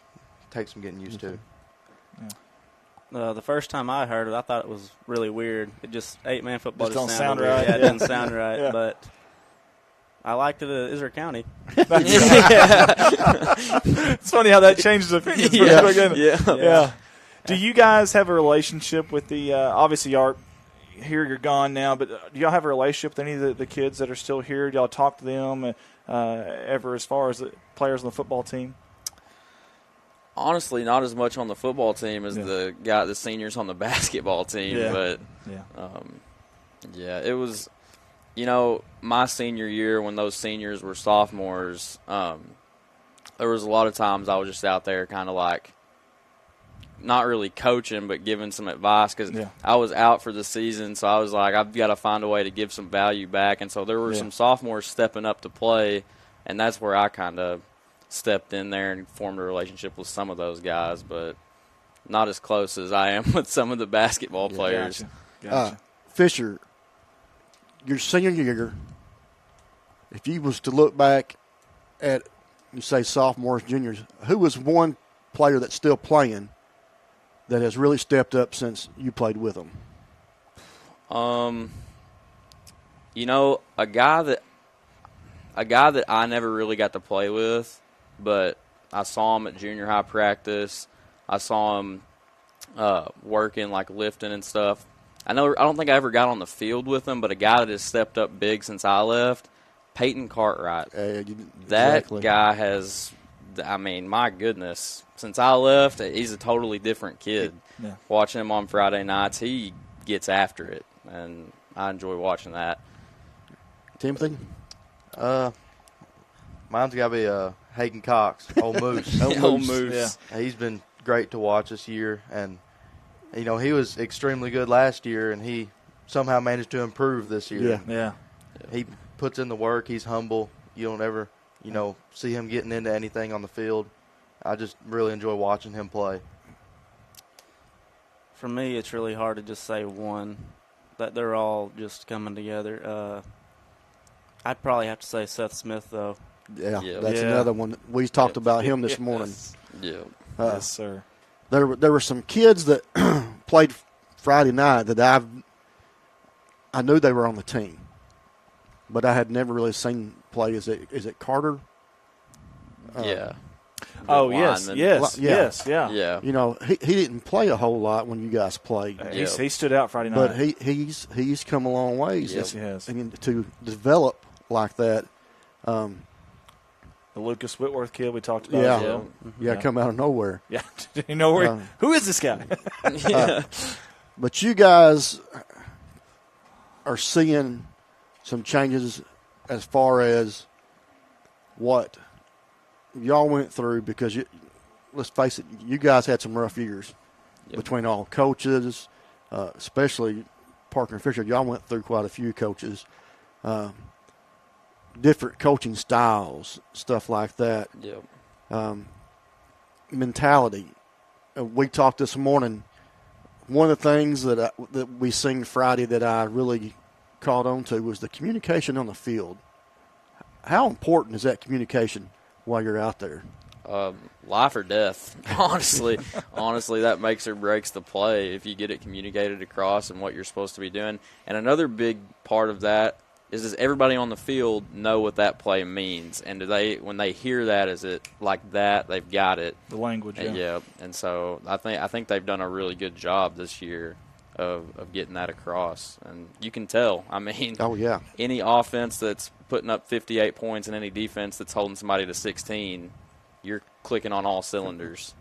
take some getting used to. The first time I heard it, I thought it was really weird. It just 8-man football Just don't sounded sound weird. right. Yeah, it didn't sound right, but I liked it at Izard County. It's funny how that changes opinions. Yeah. Do you guys have a relationship with the obviously y'all here, you're gone now, but do y'all have a relationship with any of the kids that are still here? Do y'all talk to them ever as far as the players on the football team? Honestly, not as much on the football team as the seniors on the basketball team. Yeah. But it was, my senior year when those seniors were sophomores, there was a lot of times I was just out there kind of like not really coaching but giving some advice because I was out for the season, so I was like, I've got to find a way to give some value back. And so there were some sophomores stepping up to play, and that's where I kind of stepped in there and formed a relationship with some of those guys, but not as close as I am with some of the basketball players. Gotcha. Fisher, your senior year, if you was to look back at, you say sophomores, juniors, who was one player that's still playing that has really stepped up since you played with them? A guy that I never really got to play with, but I saw him at junior high practice. I saw him working, like lifting and stuff. I don't think I ever got on the field with him, but a guy that has stepped up big since I left, Peyton Cartwright. That guy has, my goodness. Since I left, he's a totally different kid. Yeah. Watching him on Friday nights, he gets after it, and I enjoy watching that. Timothy? Mine's got to be Hagen Cox, Old Moose. Old Moose. Yeah. He's been great to watch this year, and he was extremely good last year, and he somehow managed to improve this year. Yeah. He puts in the work. He's humble. You don't ever, see him getting into anything on the field. I just really enjoy watching him play. For me, it's really hard to just say one. That they're all just coming together. I'd probably have to say Seth Smith, though. Yeah, that's another one. We talked about him this morning. Yeah. Yes, sir. There were some kids that played Friday night that I knew they were on the team, but I had never really seen play. Is it Carter? Yeah. Oh, yes, linemen. yes, Yeah. yes, yeah. Yeah. You know, he didn't play a whole lot when you guys played, He stood out Friday night. but he's come a long ways. Yes, he has. And to develop like that, The Lucas Whitworth kid we talked about. yeah, as well. yeah, come out of nowhere. Yeah. You know where? Who is this guy? But you guys are seeing some changes as far as what y'all went through, because let's face it, you guys had some rough years between all coaches, especially Parker and Fisher. Y'all went through quite a few coaches, different coaching styles, stuff like that. Yep. Mentality. We talked this morning. One of the things that we seen Friday that I really caught on to was the communication on the field. How important is that communication while you're out there? Life or death, honestly. Honestly, that makes or breaks the play if you get it communicated across and what you're supposed to be doing. And another big part of that is, does everybody on the field know what that play means? And do they, when they hear that, is it like that? They've got it. The language, yeah. And, yeah. And so I think they've done a really good job this year of getting that across. And you can tell. I mean, Oh, yeah. any offense that's putting up 58 points and any defense that's holding somebody to 16, you're clicking on all cylinders.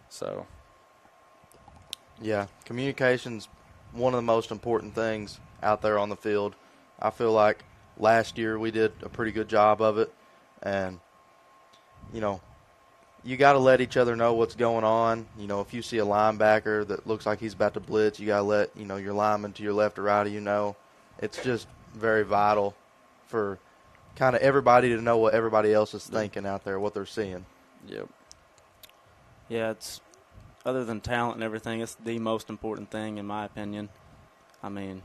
So, Yeah, communication's one of the most important things out there on the field. I feel like last year we did a pretty good job of it, and you got to let each other know what's going on. If you see a linebacker that looks like he's about to blitz, you got to let your lineman to your left or right of you. It's just very vital for kind of everybody to know what everybody else is thinking out there, what they're seeing. yep. Yeah, it's other than talent and everything, it's the most important thing in my opinion. I mean,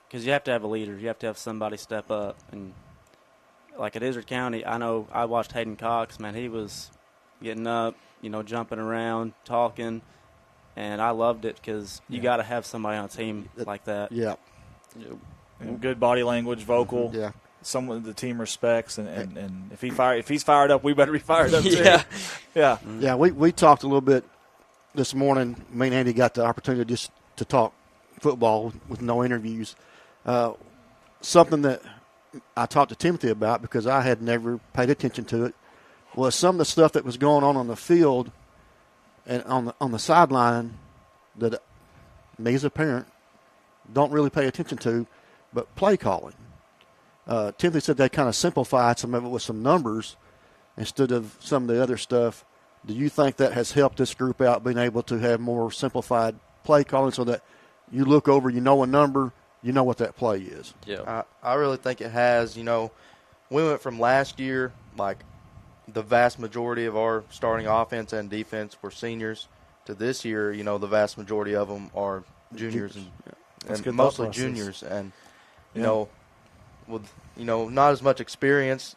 because you have to have a leader. You have to have somebody step up. And like at Izzard County, I know I watched Hayden Cox, man. He was getting up, jumping around, talking, and I loved it because you got to have somebody on a team like that. Yeah. Yep. And good body language, vocal. Yeah. Someone the team respects, and if he's fired up, we better be fired up too. Yeah. Yeah. Yeah, we talked a little bit this morning. Me and Andy got the opportunity just to talk football with no interviews. Something that I talked to Timothy about, because I had never paid attention to it, was some of the stuff that was going on the field and on the sideline that me as a parent don't really pay attention to, but play calling. Timothy said they kind of simplified some of it with some numbers instead of some of the other stuff. Do you think that has helped this group out, being able to have more simplified play calling so that you look over, a number, what that play is? Yeah. I really think it has. We went from last year, like the vast majority of our starting offense and defense were seniors, to this year, the vast majority of them are juniors and mostly juniors. And, with, not as much experience,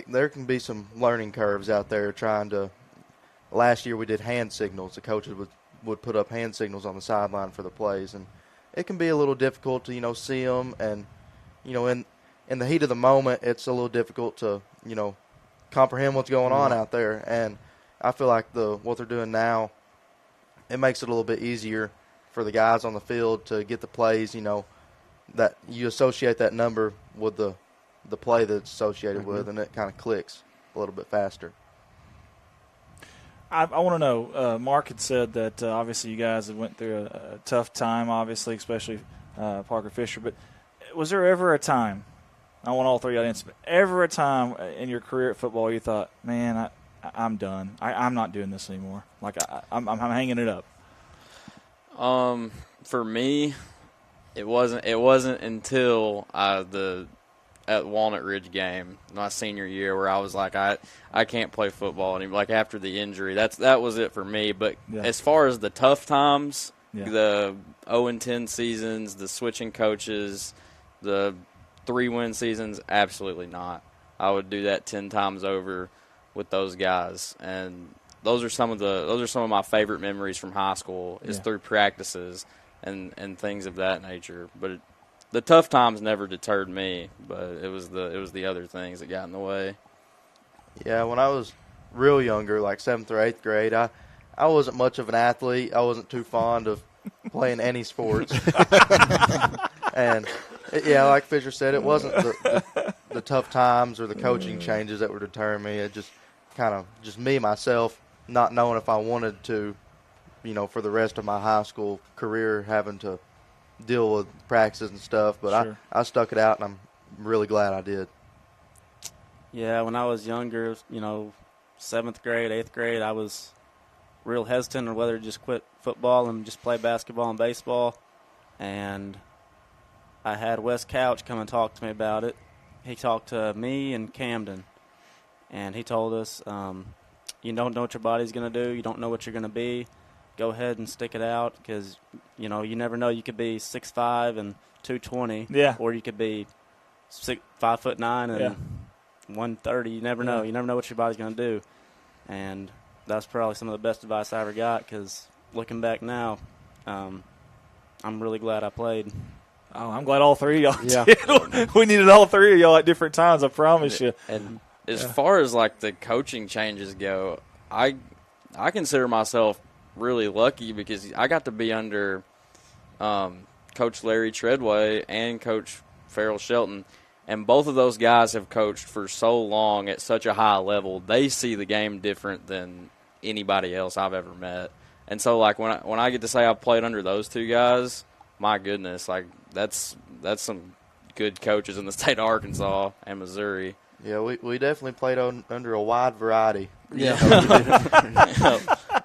there can be some learning curves out there trying to – last year we did hand signals. The coaches would put up hand signals on the sideline for the plays, and it can be a little difficult to, see them. And, in the heat of the moment, it's a little difficult to, comprehend what's going on out there. And I feel like what they're doing now, it makes it a little bit easier for the guys on the field to get the plays, that you associate that number with the play that's associated with, and it kind of clicks a little bit faster. I want to know, Mark had said that obviously you guys have went through a tough time, obviously, especially Parker Fisher, but was there ever a time, I want all three of you to answer, ever a time in your career at football you thought, man, I'm done. I'm not doing this anymore. Like, I'm hanging it up. For me, it wasn't until at Walnut Ridge game, my senior year, where I was like, I can't play football anymore. Like, after the injury, that was it for me. But as far as the tough times, the 0-10 seasons, the switching coaches, the 3-win seasons, absolutely not. I would do that 10 times over with those guys. And those are some of my favorite memories from high school, is through practices and things of that nature. But the tough times never deterred me, but it was the other things that got in the way. Yeah, when I was real younger, like 7th or 8th grade, I wasn't much of an athlete. I wasn't too fond of playing any sports. And, yeah, like Fisher said, it wasn't the tough times or the coaching changes that were deterring me. It just kind of just me, myself, not knowing if I wanted to, for the rest of my high school career, having to deal with practices and stuff. But Sure. I stuck it out, and I'm really glad I did. Yeah, when I was younger, 7th grade, 8th grade, I was real hesitant on whether to just quit football and just play basketball and baseball. And I had Wes Couch come and talk to me about it. He talked to me and Camden, and he told us, you don't know what your body's going to do. You don't know what you're going to be. Go ahead and stick it out because, you never know. You could be 6'5" and 220, or you could be 5'9" and 130. You never know. You never know what your body's going to do. And that's probably some of the best advice I ever got because looking back now, I'm really glad I played. Oh, I'm glad all three of y'all Yeah. did. We needed all three of y'all at different times, I promise you. And as far as like the coaching changes go, I consider myself really lucky because I got to be under Coach Larry Treadway and Coach Farrell Shelton, and both of those guys have coached for so long at such a high level. They see the game different than anybody else I've ever met. And so like when I get to say I've played under those two guys, my goodness, like that's some good coaches in the state of Arkansas and Missouri. Yeah, we definitely played under a wide variety. Yeah.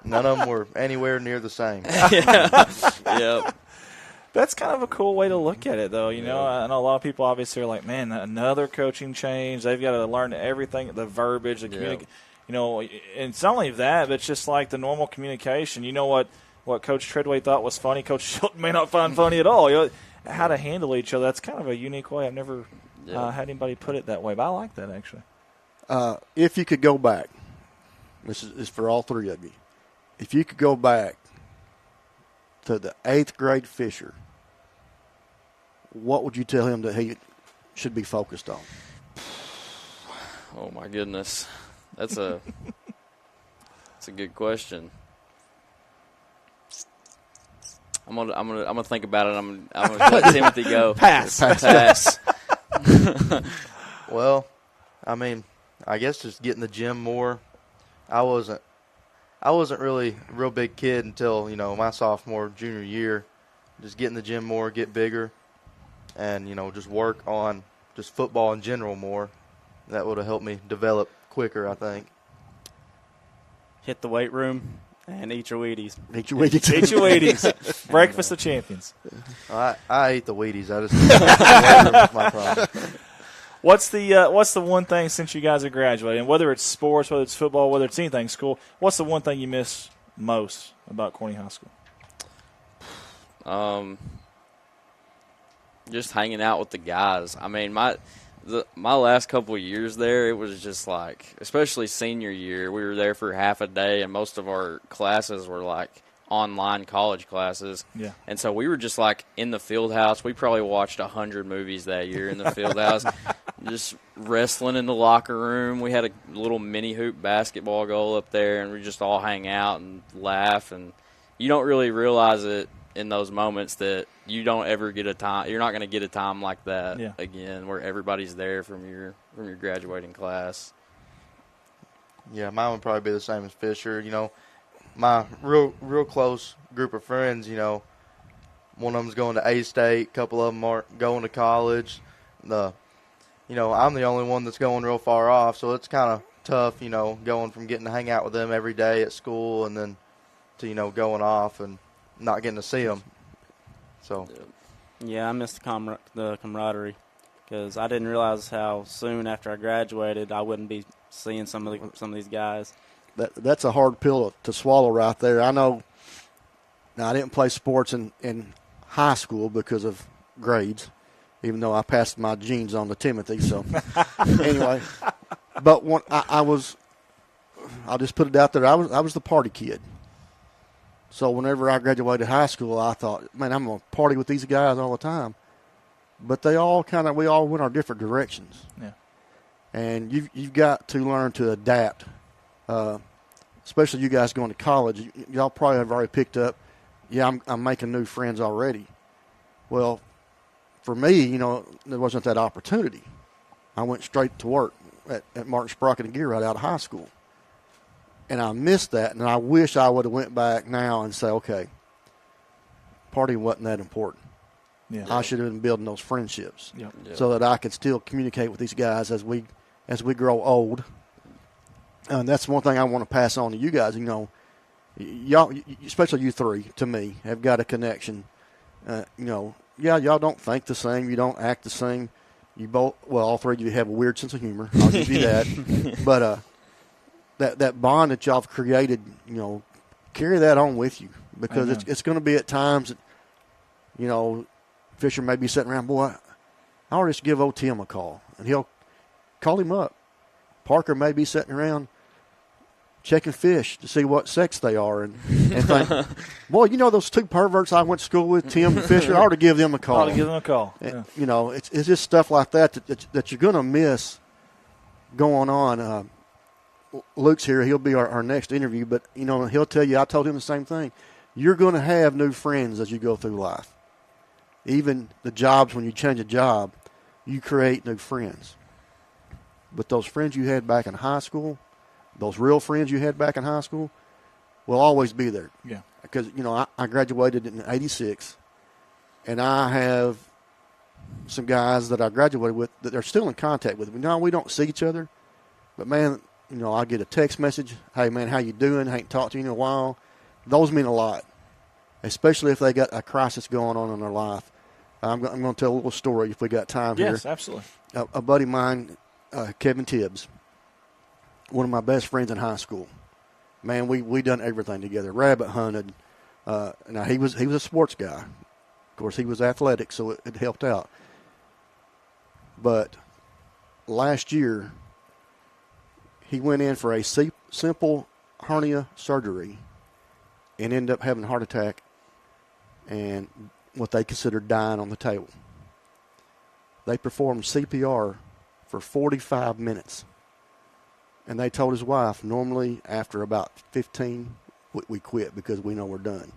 None of them were anywhere near the same. Yep. That's kind of a cool way to look at it, though. I know a lot of people obviously are like, man, another coaching change. They've got to learn everything, the verbiage, the communication. And it's not only that, but it's just like the normal communication. You know what Coach Treadway thought was funny, Coach Shelton may not find funny at all. How to handle each other. That's kind of a unique way. I've never had anybody put it that way, but I like that, actually. If you could go back, this is for all three of you. If you could go back to the 8th grade Fisher, what would you tell him that he should be focused on? Oh my goodness, that's a good question. I'm gonna think about it. I'm gonna let Timothy go. Pass. Well, I mean, I guess just get in the gym more. I wasn't really a real big kid until, my sophomore, junior year. Just get in the gym more, get bigger, and, just work on just football in general more. That would have helped me develop quicker, I think. Hit the weight room and eat your Wheaties. Eat your Wheaties. Eat your Wheaties. Breakfast of champions. I ate the Wheaties. I just the weight room was my problem. What's the one thing since you guys are graduating, whether it's sports, whether it's football, whether it's anything school, what's the one thing you miss most about Corning High School? Just hanging out with the guys. I mean, my last couple of years there, it was just like, especially senior year, we were there for half a day, and most of our classes were like online college classes. Yeah. And so we were just like in the field house. We probably watched 100 movies that year in the field house, just wrestling in the locker room. We had a little mini hoop basketball goal up there, and we just all hang out and laugh. And you don't really realize it in those moments that you don't ever get a time. You're not going to get a time like that again, where everybody's there from your graduating class. Yeah, mine would probably be the same as Fisher. My real close group of friends, one of them's going to A-State, a couple of them are going to college. I'm the only one that's going real far off, so it's kind of tough, going from getting to hang out with them every day at school and then to, going off and not getting to see them. So, yeah, I missed the camaraderie because I didn't realize how soon after I graduated I wouldn't be seeing some of these guys. That's a hard pill to swallow right there. I know. Now, I didn't play sports in high school because of grades, even though I passed my genes on to Timothy. So, anyway, but when I'll just put it out there. I was the party kid. So whenever I graduated high school, I thought, man, I'm gonna party with these guys all the time. But we all went our different directions. Yeah. And you've got to learn to adapt especially you guys going to college, y'all probably have already picked up, I'm making new friends already. Well, for me, there wasn't that opportunity. I went straight to work at Martin Sprocket and Gear right out of high school. And I missed that, and I wish I would have went back now and say, okay, partying wasn't that important. Yeah. I should have been building those friendships So that I could still communicate with these guys as we grow old. And that's one thing I want to pass on to you guys. Y'all, especially you three, to me, have got a connection. Y'all don't think the same. You don't act the same. You both, all three of you have a weird sense of humor. I'll give you that. But that bond that y'all have created, carry that on with you, because it's going to be at times that, Fisher may be sitting around, boy, I'll just give OTM a call, and he'll call him up. Parker may be sitting around checking fish to see what sex they are, and think, boy, those two perverts I went to school with, Tim and Fisher, I ought to give them a call. Yeah. It's just stuff like that you're going to miss going on. Luke's here. He'll be our next interview, but, he'll tell you, I told him the same thing. You're going to have new friends as you go through life. Even the jobs, when you change a job, you create new friends. But those friends you had back in high school, those real friends you had back in high school, will always be there. Yeah. Because, I graduated in '86, and I have some guys that I graduated with that are still in contact with me. No, we don't see each other, but, man, I get a text message, hey, man, how you doing? I ain't talked to you in a while. Those mean a lot, especially if they got a crisis going on in their life. I'm going to tell a little story if we got time here. Yes, absolutely. A buddy of mine, Kevin Tibbs, one of my best friends in high school. Man, we done everything together. Rabbit hunted. Now he was a sports guy. Of course, he was athletic, so it helped out. But last year, he went in for a simple hernia surgery and ended up having a heart attack and what they considered dying on the table. They performed CPR for 45 minutes. And they told his wife, normally after about 15, we quit because we know we're done.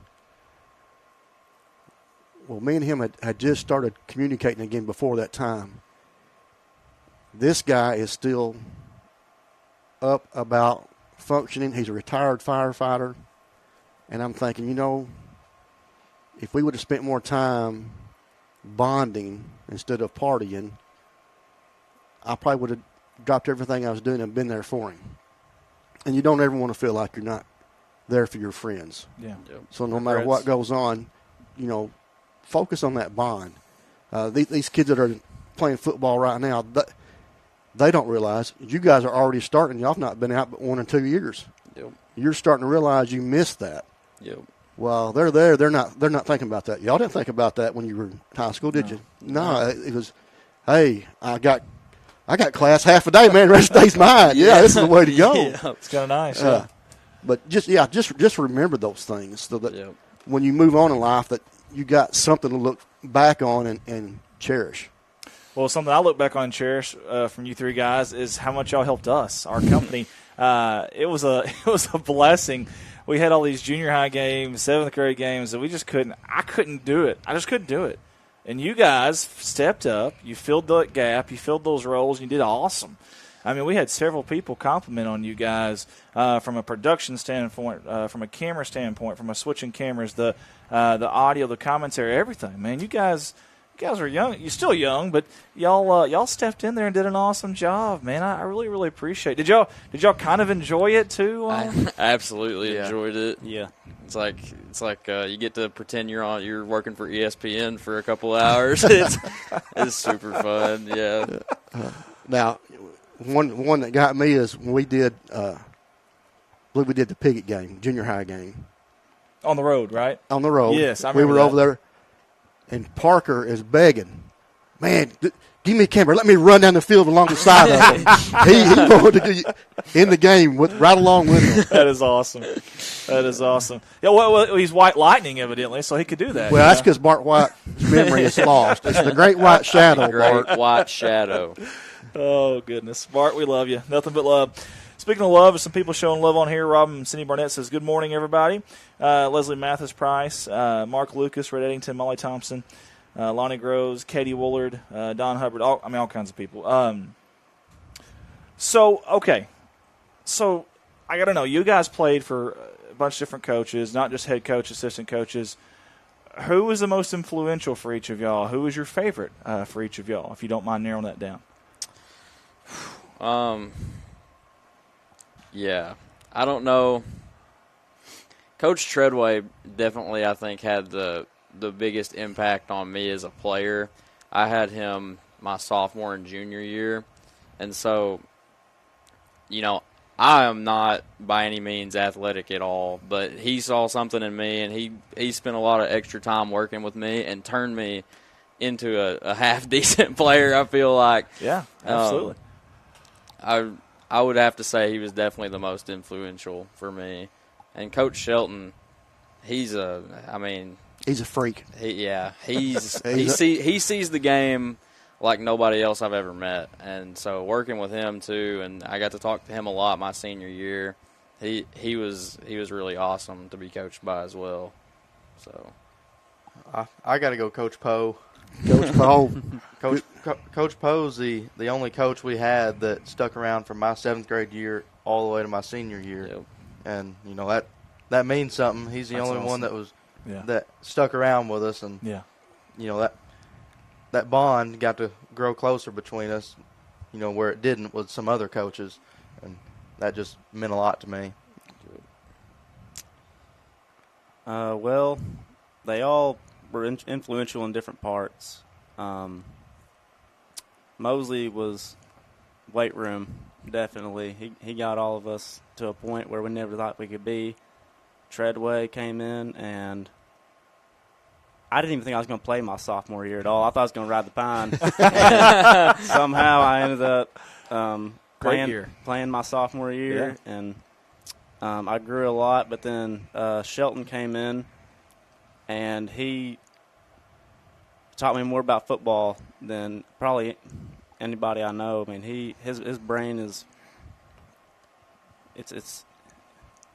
Well, me and him had just started communicating again before that time. This guy is still up about functioning. He's a retired firefighter. And I'm thinking, if we would have spent more time bonding instead of partying, I probably would have dropped everything I was doing and been there for him. And you don't ever want to feel like you're not there for your friends. Yeah. Yep. So no matter what goes on, focus on that bond. These kids that are playing football right now, they don't realize you guys are already starting. Y'all have not been out but 1 or 2 years. Yep. You're starting to realize you missed that. Yep. Well, they're there. They're not thinking about that. Y'all didn't think about that when you were in high school, did you? No. It was, hey, I got class half a day, man. The rest of the day's mine. Yeah, this is the way to go. Yeah, it's kind of nice. But just remember those things so that when you move on in life, that you got something to look back on and cherish. Well, something I look back on and cherish from you three guys is how much y'all helped us, our company. It was a blessing. We had all these junior high games, 7th grade games, and I couldn't do it. I just couldn't do it. And you guys stepped up. You filled that gap. You filled those roles, and you did awesome. I mean, we had several people compliment on you guys from a production standpoint, from a camera standpoint, from a switching cameras, the audio, the commentary, everything. Man, you guys are young. You're still young, but y'all stepped in there and did an awesome job, man. I really, really appreciate it. Did y'all kind of enjoy it too? I absolutely enjoyed it. Yeah. It's like you get to pretend you're working for ESPN for a couple of hours. It's super fun. Yeah. Now, one that got me is when we did, I believe we did the Piggott game, junior high game. On the road, right? On the road. Yes, I remember we were over there, and Parker is begging, man, give me a camera. Let me run down the field along the side of him. He wanted to get in the game right along with him. That is awesome. That is awesome. Yeah, well, he's White Lightning, evidently, so he could do that. Well, that's because Bart White's memory is lost. It's the Great White Shadow, Great Bart. White Shadow. Oh, goodness. Bart, we love you. Nothing but love. Speaking of love, some people showing love on here. Robin Cindy Barnett says, good morning, everybody. Leslie Mathis Price, Mark Lucas, Red Eddington, Molly Thompson, Lonnie Groves, Katie Woolard, Don Hubbard, all kinds of people. So I got to know, you guys played for a bunch of different coaches, not just head coach, assistant coaches. Who was the most influential for each of y'all? Who was your favorite for each of y'all, if you don't mind narrowing that down? Yeah, I don't know. Coach Treadway definitely, I think, had the biggest impact on me as a player. I had him my sophomore and junior year, and so, I am not by any means athletic at all, but he saw something in me, and he spent a lot of extra time working with me and turned me into a half-decent player, I feel like. Yeah, absolutely. I would have to say he was definitely the most influential for me. And Coach Shelton, he's a freak. He sees the game like nobody else I've ever met. And so working with him too, and I got to talk to him a lot my senior year. He was really awesome to be coached by as well. So I got to go Coach Poe. Coach Poe. Coach Poe's the only coach we had that stuck around from my 7th grade year all the way to my senior year. Yep. And, that means something. He's the only one that stuck around with us. And, that bond got to grow closer between us, where it didn't with some other coaches. And that just meant a lot to me. Well, they all were influential in different parts. Mosley was weight room, definitely. He got all of us to a point where we never thought we could be. Treadway came in, and I didn't even think I was going to play my sophomore year at all. I thought I was going to ride the pine. And somehow I ended up playing my sophomore year, and I grew a lot. But then Shelton came in, and he taught me more about football than probably anybody I know. I mean, his brain is it's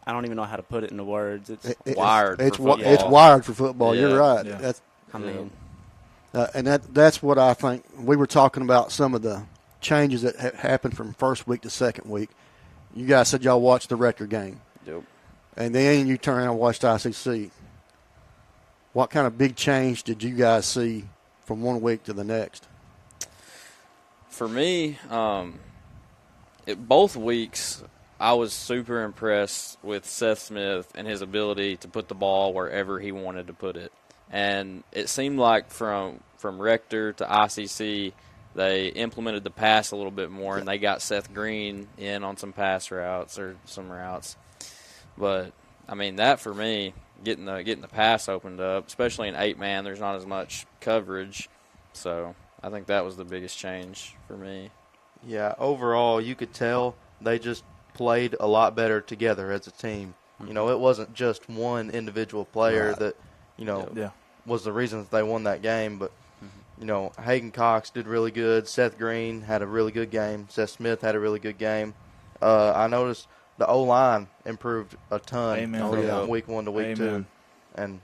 I don't even know how to put it into words. It's wired for football. It's wired for football. Yeah. You're right. Yeah. And that's what I think. We were talking about some of the changes that happened from first week to second week. You guys said y'all watched the record game. Yep. And then you turn around and watched ICC. What kind of big change did you guys see from one week to the next? For me, both weeks, I was super impressed with Seth Smith and his ability to put the ball wherever he wanted to put it. And it seemed like from Rector to ICC, they implemented the pass a little bit more, and they got Seth Green in on some pass routes or some routes. But, I mean, that for me, getting the pass opened up, especially in 8-man, there's not as much coverage. So I think that was the biggest change for me. Yeah, overall, you could tell they just played a lot better together as a team. Mm-hmm. It wasn't just one individual player that, was the reason that they won that game. But, Hagen Cox did really good. Seth Green had a really good game. Seth Smith had a really good game. I noticed the O-line improved a ton from week 1 to week 2. And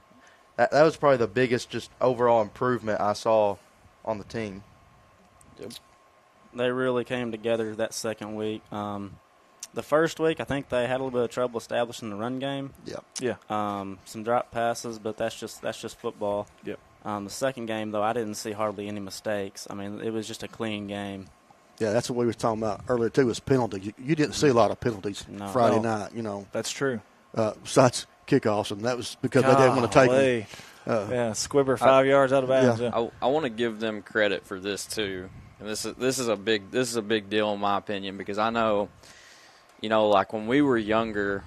that was probably the biggest just overall improvement I saw on the team. Yep. They really came together that second week. The first week, I think they had a little bit of trouble establishing the run game. Yep. Yeah. Some drop passes, but that's just football. Yep. The second game, though, I didn't see hardly any mistakes. I mean, it was just a clean game. Yeah, that's what we were talking about earlier too. Was penalties. You didn't see a lot of penalties Friday night. That's true. Besides kickoffs, and that was because they didn't want to take them. Squibber 5 yards out of bounds. Yeah. I want to give them credit for this too, and this is a big deal in my opinion, because I know, like when we were younger,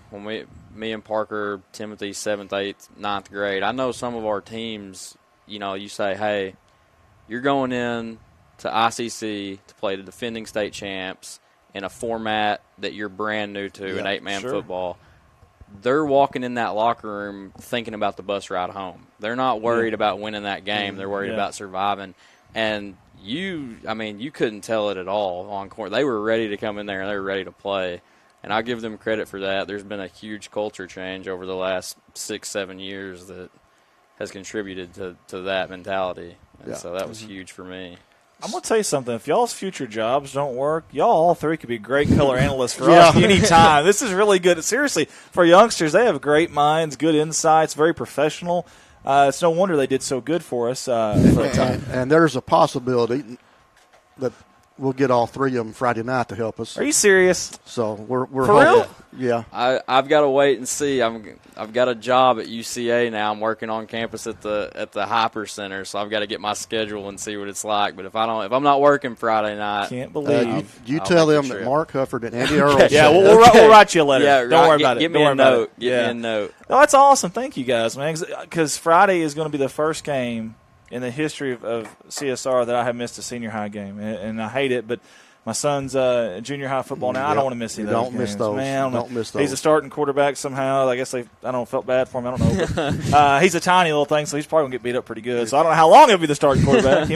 me and Parker, Timothy, 7th, 8th, 9th grade, I know some of our teams, you say, hey, you're going in to ICC to play the defending state champs in a format that you're brand new to, an 8-man football. They're walking in that locker room thinking about the bus ride home. They're not worried about winning that game. They're worried about surviving. And you couldn't tell it at all on court. They were ready to come in there, and they were ready to play. And I give them credit for that. There's been a huge culture change over the last 6-7 years that has contributed to that mentality. And so that was huge for me. I'm going to tell you something. If y'all's future jobs don't work, y'all all three could be great color analysts for us anytime. This is really good. Seriously, for youngsters, they have great minds, good insights, very professional. It's no wonder they did so good for us for a time. And there's a possibility that we'll get all three of them Friday night to help us. Are you serious? So we're for hoping. real? Yeah. I've got to wait and see. I've got a job at UCA now. I'm working on campus at the Hyper Center, so I've got to get my schedule and see what it's like. But if I'm not working Friday night, can't believe you tell them that Mark Hufford and Andy Earl. Yeah, we'll write you a letter. Yeah, don't worry about it. Give me a note. Give me a note. Oh, that's awesome. Thank you guys, man. Because Friday is going to be the first game in the history of CSR that I have missed a senior high game, and I hate it, but. My son's junior high football now. I don't want to miss any of those games. Miss those. Man, don't miss those. He's a starting quarterback somehow. I guess felt bad for him. I don't know. But, he's a tiny little thing, so he's probably going to get beat up pretty good. So I don't know how long he'll be the starting quarterback. he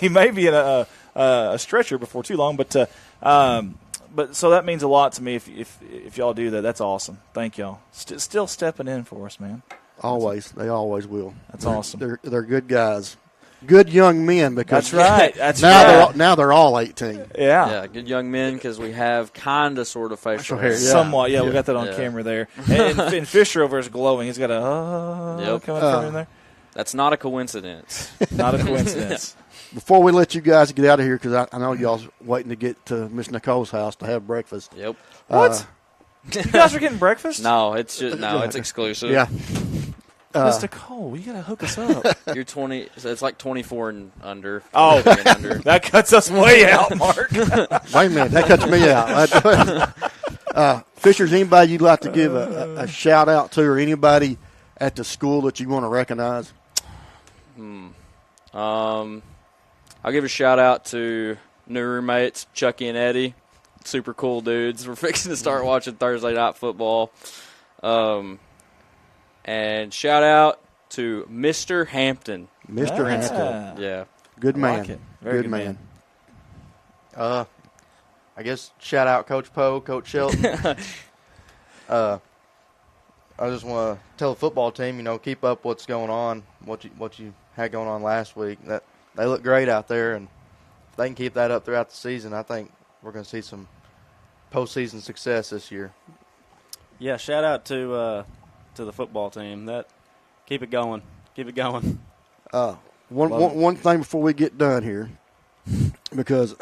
may be in a stretcher before too long. But so that means a lot to me if y'all do that. That's awesome. Thank y'all. Still stepping in for us, man. Always. They always will. That's awesome. They're good guys. Good young men because that's right. Now they're all 18. Yeah, good young men because we have kind of sort of facial hair. Somewhat, we got that on camera there. And Fisher over is glowing. He's got a coming from in there. That's not a coincidence. Not a coincidence. Before we let you guys get out of here, because I know y'all's waiting to get to Miss Nicole's house to have breakfast. Yep. What? You guys are getting breakfast? No, it's exclusive. Yeah. Miss Nicole, you gotta hook us up. You're 20, so it's like 24 and under. Oh, under. That cuts us way out, Mark. Wait a minute, that cuts me out. Fisher's anybody you'd like to give a shout out to, or anybody at the school that you want to recognize? I'll give a shout out to new roommates Chucky and Eddie, super cool dudes. We're fixing to start watching Thursday Night Football. And shout out to Mr. Hampton. Mr. Hampton. Yeah. Good man. Like it. Very good man. I guess shout out Coach Poe, Coach Shelton. I just want to tell the football team, keep up what's going on, what you had going on last week. That they look great out there, and if they can keep that up throughout the season, I think we're going to see some postseason success this year. Yeah, shout out to the football team. Keep it going. Keep it going. One thing before we get done here, because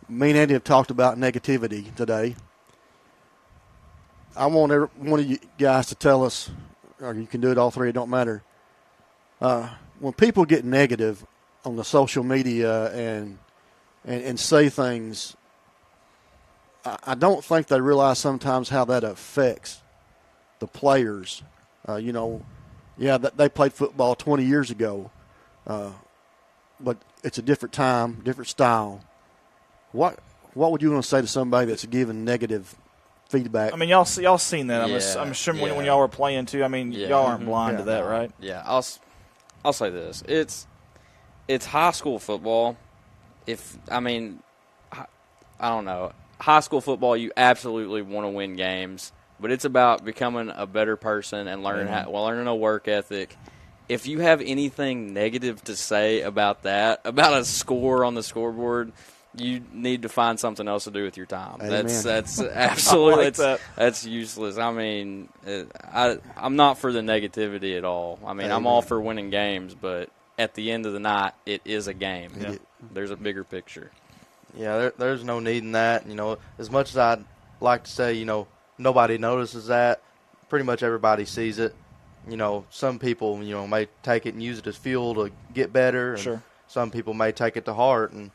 me and Andy have talked about negativity today. I want one of you guys to tell us, or you can do it all three, it don't matter. When people get negative on the social media and say things, I don't think they realize sometimes how that affects the players. They played football 20 years ago, but it's a different time, different style. What would you want to say to somebody that's giving negative feedback? I mean, y'all seen that. I'm sure when y'all were playing too. I mean, y'all aren't blind to that, right? Yeah, I'll say this: it's high school football. I don't know, high school football. You absolutely want to win games. But it's about becoming a better person and learning a work ethic. If you have anything negative to say about that, about a score on the scoreboard, you need to find something else to do with your time. Amen. That's absolutely like that's useless. I mean, I'm not for the negativity at all. I mean, I'm all for winning games, but at the end of the night, it is a game. Yeah. There's a bigger picture. Yeah, there's no need in that. As much as I'd like to say, nobody notices that. Pretty much everybody sees it. Some people, may take it and use it as fuel to get better. And sure. Some people may take it to heart and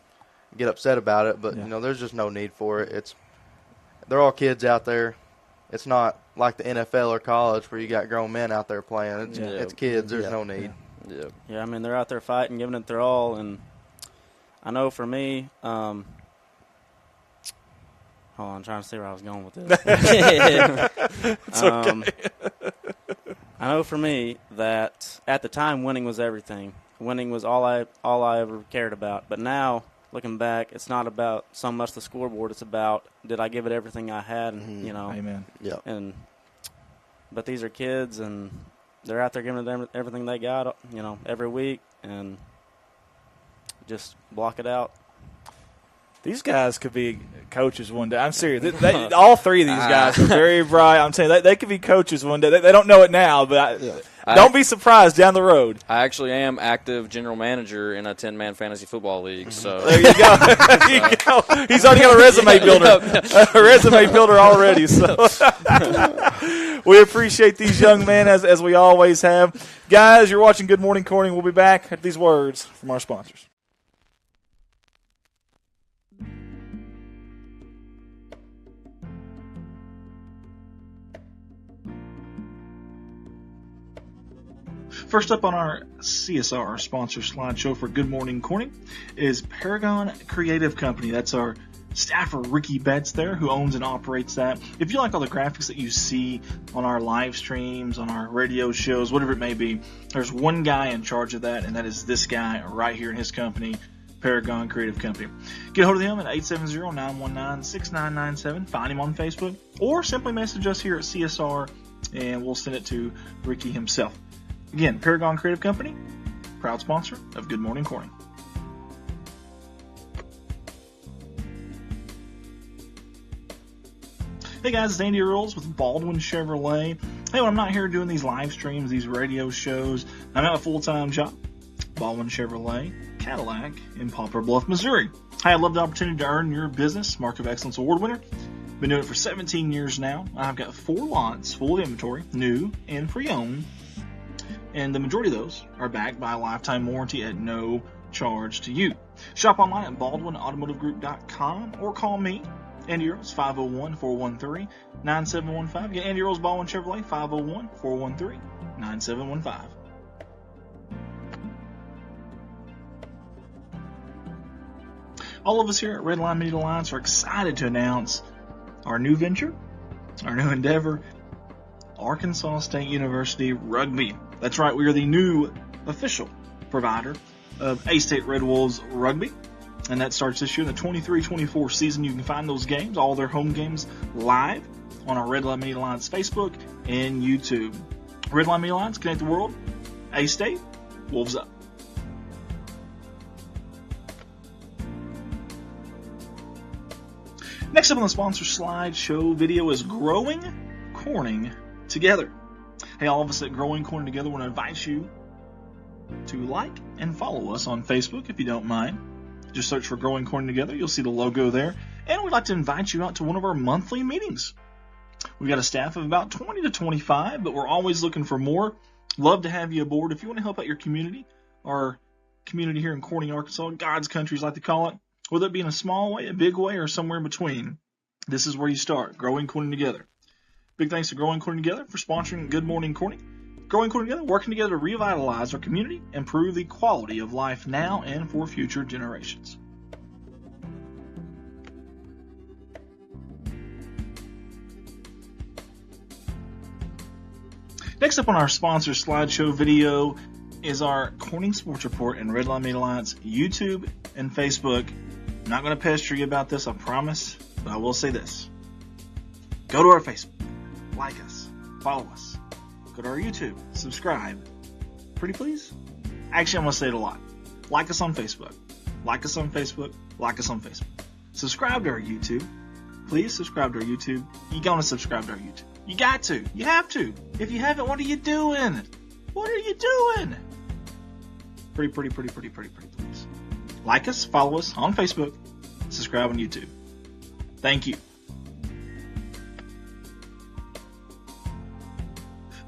get upset about it. But, there's just no need for it. They're all kids out there. It's not like the NFL or college where you got grown men out there playing. It's kids. There's no need. Yeah, I mean, they're out there fighting, giving it their all. And I know for me, I'm trying to see where I was going with this. It's okay. I know for me that at the time winning was everything. Winning was all I ever cared about. But now looking back, it's not about so much the scoreboard. It's about, did I give it everything I had? And, Amen. Yeah. But these are kids, and they're out there giving them everything they got, every week, and just block it out. These guys could be coaches one day. I'm serious. All three of these guys are very bright. I'm saying they could be coaches one day. They don't know it now, but don't be surprised down the road. I actually am active general manager in a 10-man fantasy football league. So there you go. There you go. He's already got a resume builder. A resume builder already. So we appreciate these young men as we always have. Guys, you're watching Good Morning Corning. We'll be back at these words from our sponsors. First up on our CSR sponsor slideshow for Good Morning Corning is Paragon Creative Company. That's our staffer, Ricky Betts there, who owns and operates that. If you like all the graphics that you see on our live streams, on our radio shows, whatever it may be, there's one guy in charge of that, and that is this guy right here in his company, Paragon Creative Company. Get a hold of him at 870-919-6997. Find him on Facebook, or simply message us here at CSR, and we'll send it to Ricky himself. Again, Paragon Creative Company, proud sponsor of Good Morning Corning. Hey guys, it's Andy Earls with Baldwin Chevrolet. Hey, when I'm not here doing these live streams, these radio shows, I'm at a full-time job, Baldwin Chevrolet, Cadillac in Poplar Bluff, Missouri. Hey, I'd love the opportunity to earn your business, Mark of Excellence Award winner. Been doing it for 17 years now. I've got 4 lots full of inventory, new and pre-owned. And the majority of those are backed by a lifetime warranty at no charge to you. Shop online at BaldwinAutomotiveGroup.com or call me, Andy Earls, 501-413-9715. Get Andy Earls, Baldwin Chevrolet, 501-413-9715. All of us here at Redline Media Alliance are excited to announce our new venture, our new endeavor, Arkansas State University Rugby. That's right, we are the new official provider of A-State Red Wolves Rugby, and that starts this year in the 23-24 season. You can find those games, all their home games, live on our Redline Media Alliance Facebook and YouTube. Redline Media Alliance, connect the world. A-State, Wolves up. Next up on the sponsor slideshow video is Growing Corning Together. Hey, all of us at Growing Corning Together want to invite you to like and follow us on Facebook if you don't mind. Just search for Growing Corning Together. You'll see the logo there. And we'd like to invite you out to one of our monthly meetings. We've got a staff of about 20 to 25, but we're always looking for more. Love to have you aboard. If you want to help out your community, our community here in Corning, Arkansas, God's country, as I like to call it, whether it be in a small way, a big way, or somewhere in between, this is where you start, Growing Corning Together. Big thanks to Growing Corning Together for sponsoring Good Morning Corning. Growing Corning Together, working together to revitalize our community, improve the quality of life now and for future generations. Next up on our sponsor slideshow video is our Corning Sports Report and Redline Media Alliance YouTube and Facebook. I'm not going to pester you about this, I promise, but I will say this. Go to our Facebook. Like us, follow us, go to our YouTube, subscribe. Pretty please? Actually, I'm going to say it a lot. Like us on Facebook. Like us on Facebook. Like us on Facebook. Subscribe to our YouTube. Please subscribe to our YouTube. You're going to subscribe to our YouTube. You got to. You have to. If you haven't, what are you doing? What are you doing? Pretty please. Like us, follow us on Facebook, subscribe on YouTube. Thank you.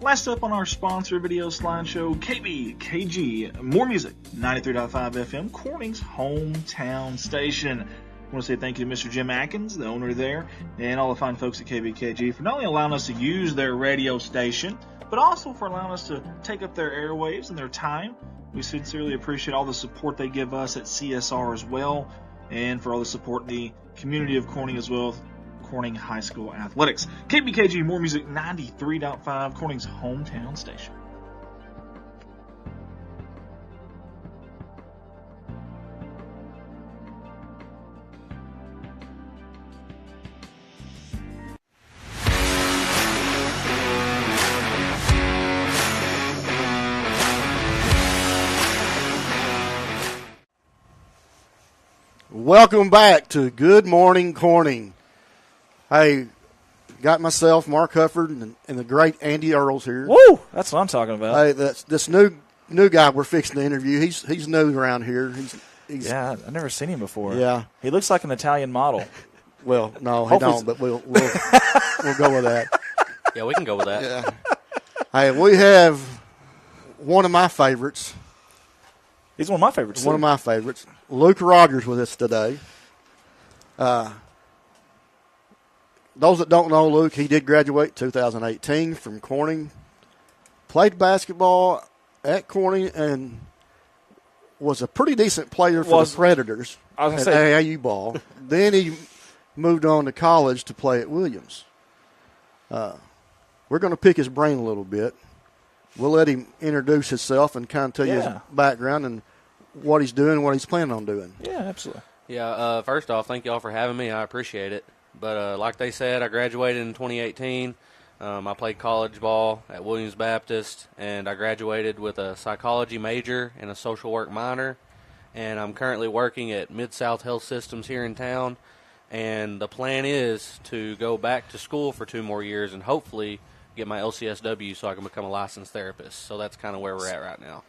Last up on our sponsor video slideshow, KBKG, more music, 93.5 FM, Corning's hometown station. I want to say thank you to Mr. Jim Atkins, the owner there, and all the fine folks at KBKG for not only allowing us to use their radio station, but also for allowing us to take up their airwaves and their time. We sincerely appreciate all the support they give us at CSR as well, and for all the support in the community of Corning as well. Corning High School Athletics. KBKG, more music, 93.5, Corning's hometown station. Welcome back to Good Morning Corning. Hey, got myself, Mark Hufford, and the great Andy Earls here. Woo! That's what I'm talking about. Hey, this new guy we're fixing to interview, he's new around here. He's yeah, I've never seen him before. Yeah. He looks like an Italian model. Well, no, he don't, but we'll go with that. Yeah, we can go with that. Yeah. Hey, we have one of my favorites. He's one of my favorites. One of my favorites. Luke Rogers with us today. Those that don't know Luke, he did graduate 2018 from Corning. Played basketball at Corning and was a pretty decent player for the Predators I was at gonna say, AAU ball. Then he moved on to college to play at Williams. We're going to pick his brain a little bit. We'll let him introduce himself and kind of tell you his background and what he's doing, what he's planning on doing. Yeah, absolutely. Yeah, first off, thank you all for having me. I appreciate it. But like they said, I graduated in 2018. I played college ball at Williams Baptist, and I graduated with a psychology major and a social work minor. And I'm currently working at Mid-South Health Systems here in town. And the plan is to go back to school for 2 more years and hopefully get my LCSW so I can become a licensed therapist. So that's kind of where we're at right now.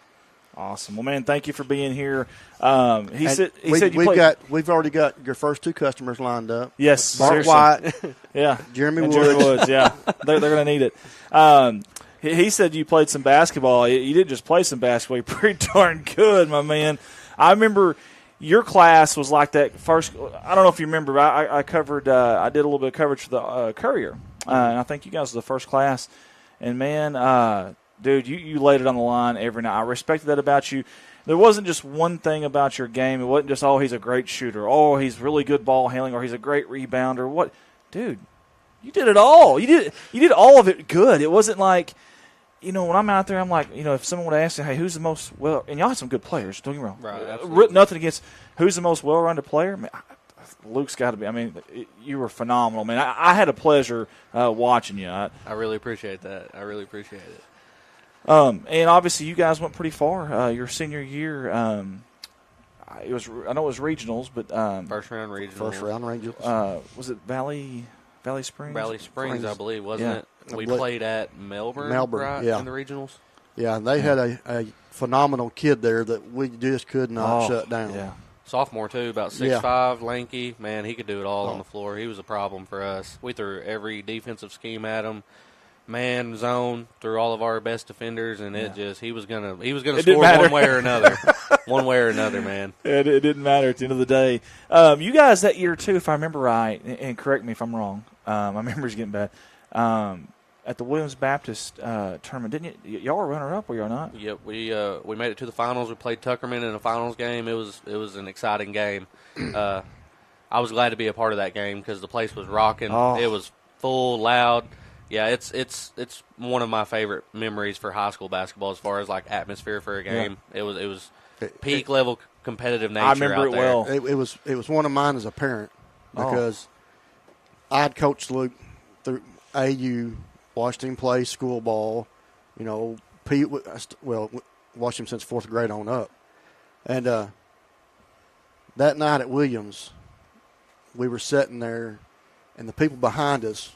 Awesome. Well, man, thank you for being here. He said we've already got your first 2 customers lined up. Yes, Bart White, yeah, Jeremy Woods. Yeah, they're going to need it. He said you played some basketball. You didn't just play some basketball. You're pretty darn good, my man. I remember your class was like that first. I don't know if you remember, but I covered. I did a little bit of coverage for the Courier, and I think you guys were the first class. And man, dude, you laid it on the line every night. I respected that about you. There wasn't just one thing about your game. It wasn't just, he's a great shooter. Oh, he's really good ball handling, or he's a great rebounder. What, dude? You did it all. You did all of it good. It wasn't like, when I'm out there, I'm like, if someone would ask me, hey, who's the most and y'all had some good players. Don't get me wrong. Right. Nothing against who's the most well-rounded player. Man, Luke's got to be. I mean, you were phenomenal, man. I had a pleasure watching you. I really appreciate that. I really appreciate it. And obviously, you guys went pretty far. Your senior year, I know it was regionals, but first round regionals. Was it Valley Springs? Valley Springs, I believe, wasn't it? We played at Melbourne, right, in the regionals. Yeah, and they had a phenomenal kid there that we just could not shut down. Yeah. Sophomore, too, about 6'5", lanky. Man, he could do it all on the floor. He was a problem for us. We threw every defensive scheme at him. Man, zone, through all of our best defenders, and he was gonna score one way or another. One way or another, man. It didn't matter at the end of the day. You guys that year, too, if I remember right, and correct me if I'm wrong, my memory's getting bad, at the Williams Baptist tournament, didn't you? Y'all were runner-up, were y'all not? Yep, we made it to the finals. We played Tuckerman in a finals game. It was an exciting game. I was glad to be a part of that game because the place was rocking. It was full, loud. Yeah, it's one of my favorite memories for high school basketball as far as like atmosphere for a game. Yeah. It was peak level competitive nature. I remember out it there. well. It was one of mine as a parent because I'd coached Luke through AU, watched him play school ball. Pete, watched him since 4th grade on up, and that night at Williams, we were sitting there, and the people behind us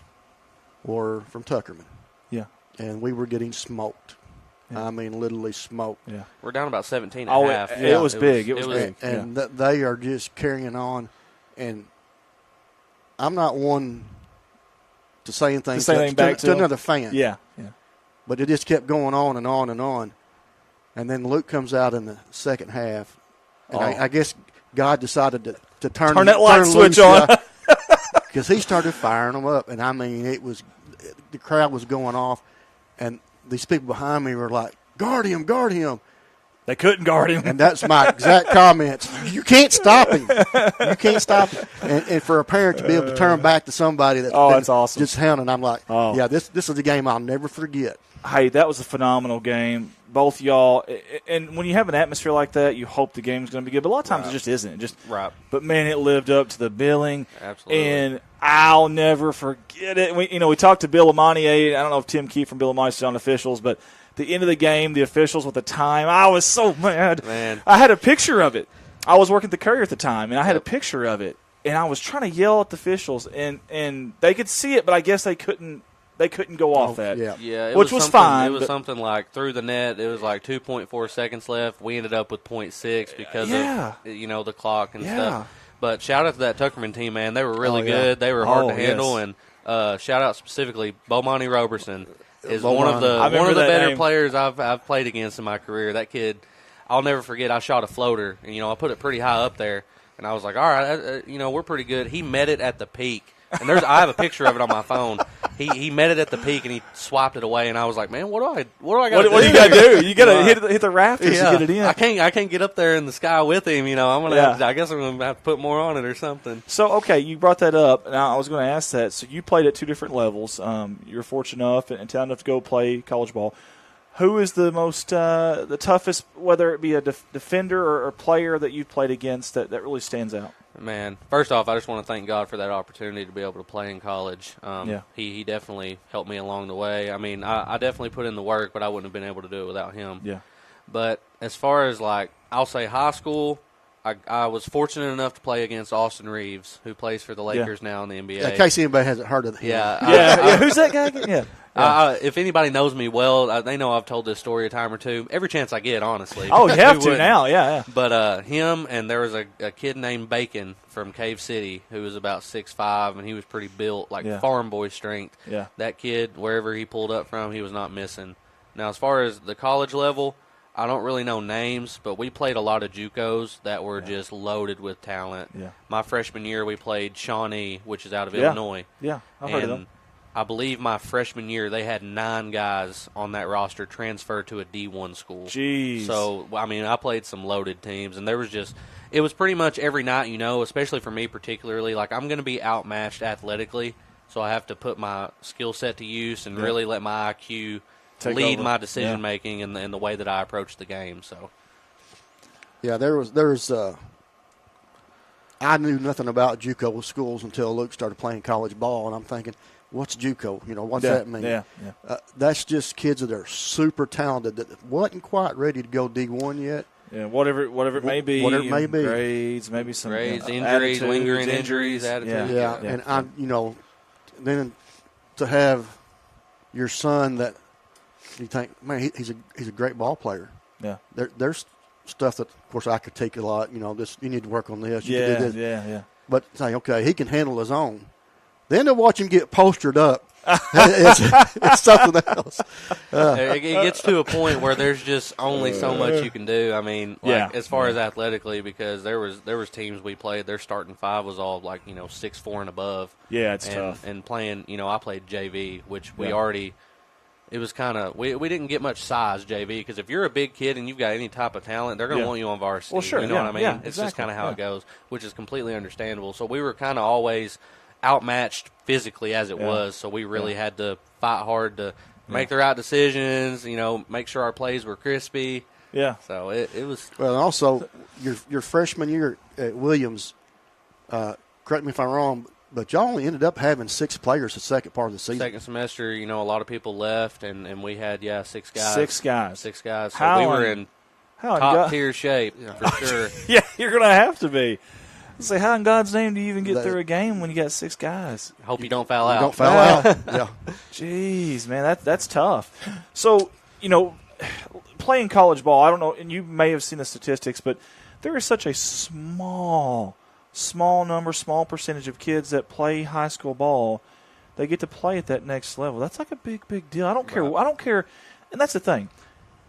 were from Tuckerman. Yeah. And we were getting smoked. Yeah. I mean, literally smoked. Yeah. We're down about 17 and a half. It was big. It was big. And they are just carrying on. And I'm not one to say anything to another fan. Yeah. But it just kept going on and on and on. And then Luke comes out in the second half. And I guess God decided to turn that light switch on. Because he started firing them up. And, I mean, the crowd was going off. And these people behind me were like, guard him. They couldn't guard him. And that's my exact comments. You can't stop him. You can't stop him. And for a parent to be able to turn back to somebody that's awesome. Just hounding, I'm like, this is a game I'll never forget. Hey, that was a phenomenal game. Both y'all. And when you have an atmosphere like that, you hope the game's going to be good. But a lot of times it just isn't. But, man, it lived up to the billing. Absolutely. And I'll never forget it. We talked to Bill Amani. I don't know if Tim Keefe from Bill Amani is on officials, but the end of the game, the officials with the time, I was so mad. Man. I had a picture of it. I was working at the Courier at the time, and I had a picture of it, and I was trying to yell at the officials, and they could see it, but I guess they couldn't go off that. Yeah, which was fine. It was something like through the net. It was like 2.4 seconds left. We ended up with 0.6 because of the clock and stuff. But shout out to that Tuckerman team, man. They were really good. They were hard to handle, and shout out specifically Bomani Roberson is one of the better players I've played against in my career. That kid, I'll never forget. I shot a floater, and I put it pretty high up there, and I was like, all right, we're pretty good. He met it at the peak. And I have a picture of it on my phone. He met it at the peak and he swiped it away, and I was like, man, what do I got to do? What do you got to do? You got to hit the rafters to get it in. I can't get up there in the sky with him. I'm gonna. I guess I'm gonna have to put more on it or something. So okay, you brought that up, and I was going to ask that. So you played at 2 different levels. You were fortunate enough and talented enough to go play college ball. Who is the most the toughest, whether it be a defender or player that you've played against that really stands out? Man, first off, I just want to thank God for that opportunity to be able to play in college. He definitely helped me along the way. I mean, I definitely put in the work, but I wouldn't have been able to do it without him. Yeah. But as far as, I'll say high school, I was fortunate enough to play against Austin Reeves, who plays for the Lakers now in the NBA. In case anybody hasn't heard of him. Yeah. Who's that guy again? Yeah. If anybody knows me well, they know I've told this story a time or two. Every chance I get, honestly. Oh, you have to now, yeah. But him and there was a kid named Bacon from Cave City who was about 6'5", and he was pretty built, farm boy strength. Yeah. That kid, wherever he pulled up from, he was not missing. Now, as far as the college level, I don't really know names, but we played a lot of JUCOs that were just loaded with talent. Yeah. My freshman year, we played Shawnee, which is out of Illinois. Yeah, I've heard of them. I believe my freshman year, they had 9 guys on that roster transferred to a D1 school. Jeez. So, I mean, I played some loaded teams, and it was pretty much every night, especially for me particularly, I'm going to be outmatched athletically, so I have to put my skill set to use and really let my IQ lead my decision making and the way that I approach the game. So, yeah, there's I knew nothing about JUCO schools until Luke started playing college ball, and I'm thinking, what's JUCO? What's that mean? Yeah. That's just kids that are super talented that wasn't quite ready to go D1 yet. Yeah, whatever it may be. Whatever it may be. Grades, maybe some injuries, lingering injuries, attitudes. Yeah. And then to have your son that you think, man, he's a great ball player. Yeah. There's stuff that, of course, I could take a lot. This you need to work on this. You can do this. Yeah. But say, okay, he can handle his own. Then to watch him get postered up, it's something else. It gets to a point where there's just only so much you can do. I mean, as far as athletically, because there was teams we played, their starting 5 was all 6'4" and above. Yeah, it's tough. And playing, I played JV, which we already. It was kind of we didn't get much size JV because if you're a big kid and you've got any type of talent, they're going to want you on varsity. Well, sure, you know what I mean? Yeah, it's just kind of how it goes, which is completely understandable. So we were kind of always outmatched physically as it was, so we really had to fight hard to make the right decisions, make sure our plays were crispy. Yeah. So it was. Well, and also, your freshman year at Williams, correct me if I'm wrong, but y'all only ended up having 6 players the second part of the season. Second semester, a lot of people left, and we had, 6 guys. 6 guys. 6 guys. So we were in top-tier shape, for sure. Yeah, you're going to have to be. Say, how in God's name do you even get through a game when you got 6 guys? Hope you don't foul out. Don't foul out. Yeah. Jeez, man, that's tough. So, playing college ball, I don't know, and you may have seen the statistics, but there is such a small percentage of kids that play high school ball. They get to play at that next level. That's like a big deal. I don't care, and that's the thing.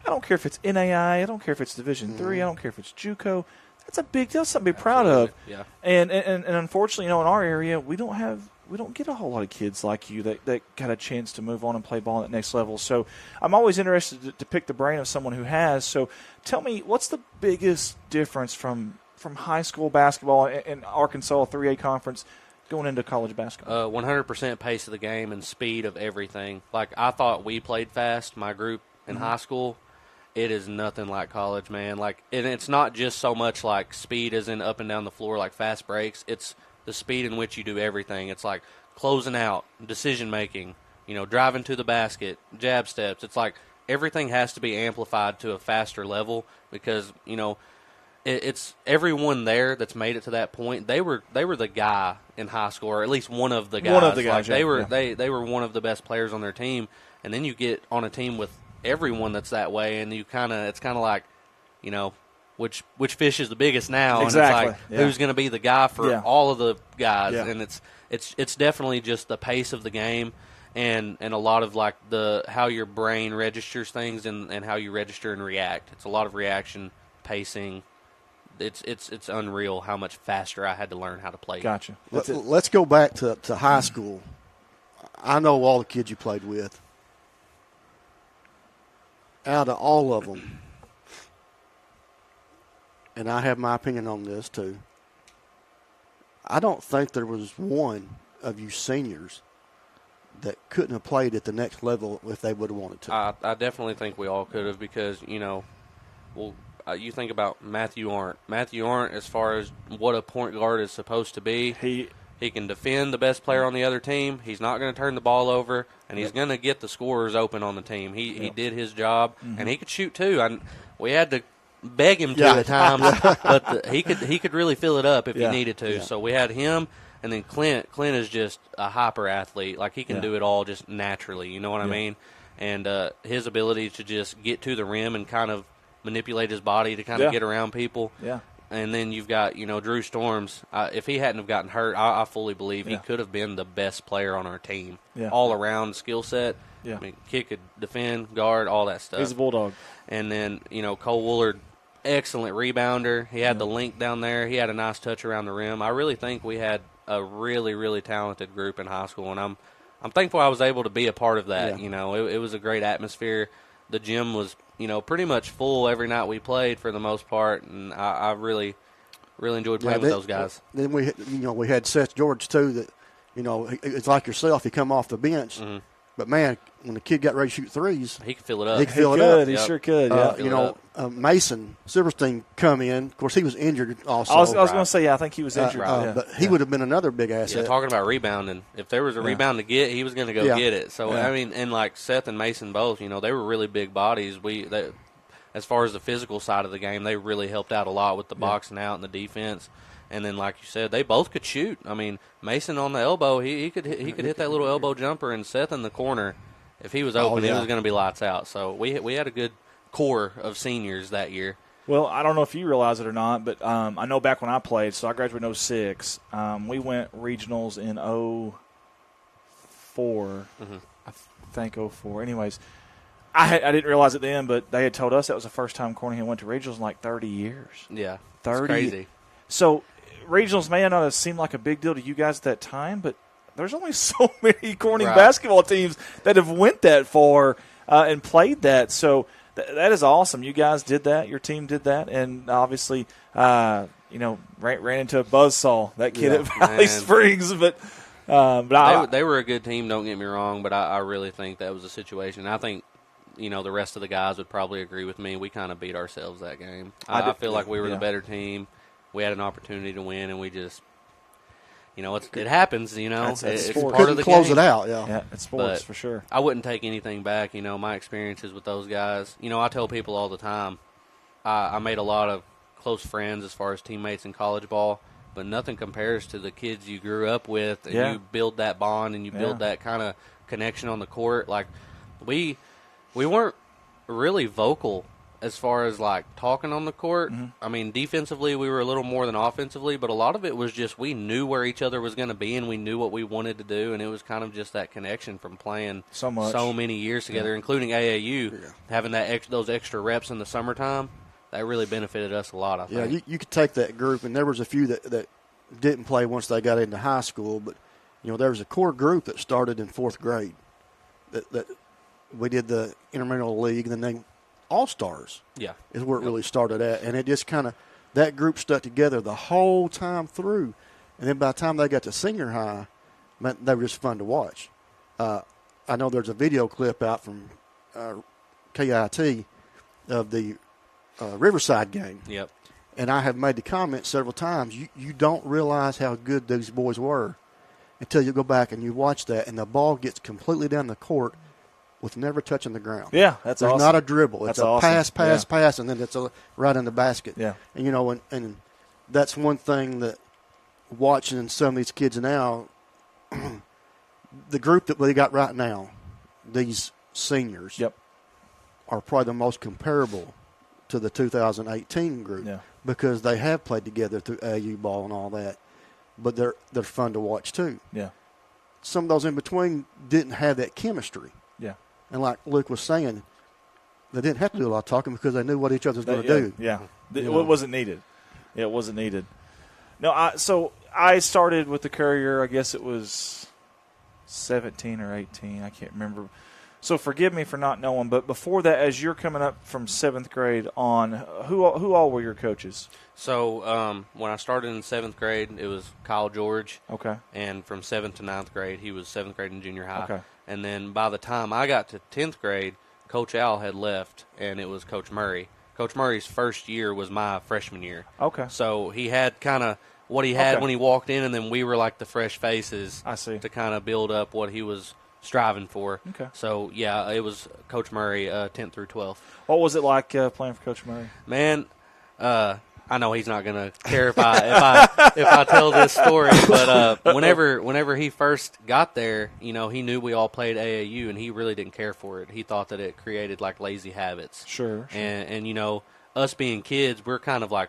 I don't care if it's NAI. I don't care if it's Division III. I don't care if it's JUCO. That's a big deal. Something to be proud of. Yeah. And unfortunately, in our area, we don't get a whole lot of kids like you that got a chance to move on and play ball at that next level. So I'm always interested to pick the brain of someone who has. So tell me, what's the biggest difference from high school basketball in Arkansas 3A conference going into college basketball? 100% pace of the game and speed of everything. I thought we played fast, my group in high school. It is nothing like college, man. And it's not just so much like speed as in up and down the floor, like fast breaks. It's the speed in which you do everything. It's like closing out, decision making, driving to the basket, jab steps. It's like everything has to be amplified to a faster level because, it's everyone there that's made it to that point. They were the guy in high school, or at least one of the guys. One of the guys. Like, they were one of the best players on their team, and then you get on a team with everyone that's that way, and it's kind of like, you know, which fish is the biggest now, Exactly. and it's like who's going to be the guy for all of the guys, and it's definitely just the pace of the game. And a lot of like how your brain registers things and how you register and react. It's a lot of reaction, pacing. It's unreal how much faster I had to learn how to play. Gotcha. Let's go back to high school. I know all the kids you played with. Out of all of them, and I have my opinion on this too, I don't think there was one of you seniors that couldn't have played at the next level if they would have wanted to. I definitely think we all could have, because, you know, you think about Matthew Arndt. Matthew Arndt, as far as what a point guard is supposed to be, he can defend the best player on the other team. He's not going to turn the ball over, and he's going to get the scorers open on the team. He did his job, and he could shoot too. We had to beg him to at times, but he could really fill it up if he needed to. So we had him. And then Clint is just a hyper athlete. Like, he can do it all just naturally, you know what I mean? And his ability to just get to the rim and kind of manipulate his body to kind of get around people. Yeah. And then you've got, you know, Drew Storms. If he hadn't have gotten hurt, I fully believe he could have been the best player on our team. Yeah. All around skill set. Yeah. I mean, kick, could defend, guard, all that stuff. He's a bulldog. And then, you know, Cole Woolard, excellent rebounder. He had the length down there. He had a nice touch around the rim. I really think we had a really, really talented group in high school, and I'm thankful I was able to be a part of that. You know, it was a great atmosphere. The gym was, you know, pretty much full every night we played for the most part, and I really, really enjoyed playing with those guys. Then we had Seth George too. That, you know, it's like yourself. He come off the bench, but man, when the kid got ready to shoot threes, he could fill it up. He could fill it up. He sure could. Yeah. You know, Mason Silverstein come in. Of course, he was injured also. I was going to say, I think he was injured. But he would have been another big asset. Talking about rebounding, if there was a rebound to get, he was going to go get it. So, I mean, and like Seth and Mason both, you know, they were really big bodies. As far as the physical side of the game, they really helped out a lot with the boxing out and the defense. And then, like you said, they both could shoot. I mean, Mason on the elbow, he could hit that little elbow jumper, and Seth in the corner, if he was open, it was going to be lights out. So we had a good core of seniors that year. Well, I don't know if you realize it or not, but I know back when I played, so I graduated in 06, we went regionals in 04, I think 04. Anyways, I didn't realize it then, but they had told us that was the first time Corning went to regionals in like 30 years. Yeah, 30. It's crazy. So regionals may not have seemed like a big deal to you guys at that time, but there's only so many Corning basketball teams that have went that far and played that. So that is awesome. You guys did that. Your team did that. And obviously, you know, ran into a buzzsaw, that kid at Valley Springs. But they were a good team, don't get me wrong, but I really think that was a situation. I think, you know, the rest of the guys would probably agree with me. We kind of beat ourselves that game. I feel like we were the better team. We had an opportunity to win, and we just, you know, it happens, you know. It's part of the close game. It out, yeah. It's sports, for sure. I wouldn't take anything back, you know, my experiences with those guys. You know, I tell people all the time, I made a lot of close friends as far as teammates in college ball, but nothing compares to the kids you grew up with, and you build that bond and you build that kind of connection on the court. Like, we weren't really vocal as far as, like, talking on the court. I mean, defensively, we were a little more than offensively, but a lot of it was just we knew where each other was going to be and we knew what we wanted to do, and it was kind of just that connection from playing so many years together, including AAU, having those extra reps in the summertime. That really benefited us a lot, I think. Yeah, you could take that group, and there was a few that didn't play once they got into high school, but, you know, there was a core group that started in fourth grade that we did the intramural league, and then All-Stars is where it really started at. And it just kind of, that group stuck together the whole time through. And then by the time they got to senior high, man, they were just fun to watch. I know there's a video clip out from KIT of the Riverside game. Yep. And I have made the comment several times, you don't realize how good those boys were until you go back and you watch that, and the ball gets completely down the court, with never touching the ground. Yeah, that's There's awesome. not a dribble. It's That's a awesome. pass, and then it's right in the basket. Yeah. And, you know, and that's one thing that watching some of these kids now, the group that we got right now, these seniors, Yep. are probably the most comparable to the 2018 group Yeah. because they have played together through AU ball and all that. But they're fun to watch too. Yeah. Some of those in between didn't have that chemistry. Yeah. And like Luke was saying, they didn't have to do a lot of talking because they knew what each other was going to do. Yeah. It You know. wasn't needed. Yeah, it wasn't needed. No, so I started with the Courier, I guess it was 17 or 18. I can't remember. So forgive me for not knowing, but before that, as you're coming up from 7th grade on, who all were your coaches? So when I started in 7th grade, it was Kyle George. Okay. And from 7th to 9th grade, he was 7th grade in junior high. Okay. And then by the time I got to 10th grade, Coach Al had left, and it was Coach Murray. Coach Murray's first year was my freshman year. Okay. So he had kind of what he had Okay. when he walked in, and then we were like the fresh faces I see. to kind of build up what he was striving for. Okay. So, yeah, it was Coach Murray 10th through 12th. What was it like playing for Coach Murray? Man, I know he's not gonna care if I tell this story, but whenever he first got there, you know, he knew we all played AAU, and he really didn't care for it. He thought that it created like lazy habits. Sure. And you know, us being kids, we're kind of like,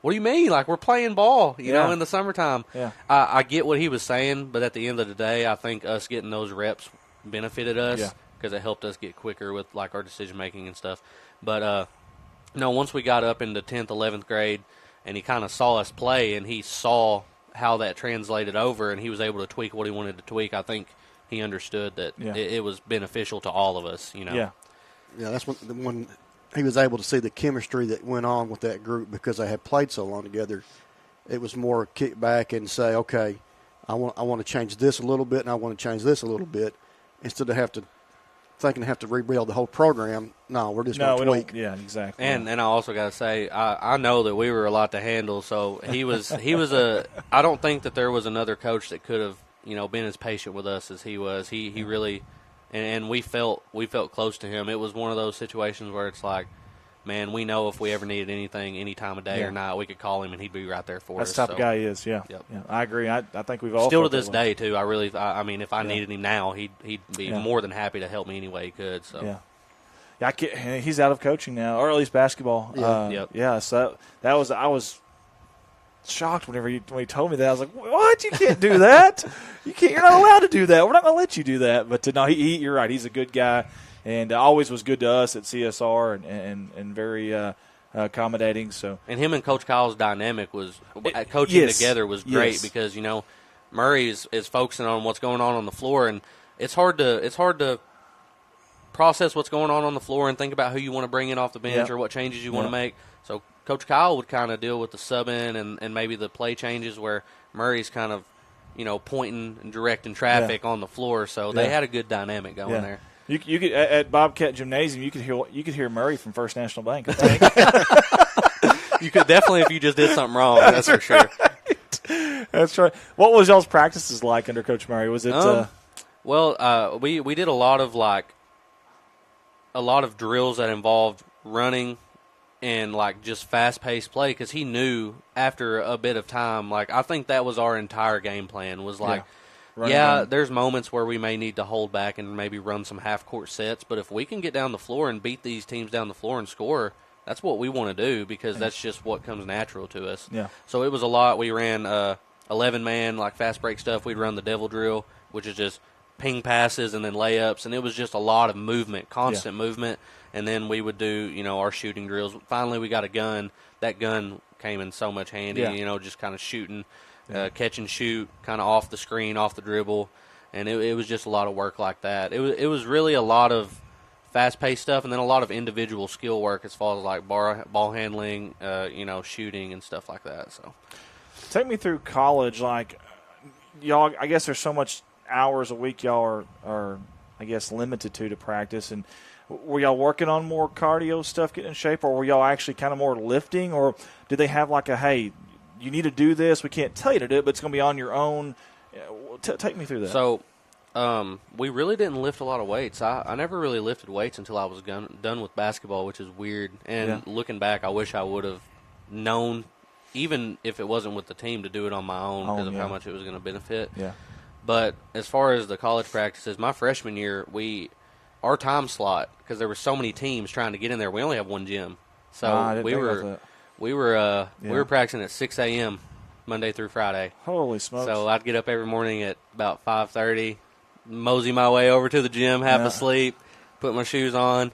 what do you mean? Like, we're playing ball, you know, in the summertime. Yeah. I get what he was saying, but at the end of the day, I think us getting those reps benefited us because it helped us get quicker with like our decision making and stuff. But no, once we got up into 10th, 11th grade, and he kind of saw us play, and he saw how that translated over, and he was able to tweak what he wanted to tweak, I think he understood that it was beneficial to all of us, you know. Yeah, that's when he was able to see the chemistry that went on with that group because they had played so long together. It was more kick back and say, okay, I want to change this a little bit, and I want to change this a little bit, instead of thinking to have to rebuild the whole program. No, we're just going to tweak. Yeah, exactly. And I also got to say, I know that we were a lot to handle. So he was I don't think that there was another coach that could have, you know, been as patient with us as he was. He really, and we felt close to him. It was one of those situations where it's like, man, we know if we ever needed anything, any time of day or night, we could call him and he'd be right there for us. That's the type of guy he is. Yeah. Yep. Yeah. I agree. I think we've all still to felt this that way. day too. I mean, if I needed him now, he'd be more than happy to help me any way he could. So. Yeah. Yeah, he's out of coaching now, or at least basketball. Yeah. So I was shocked when he told me that. I was like, "What? You can't do that. You're not allowed to do that. We're not going to let you do that." But no, you're right. He's a good guy, and always was good to us at CSR, and very accommodating. So, and him and Coach Kyle's dynamic was coaching together was great because, you know, Murray is focusing on what's going on the floor, and it's hard to process what's going on the floor and think about who you want to bring in off the bench or what changes you want to make. So Coach Kyle would kind of deal with the sub-in and maybe the play changes where Murray's kind of, you know, pointing and directing traffic on the floor. So they had a good dynamic going there. You could at Bobcat Gymnasium, you could hear Murray from First National Bank. I think. You could definitely if you just did something wrong. That's for sure. That's right. What was y'all's practices like under Coach Murray? Was it? Well, we did a lot of drills that involved running and like just fast-paced play because he knew after a bit of time, like I think that was our entire game plan was like, there's moments where we may need to hold back and maybe run some half-court sets, but if we can get down the floor and beat these teams down the floor and score, that's what we want to do because that's just what comes natural to us. Yeah. So it was a lot. We ran 11-man, like fast break stuff. We'd run the devil drill, which is just ping passes and then layups, and it was just a lot of movement, constant movement. And then we would do, you know, our shooting drills. Finally, we got a gun. That gun came in so much handy, you know, just kind of shooting, catch and shoot, kind of off the screen, off the dribble. And it was just a lot of work like that. It was really a lot of fast-paced stuff and then a lot of individual skill work as far as like ball handling, you know, shooting and stuff like that. So, take me through college. Like, y'all, I guess there's so much hours a week y'all are I guess, limited to practice. And were y'all working on more cardio stuff, getting in shape, or were y'all actually kind of more lifting, or did they have like a, hey, you need to do this, we can't tell you to do it, but it's going to be on your own? Take me through that. So We really didn't lift a lot of weights. I never really lifted weights until I was done with basketball, which is weird. And looking back, I wish I would have known, even if it wasn't with the team, to do it on my own because of how much it was going to benefit. Yeah. But as far as the college practices, my freshman year, our time slot, because there were so many teams trying to get in there, we only have one gym. So we were practicing at 6 a.m. Monday through Friday. Holy smokes. So I'd get up every morning at about 5:30, mosey my way over to the gym, half asleep, put my shoes on.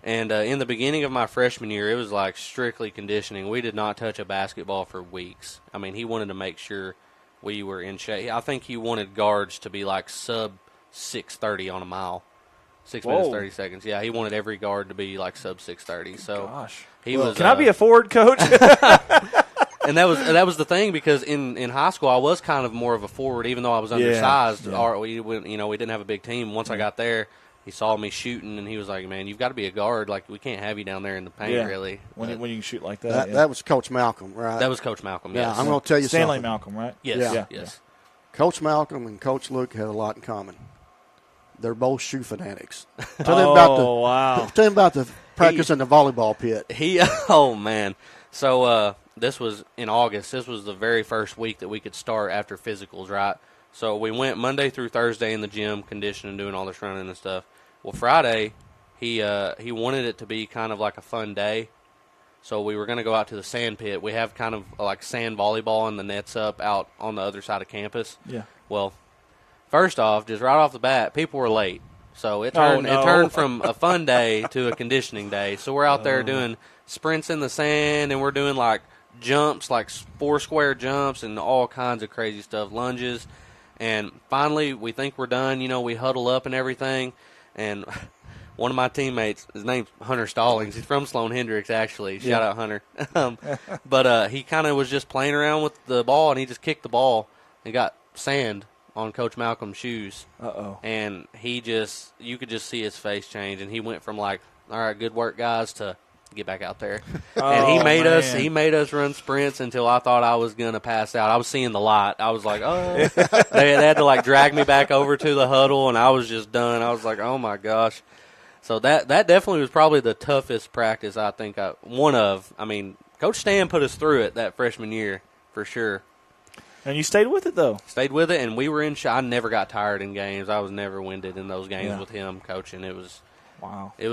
And in the beginning of my freshman year, it was like strictly conditioning. We did not touch a basketball for weeks. I mean, he wanted to make sure we were in shape. I think he wanted guards to be like sub 6:30 on a mile. 6 minutes, 30 seconds. Yeah, he wanted every guard to be like sub 6:30. So he was. Can I be a forward coach? And that was the thing, because in high school I was kind of more of a forward, even though I was undersized. Yeah. We didn't have a big team. Once I got there, he saw me shooting, and he was like, "Man, you've got to be a guard. Like, we can't have you down there in the paint, really." When you can shoot like that. That was Coach Malcolm, right? That was Coach Malcolm. Yeah, Yes. I'm going to tell you Stanley something. Malcolm, right? Yes. Yes. Coach Malcolm and Coach Luke had a lot in common. They're both shoe fanatics. Tell them about the practice in the volleyball pit. Oh man. So this was in August. This was the very first week that we could start after physicals, right? So we went Monday through Thursday in the gym, conditioning, doing all this running and stuff. Well, Friday, he wanted it to be kind of like a fun day. So we were going to go out to the sand pit. We have kind of like sand volleyball and the nets up out on the other side of campus. Yeah. Well, first off, just right off the bat, people were late. So it turned from a fun day to a conditioning day. So we're out there doing sprints in the sand, and we're doing like jumps, like 4 square jumps and all kinds of crazy stuff, lunges. And finally, we think we're done. You know, we huddle up and everything. And one of my teammates, his name's Hunter Stallings. He's from Sloan Hendricks, actually. Shout out, Hunter. But he kind of was just playing around with the ball, and he just kicked the ball and got sand on Coach Malcolm's shoes. Uh-oh. And you could just see his face change, and he went from like, all right, good work, guys, to get back out there. And he made us run sprints until I thought I was going to pass out. I was seeing the light. I was like, oh. They had to like drag me back over to the huddle, and I was just done. I was like, oh my gosh. So that definitely was probably the toughest practice I think I mean, Coach Stan put us through it that freshman year for sure. And you stayed with it, though. Stayed with it, and we were in I never got tired in games. I was never winded in those games with him coaching. It was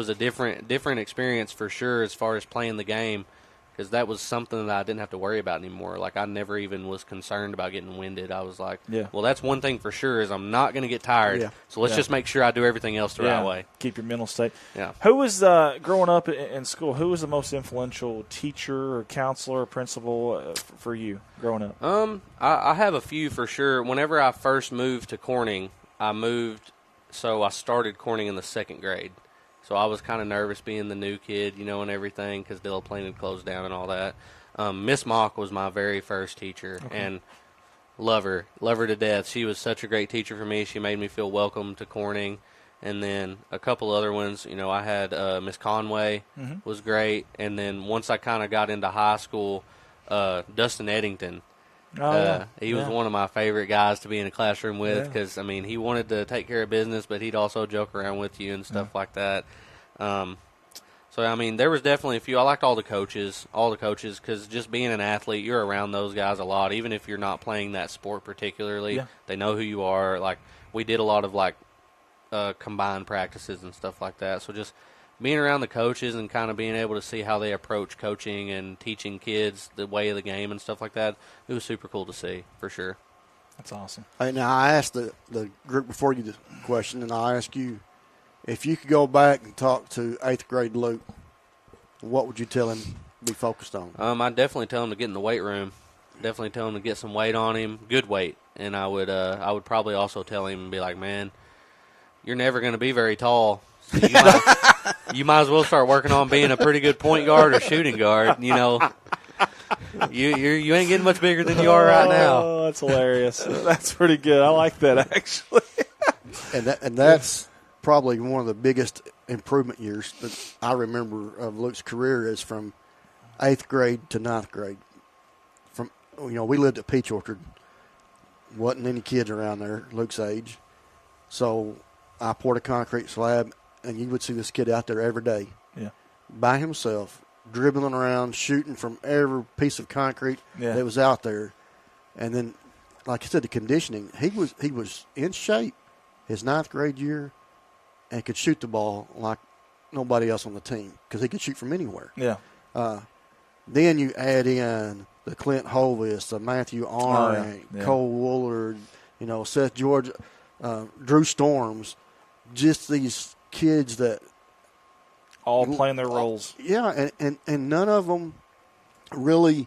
a different experience for sure as far as playing the game, because that was something that I didn't have to worry about anymore. Like, I never even was concerned about getting winded. I was like, well, that's one thing for sure is I'm not going to get tired. So let's just make sure I do everything else the right way. Keep your mental state. Yeah. Who was, growing up in school, who was the most influential teacher or counselor or principal for you growing up? I have a few for sure. Whenever I first moved to Corning, so I started Corning in the 2nd grade. So I was kind of nervous being the new kid, and everything, because Della Plain had closed down and all that. Miss Mock was my very first teacher, and love her to death. She was such a great teacher for me. She made me feel welcome to Corning. And then a couple other ones, I had Miss Conway was great. And then once I kind of got into high school, Dustin Eddington. He was one of my favorite guys to be in a classroom with, because, I mean, he wanted to take care of business, but he'd also joke around with you and stuff like that. So, I mean, there was definitely a few. I liked all the coaches, because just being an athlete, you're around those guys a lot, even if you're not playing that sport particularly. Yeah. They know who you are. Like, we did a lot of, like, combined practices and stuff like that. So just being around the coaches and kind of being able to see how they approach coaching and teaching kids the way of the game and stuff like that, it was super cool to see, for sure. That's awesome. Hey, now, I asked the group before you the question, and I'll ask you, if you could go back and talk to 8th grade Luke, what would you tell him to be focused on? I'd definitely tell him to get in the weight room. Definitely tell him to get some weight on him, good weight. And I would probably also tell him and be like, man, you're never going to be very tall. So you might as well start working on being a pretty good point guard or shooting guard. You ain't getting much bigger than you are right now. Oh, that's hilarious. That's pretty good. I like that, actually. and that's probably one of the biggest improvement years that I remember of Luke's career is from 8th grade to 9th grade. We lived at Peach Orchard. Wasn't any kids around there Luke's age. So I poured a concrete slab, and you would see this kid out there every day by himself, dribbling around, shooting from every piece of concrete that was out there. And then, like I said, the conditioning, he was in shape his 9th grade year and could shoot the ball like nobody else on the team because he could shoot from anywhere. Yeah. Then you add in the Clint Hovis, the Matthew Arndt, Cole Woolard, Seth George, Drew Storms, just these kids that all playing their roles. Yeah, and none of them really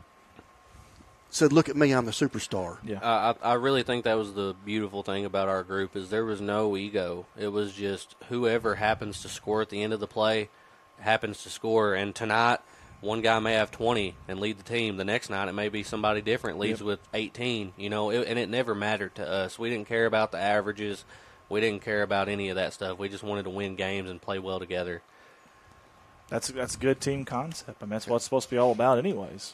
said, "Look at me, I'm the superstar." Yeah, I really think that was the beautiful thing about our group is there was no ego. It was just whoever happens to score at the end of the play happens to score. And tonight, one guy may have 20 and lead the team. The next night, it may be somebody different leads with 18. And it never mattered to us. We didn't care about the averages. We didn't care about any of that stuff. We just wanted to win games and play well together. That's a good team concept. I mean, that's what it's supposed to be all about, anyways.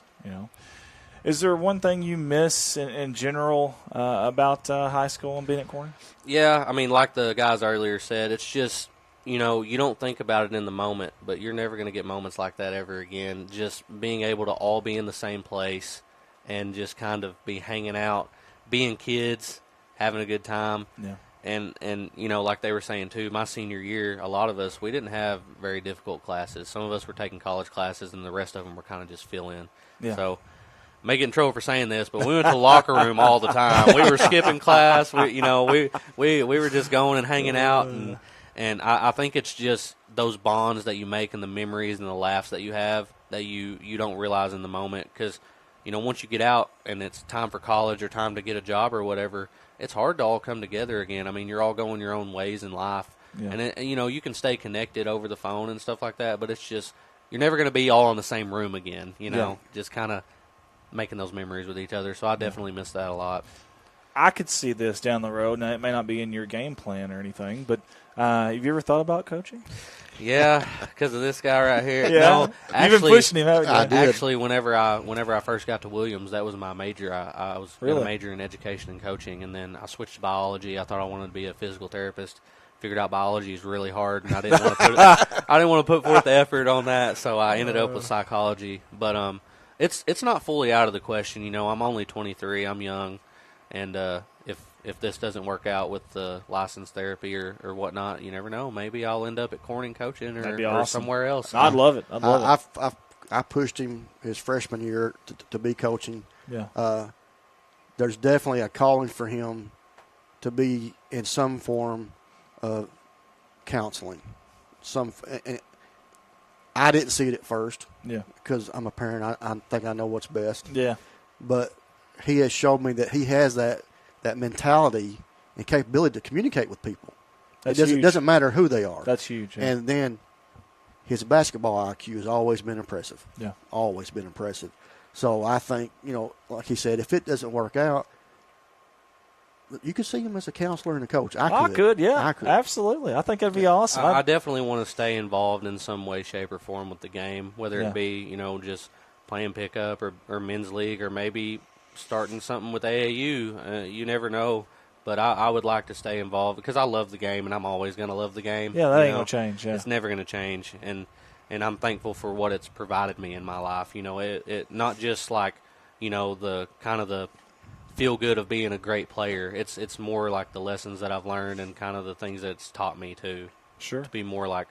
Is there one thing you miss in general about high school and being at Corning? Yeah, I mean, like the guys earlier said, it's just you don't think about it in the moment, but you're never going to get moments like that ever again. Just being able to all be in the same place and just kind of be hanging out, being kids, having a good time. Yeah. And like they were saying too, my senior year, a lot of us, we didn't have very difficult classes. Some of us were taking college classes, and the rest of them were kind of just fill in. Yeah. So, may get in trouble for saying this, but we went to the locker room all the time. We were skipping class. We were just going and hanging out, and I think it's just those bonds that you make and the memories and the laughs that you have that you don't realize in the moment. Because once you get out and it's time for college or time to get a job or whatever, it's hard to all come together again. I mean, you're all going your own ways in life. Yeah. And, you can stay connected over the phone and stuff like that, but it's just you're never going to be all in the same room again, just kind of making those memories with each other. So I definitely miss that a lot. I could see this down the road. Now, it may not be in your game plan or anything, but have you ever thought about coaching? Yeah, because of this guy right here. Yeah, no, actually, you've been pushing him, haven't you? I did. Actually, whenever I first got to Williams, that was my major. I was going to major in education and coaching, and then I switched to biology. I thought I wanted to be a physical therapist. Figured out biology is really hard, and I didn't want to put forth the effort on that, so I ended up with psychology. But it's not fully out of the question. I'm only 23. I'm young, and if this doesn't work out with the licensed therapy or whatnot, you never know. Maybe I'll end up at Corning coaching or somewhere else. I'd love it. I pushed him his freshman year to be coaching. Yeah. There's definitely a calling for him to be in some form of counseling. I didn't see it at first. Yeah. Because I'm a parent. I think I know what's best. Yeah. But he has showed me that he has that mentality and capability to communicate with people. It doesn't matter who they are. That's huge. Yeah. And then his basketball IQ has always been impressive. Yeah. Always been impressive. So I think, like he said, if it doesn't work out, you could see him as a counselor and a coach. I could. Yeah. Absolutely. I think that'd be awesome. I definitely want to stay involved in some way, shape, or form with the game, whether it be, just playing pickup or men's league or maybe starting something with AAU. You never know. But I would like to stay involved because I love the game, and I'm always going to love the game. Yeah, that ain't going to change. Yeah. It's never going to change. And I'm thankful for what it's provided me in my life. It not just like, the kind of the feel good of being a great player. It's more like the lessons that I've learned and kind of the things that it's taught me too. Sure. To be more like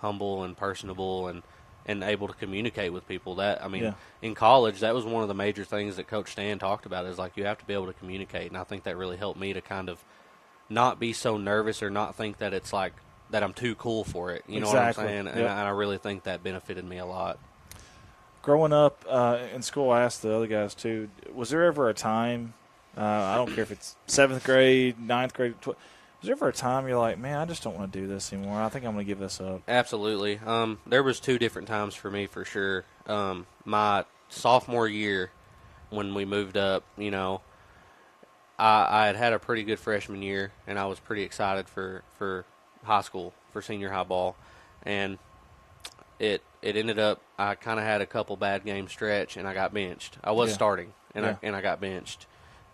humble and personable and able to communicate with people. In college, that was one of the major things that Coach Stan talked about is like you have to be able to communicate, and I think that really helped me to kind of not be so nervous or not think that it's like that I'm too cool for it. You know what I'm saying? Yep. And I really think that benefited me a lot. Growing up in school, I asked the other guys too, was there ever a time, I don't care if it's 7th grade, 9th grade, was there ever a time you're like, man, I just don't want to do this anymore. I think I'm going to give this up? Absolutely. There was 2 different times for me for sure. My sophomore year when we moved up, I had a pretty good freshman year, and I was pretty excited for high school, for senior high ball. And it ended up, I kind of had a couple bad game stretch, and I got benched. I was starting, and I got benched.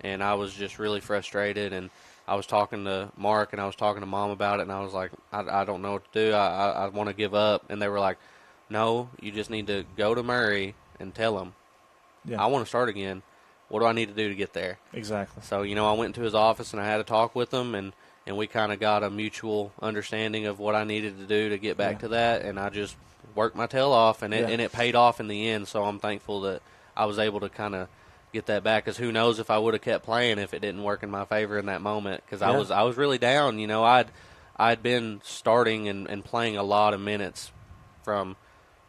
And I was just really frustrated, and I was talking to Mark and I was talking to Mom about it, and I was like, I don't know what to do. I want to give up. And they were like, no, you just need to go to Murray and tell him, I want to start again. What do I need to do to get there? Exactly. So, I went into his office and I had a talk with him, and we kind of got a mutual understanding of what I needed to do to get back to that, and I just worked my tail off, and it paid off in the end, so I'm thankful that I was able to kind of get that back, because who knows if I would have kept playing if it didn't work in my favor in that moment, because I was really down. I'd been starting and playing a lot of minutes from,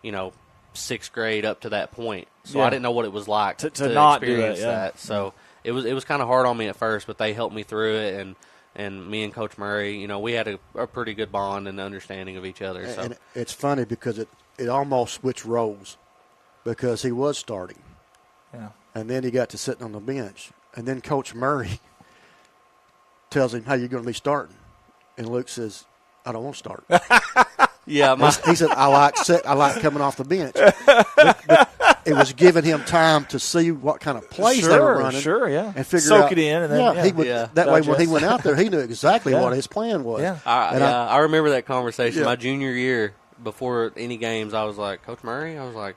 6th grade up to that point, so I didn't know what it was like to not experience do it, that. So it was kind of hard on me at first, but they helped me through it, and me and Coach Murray, we had a pretty good bond and understanding of each other. So. And it's funny because it almost switched roles, because he was starting. Yeah. And then he got to sitting on the bench. And then Coach Murray tells him, hey, you're going to be starting. And Luke says, I don't want to start. He said, I like coming off the bench. But it was giving him time to see what kind of plays they were running. And figure soak out, it in. And then, that way when he went out there, he knew exactly what his plan was. Yeah. I remember that conversation. My junior year, before any games, I was like, Coach Murray, I was like,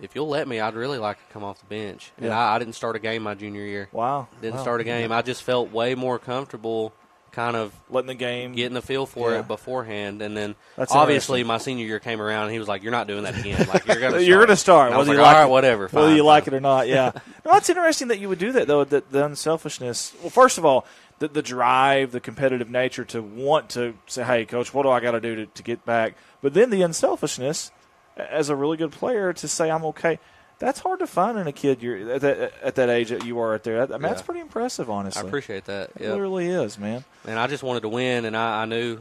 if you'll let me, I'd really like to come off the bench. And I didn't start a game my junior year. Wow. Didn't start a game. I just felt way more comfortable kind of letting the game, getting the feel for it beforehand. And then obviously my senior year came around, and he was like, you're not doing that again. Like, you're going to start. Whether you like all right, whatever. Whether you like it or not, yeah. No, it's interesting that you would do that, though, the unselfishness. Well, first of all, the drive, the competitive nature to want to say, hey, Coach, what do I got to do to get back? But then the unselfishness as a really good player to say I'm okay. That's hard to find in a kid at that age that you are right there. That's pretty impressive, honestly. I appreciate that. It really is, man. And I just wanted to win, and I knew,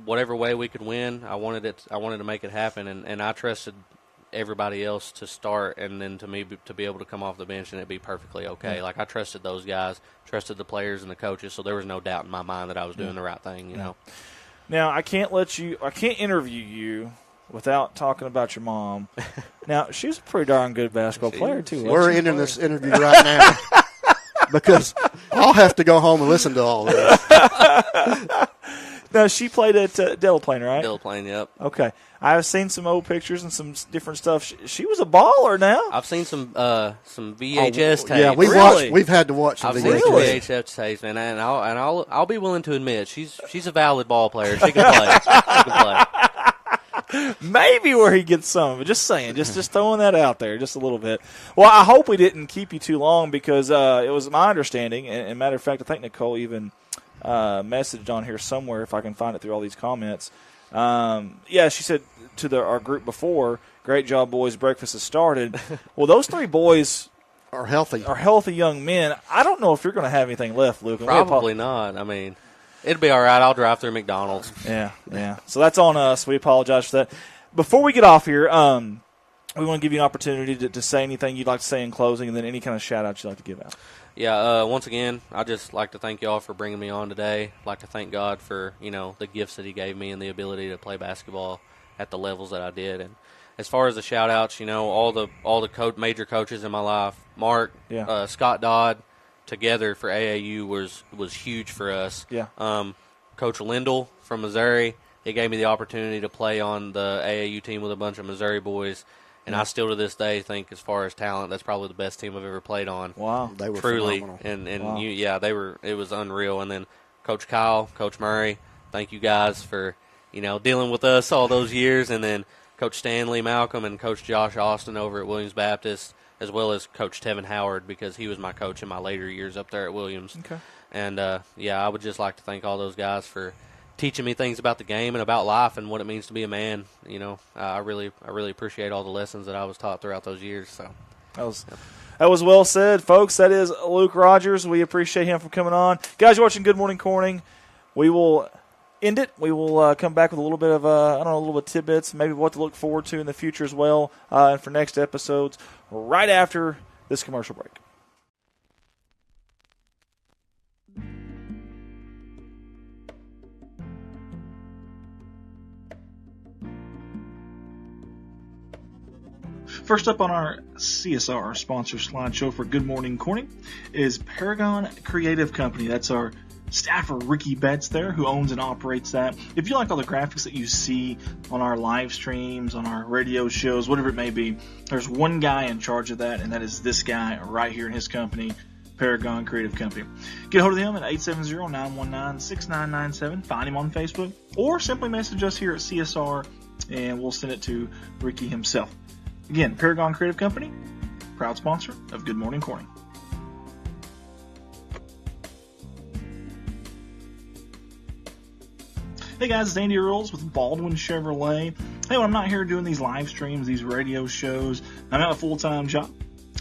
whatever way we could win, I wanted to make it happen, and I trusted everybody else to start, and then to me to be able to come off the bench and it be perfectly okay. Like, I trusted those guys, trusted the players and the coaches, so there was no doubt in my mind that I was doing the right thing. You know. Now I can't interview you without talking about your mom. Now, she's a pretty darn good basketball player, too. We're ending this interview right now because I'll have to go home and listen to all this. Now, she played at Delaplane, right? Delaplane, yep. Okay. I've seen some old pictures and some different stuff. She was a baller now. I've seen some VHS tapes. Yeah, we've had to watch some VHS tapes, man, and I'll be willing to admit she's a valid ball player. She can play. She can play. Maybe where he gets some of it. Just saying. Just throwing that out there just a little bit. Well, I hope we didn't keep you too long because it was my understanding, and matter of fact, I think Nicole even messaged on here somewhere if I can find it through all these comments. She said to our group before, great job, boys. Breakfast has started. Well, those three boys are healthy young men. I don't know if you're going to have anything left, Luke. Probably not. I mean, it'll be all right. I'll drive through McDonald's. Yeah. So that's on us. We apologize for that. Before we get off here, we want to give you an opportunity to say anything you'd like to say in closing, and then any kind of shout-outs you'd like to give out. Yeah, once again, I'd just like to thank y'all for bringing me on today. I'd like to thank God for, the gifts that he gave me and the ability to play basketball at the levels that I did. And as far as the shout-outs, all the major coaches in my life, Mark, Scott Dodd, together for AAU was huge for us. Yeah. Coach Lindell from Missouri, he gave me the opportunity to play on the AAU team with a bunch of Missouri boys. And I still to this day think, as far as talent, that's probably the best team I've ever played on. Wow, they were truly, phenomenal. wow. They were. It was unreal. And then Coach Kyle, Coach Murray, thank you guys for dealing with us all those years. And then Coach Stanley Malcolm and Coach Josh Austin over at Williams Baptist, as well as Coach Tevin Howard, because he was my coach in my later years up there at Williams. Okay. And I would just like to thank all those guys for teaching me things about the game and about life and what it means to be a man. I really appreciate all the lessons that I was taught throughout those years. So that was well said, folks. That is Luke Rogers. We appreciate him for coming on. Guys, you're watching Good Morning Corning. We will end it. We will come back with a little bit of a little bit of tidbits, maybe what to look forward to in the future as well, and for next episodes right after this commercial break. First up on our CSR sponsor slideshow for Good Morning Corning is Paragon Creative Company. That's our staffer, Ricky Betts there, who owns and operates that. If you like all the graphics that you see on our live streams, on our radio shows, whatever it may be, there's one guy in charge of that, and that is this guy right here in his company, Paragon Creative Company. Get a hold of him at 870-919-6997. Find him on Facebook, or simply message us here at CSR, and we'll send it to Ricky himself. Again, Paragon Creative Company, proud sponsor of Good Morning Corning. Hey guys, it's Andy Earls with Baldwin Chevrolet. Hey, when I'm not here doing these live streams, these radio shows, I'm at a full-time job.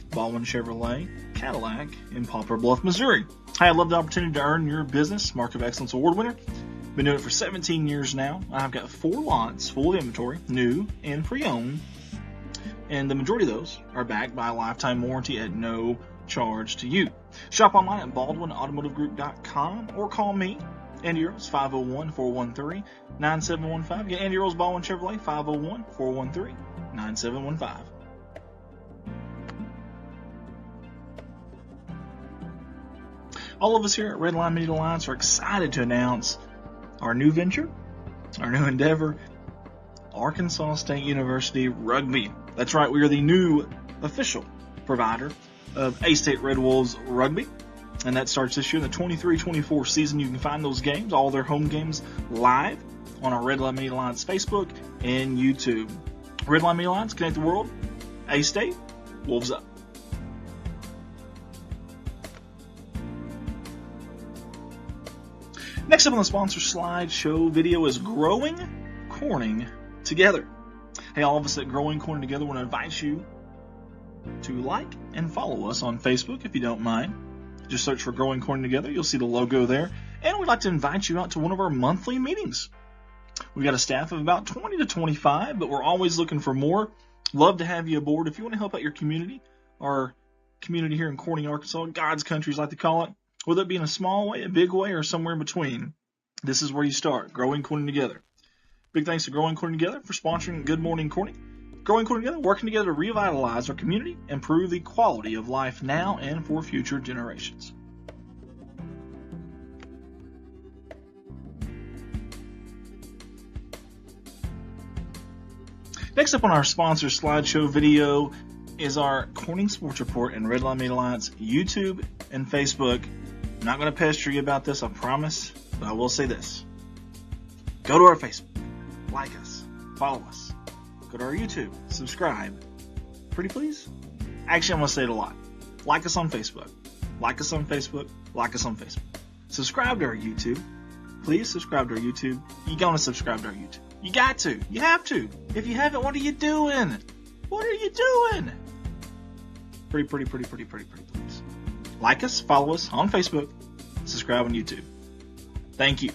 Baldwin Chevrolet, Cadillac in Poplar Bluff, Missouri. Hey, I love the opportunity to earn your business, Mark of Excellence Award winner. Been doing it for 17 years now. I've got 4 lots full of inventory, new and pre-owned. And the majority of those are backed by a lifetime warranty at no charge to you. Shop online at BaldwinAutomotiveGroup.com or call me, Andy Earls, 501-413-9715. Get Andy Earls, Baldwin Chevrolet, 501-413-9715. All of us here at Redline Media Alliance are excited to announce our new venture, our new endeavor, Arkansas State University Rugby. That's right, we are the new official provider of A-State Red Wolves Rugby. And that starts this year in the 23-24 season. You can find those games, all their home games, live on our Redline Media Alliance Facebook and YouTube. Redline Media Alliance, connect the world. A-State, Wolves up. Next up on the sponsor slideshow video is Growing Corning Together. Hey, all of us at Growing Corning Together want to invite you to like and follow us on Facebook if you don't mind. Just search for Growing Corning Together. You'll see the logo there. And we'd like to invite you out to one of our monthly meetings. We've got a staff of about 20 to 25, but we're always looking for more. Love to have you aboard. If you want to help out your community, our community here in Corning, Arkansas, God's country, as I like to call it, whether it be in a small way, a big way, or somewhere in between, this is where you start, Growing Corning Together. Big thanks to Growing Corning Together for sponsoring Good Morning Corning. Growing Corning Together, working together to revitalize our community, improve the quality of life now and for future generations. Next up on our sponsor slideshow video is our Corning Sports Report and Redline Media Alliance YouTube and Facebook. I'm not going to pester you about this, I promise, but I will say this. Go to our Facebook, like us, follow us. Go to our YouTube, subscribe. Pretty please? Actually, I'm going to say it a lot. Like us on Facebook. Like us on Facebook. Like us on Facebook. Subscribe to our YouTube. Please subscribe to our YouTube. You're going to subscribe to our YouTube. You got to. You have to. If you haven't, what are you doing? What are you doing? Pretty please. Like us, follow us on Facebook, subscribe on YouTube. Thank you.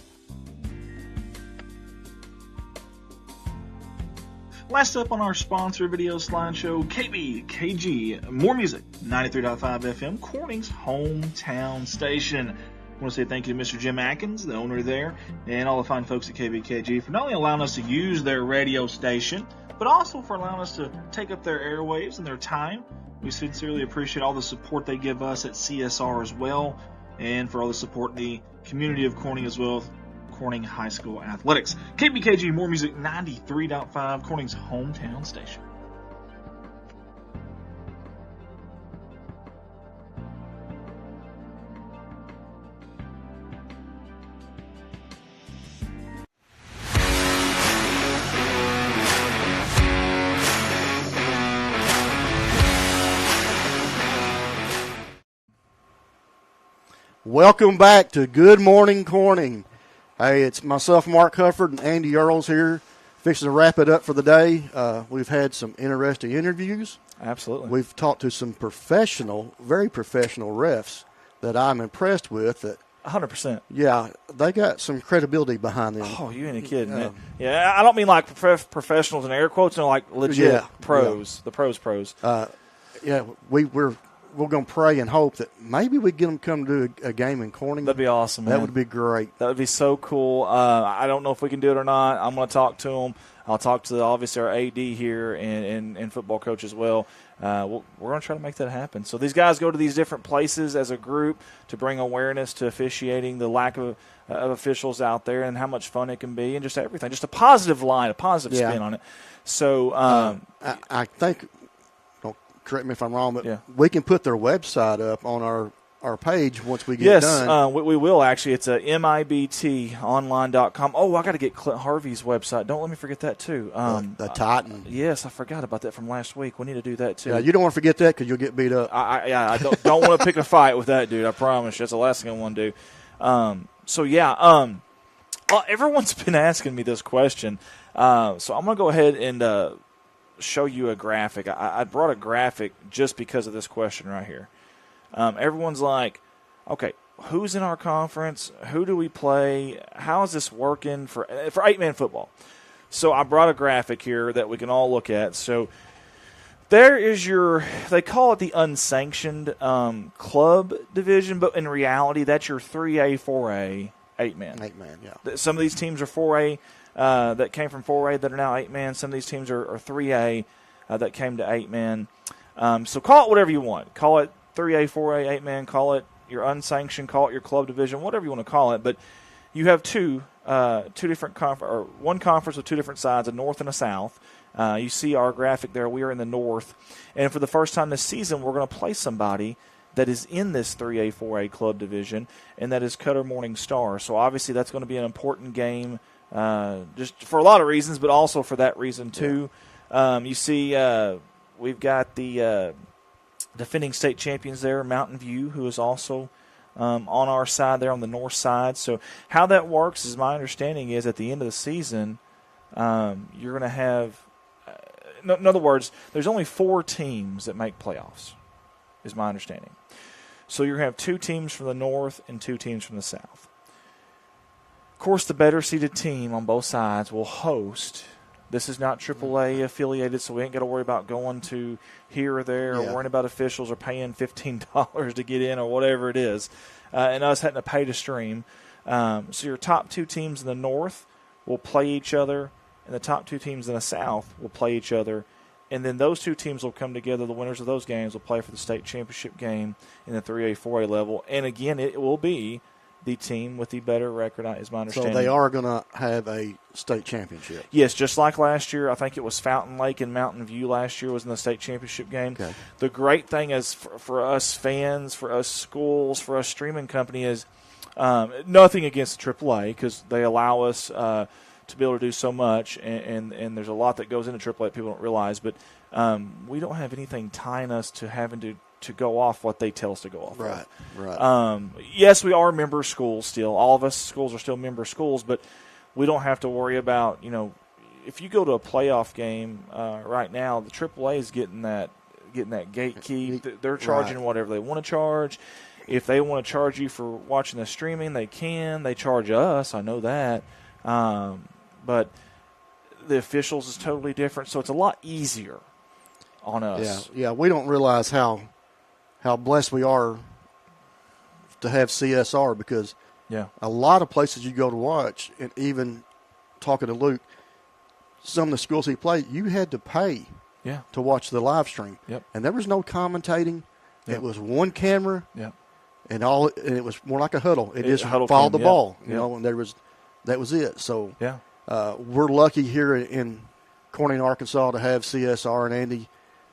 Last up on our sponsor video slideshow, KBKG, more music, 93.5 FM, Corning's hometown station. I want to say thank you to Mr. Jim Atkins, the owner there, and all the fine folks at KBKG for not only allowing us to use their radio station, but also for allowing us to take up their airwaves and their time. We sincerely appreciate all the support they give us at CSR as well, and for all the support in the community of Corning as well, Corning High School Athletics. KBKG, more music, 93.5, Corning's hometown station. Welcome back to Good Morning Corning. Hey, it's myself, Mark Hufford, and Andy Earls here, fixing to wrap it up for the day. We've had some interesting interviews. Absolutely. We've talked to some professional, very professional refs that I'm impressed with. That 100%. Yeah, they got some credibility behind them. Oh, you ain't kidding, man. Yeah, I don't mean like professionals in air quotes, no, like legit pros, the pros. Yeah, we're going to pray and hope that maybe we get them come to a game in Corning. That'd be awesome, man. That would be great. That would be so cool. I don't know if we can do it or not. I'm going to talk to them. I'll talk to obviously our AD here and football coach as well. We're going to try to make that happen. So these guys go to these different places as a group to bring awareness to officiating, the lack of officials out there, and how much fun it can be, and just everything, just a positive line, a positive spin on it. So I think, don't correct me if I'm wrong, but we can put their website up on our page once we get done. Yes, we will actually. It's MIBTonline.com. Oh, I got to get Clint Harvey's website. Don't let me forget that too. The Titan. Yes, I forgot about that from last week. We need to do that too. Yeah, you don't want to forget that because you'll get beat up. I don't want to pick a fight with that dude. I promise you. That's the last thing I want to do. Everyone's been asking me this question, so I'm going to go ahead and show you a graphic. I brought a graphic just because of this question right here. Everyone's like, okay, who's in our conference? Who do we play? How is this working for 8-man football? So I brought a graphic here that we can all look at. So there is they call it the unsanctioned club division, but in reality, that's your 3A, 4A, 8-man. 8-man, yeah. Some of these teams are 4A that came from 4A that are now 8-man. Some of these teams are 3A that came to 8-man. So call it whatever you want. Call it 3A, 4A, 8-man, call it your unsanctioned, call it your club division, whatever you want to call it. But you have two different one conference with two different sides, a north and a south. You see our graphic there. We are in the north. And for the first time this season, we're going to play somebody that is in this 3A, 4A club division, and that is Cutter Morning Star. So obviously that's going to be an important game just for a lot of reasons, but also for that reason too. You see we've got the defending state champions there, Mountain View, who is also on our side there on the north side. So how that works is my understanding is at the end of the season, you're going to have in other words, there's only 4 teams that make playoffs, is my understanding. So you're going to have 2 teams from the north and 2 teams from the south. Of course, the better seeded team on both sides will host. This is not AAA affiliated, so we ain't got to worry about going to here or there or worrying about officials or paying $15 to get in or whatever it is, and us having to pay to stream. So your top 2 teams in the north will play each other, and the top 2 teams in the south will play each other, and then those 2 teams will come together. The winners of those games will play for the state championship game in the 3A, 4A level, and again, it will be the team with the better record, is my understanding. So they are going to have a state championship. Yes, just like last year. I think it was Fountain Lake and Mountain View last year was in the state championship game. Okay. The great thing is for us fans, for us schools, for us streaming company is nothing against AAA because they allow us to be able to do so much, and there's a lot that goes into AAA that people don't realize. But we don't have anything tying us to having to go off what they tell us to go off. Right. Yes, we are member schools still. All of us schools are still member schools, but we don't have to worry about, if you go to a playoff game right now, the AAA is getting that gate key. They're charging whatever they want to charge. If they want to charge you for watching the streaming, they can. They charge us. I know that. But the officials is totally different, so it's a lot easier on us. Yeah. We don't realize how blessed we are to have CSR because a lot of places you go to watch, and even talking to Luke, some of the schools he played, you had to pay to watch the live stream. Yep. And there was no commentating. Yep. It was one camera. Yep. And it was more like a huddle. It just huddle followed the cam, ball, yeah. and that was it. So we're lucky here in Corning, Arkansas, to have CSR and Andy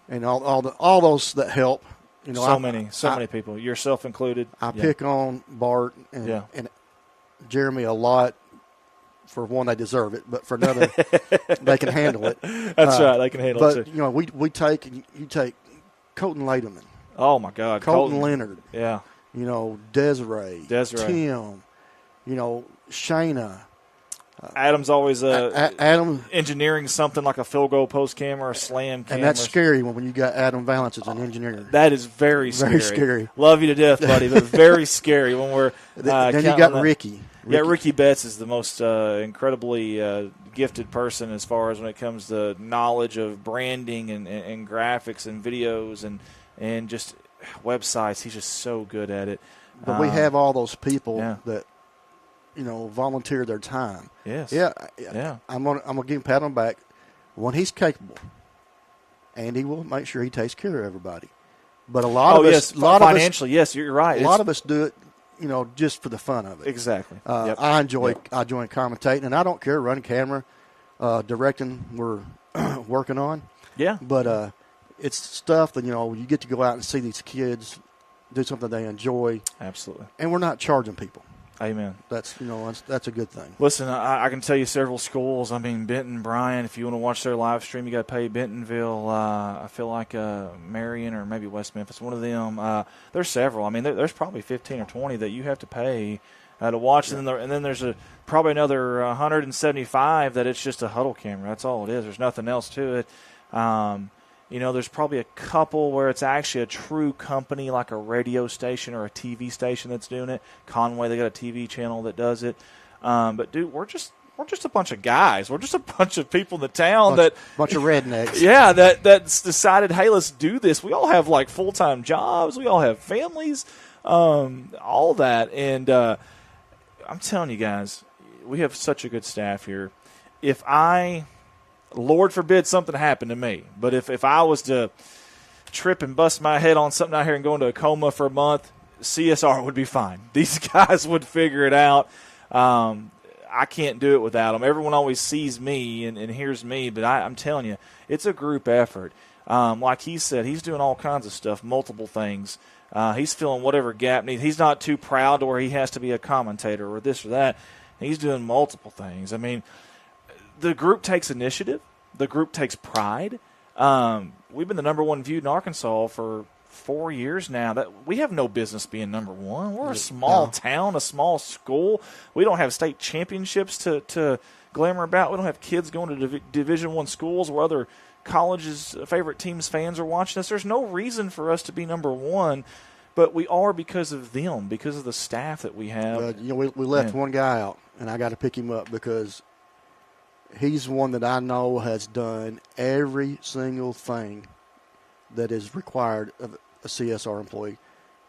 and all those that help. So many people, yourself included. I pick on Bart and Jeremy a lot. For one, they deserve it, but for another, they can handle it. That's right, they can handle it too. But we take Colton Laderman. Oh my God, Colton Leonard. Yeah. Desiree. Tim. Shayna. Adam's always Adam engineering something like a field goal post cam or a slam cam. And that's scary when you got Adam Valance as an engineer. That is very scary. Very scary. Love you to death, buddy, but very scary when we're then you got Ricky. Yeah, Ricky Betts is the most incredibly gifted person as far as when it comes to knowledge of branding and graphics and videos and just websites. He's just so good at it. But we have all those people that volunteer their time. Yes. Yeah. Yeah. I'm gonna give him a pat on the back when he's capable, and he will make sure he takes care of everybody. But a lot of us, financially, yes, you're right. A lot of us do it, just for the fun of it. Exactly. Yep. I enjoy commentating, and I don't care running camera, directing. We're working on. Yeah. But it's stuff that you get to go out and see these kids do something they enjoy. Absolutely. And we're not charging people. Amen. That's that's a good thing. Listen, I can tell you several schools. I mean, Benton, Bryan. If you want to watch their live stream, you got to pay. Bentonville. I feel like Marion or maybe West Memphis. One of them. There's several. I mean, there's probably 15 or 20 that you have to pay to watch, and then there's probably another 175 that it's just a huddle camera. That's all it is. There's nothing else to it. There's probably a couple where it's actually a true company, like a radio station or a TV station that's doing it. Conway, they got a TV channel that does it. But dude, we're just a bunch of guys. We're just a bunch of people in the town bunch of rednecks. Yeah, that's decided, hey, let's do this. We all have like full-time jobs. We all have families, all that. And I'm telling you guys, we have such a good staff here. Lord forbid something happened to me, but if I was to trip and bust my head on something out here and go into a coma for a month, CSR would be fine. These guys would figure it out. I can't do it without them. Everyone always sees me and hears me, but I'm telling you, it's a group effort. Like he said, he's doing all kinds of stuff, multiple things. He's filling whatever gap needs. He's not too proud to where he has to be a commentator or this or that. He's doing multiple things. I mean, the group takes initiative. The group takes pride. We've been the number one viewed in Arkansas for 4 years now. That we have no business being number one. We're a small town, a small school. We don't have state championships to glamour about. We don't have kids going to Division I schools where other colleges' favorite teams' fans are watching us. There's no reason for us to be number one, but we are because of them, because of the staff that we have. We left one guy out, and I got to pick him up because he's one that I know has done every single thing that is required of a CSR employee,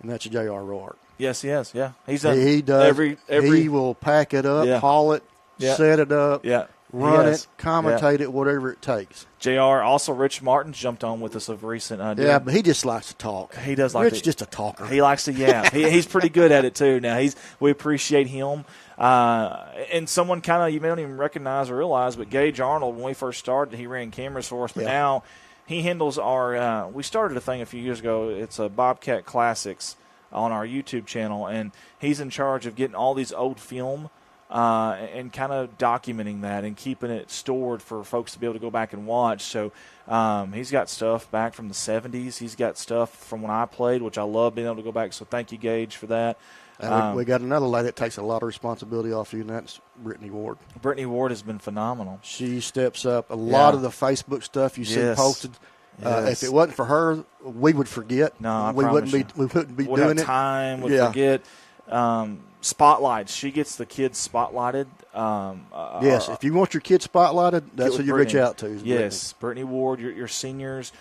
and that's J.R. Roark. Yes, he has. Yeah, he's done. He does. Every he will pack it up, haul it, set it up, run it, commentate it, whatever it takes. JR, also Rich Martin's jumped on with us of recent. Yeah, but he just likes to talk. He does like Rich just a talker. He likes to, he's pretty good at it too. Now we appreciate him. And someone you may not even recognize or realize, but Gage Arnold, when we first started, he ran cameras for us, but now he handles our, we started a thing a few years ago. It's a Bobcat Classics on our YouTube channel, and he's in charge of getting all these old film and kind of documenting that and keeping it stored for folks to be able to go back and watch. So he's got stuff back from the 70s. He's got stuff from when I played, which I love being able to go back. So thank you, Gage, for that. We got another lady that takes a lot of responsibility off you, and that's Brittany Ward. Brittany Ward has been phenomenal. She steps up. A lot of the Facebook stuff you see posted. If it wasn't for her, we would forget. No, we wouldn't be doing it. Time, would forget. Spotlights. She gets the kids spotlighted. Yes, if you want your kids spotlighted, that's who you reach out to. Yes, Brittany Ward, your seniors.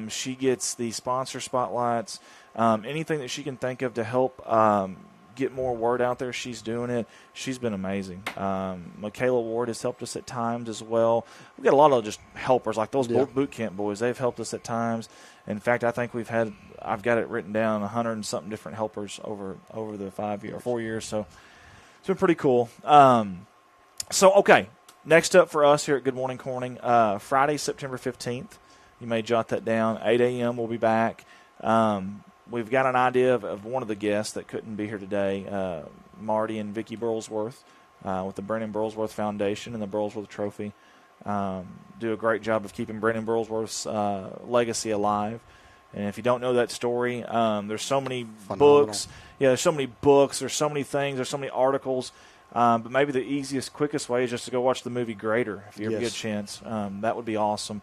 She gets the sponsor spotlights. Anything that she can think of to help get more word out there, she's doing it. She's been amazing. Michaela Ward has helped us at times as well. We've got a lot of just helpers, like those boot camp boys. They've helped us at times. In fact, I think I've got it written down, 100 and something different helpers over the 4 years. So it's been pretty cool. Okay, next up for us here at Good Morning Corning, Friday, September 15th. You may jot that down. 8 a.m. we'll be back. We've got an idea of one of the guests that couldn't be here today, Marty and Vicki Burlsworth with the Brennan Burlsworth Foundation and the Burlsworth Trophy. Do a great job of keeping Brennan Burlsworth's legacy alive. And if you don't know that story, there's so many books. Yeah, there's so many books. There's so many things. There's so many articles. But maybe the easiest, quickest way is just to go watch the movie Greater if you ever get a chance. That would be awesome.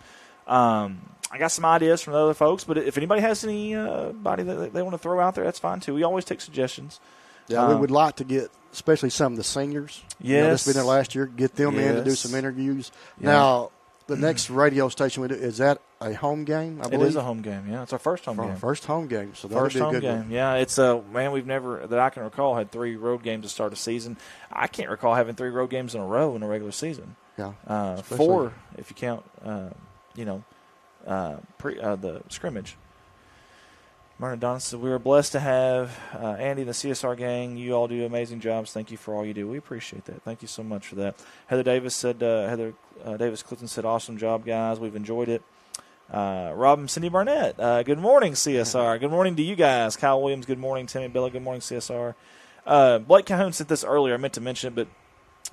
I got some ideas from the other folks, but if anybody has anybody that they want to throw out there, that's fine too. We always take suggestions. Yeah, we would like to get, especially some of the seniors. Yes. That's been there last year. Get them in to do some interviews. Yeah. Now, the next radio station we do, is that a home game? I believe It is a home game. Yeah, it's our first home game. First home game. So that'll First be a home good game. one. Yeah, it's man, we've never that I can recall had 3 road games to start a season. I can't recall having 3 road games in a row in a regular season. Yeah, 4 if you count, the scrimmage. Martin Don said, we were blessed to have Andy and the CSR gang. You all do amazing jobs. Thank you for all you do. We appreciate that. Thank you so much for that. Heather Davis said, Davis Clifton said, awesome job, guys. We've enjoyed it. Rob and Cindy Barnett, good morning, CSR. Good morning to you guys. Kyle Williams, good morning. Timmy Bella, good morning, CSR. Blake Calhoun said this earlier. I meant to mention it, but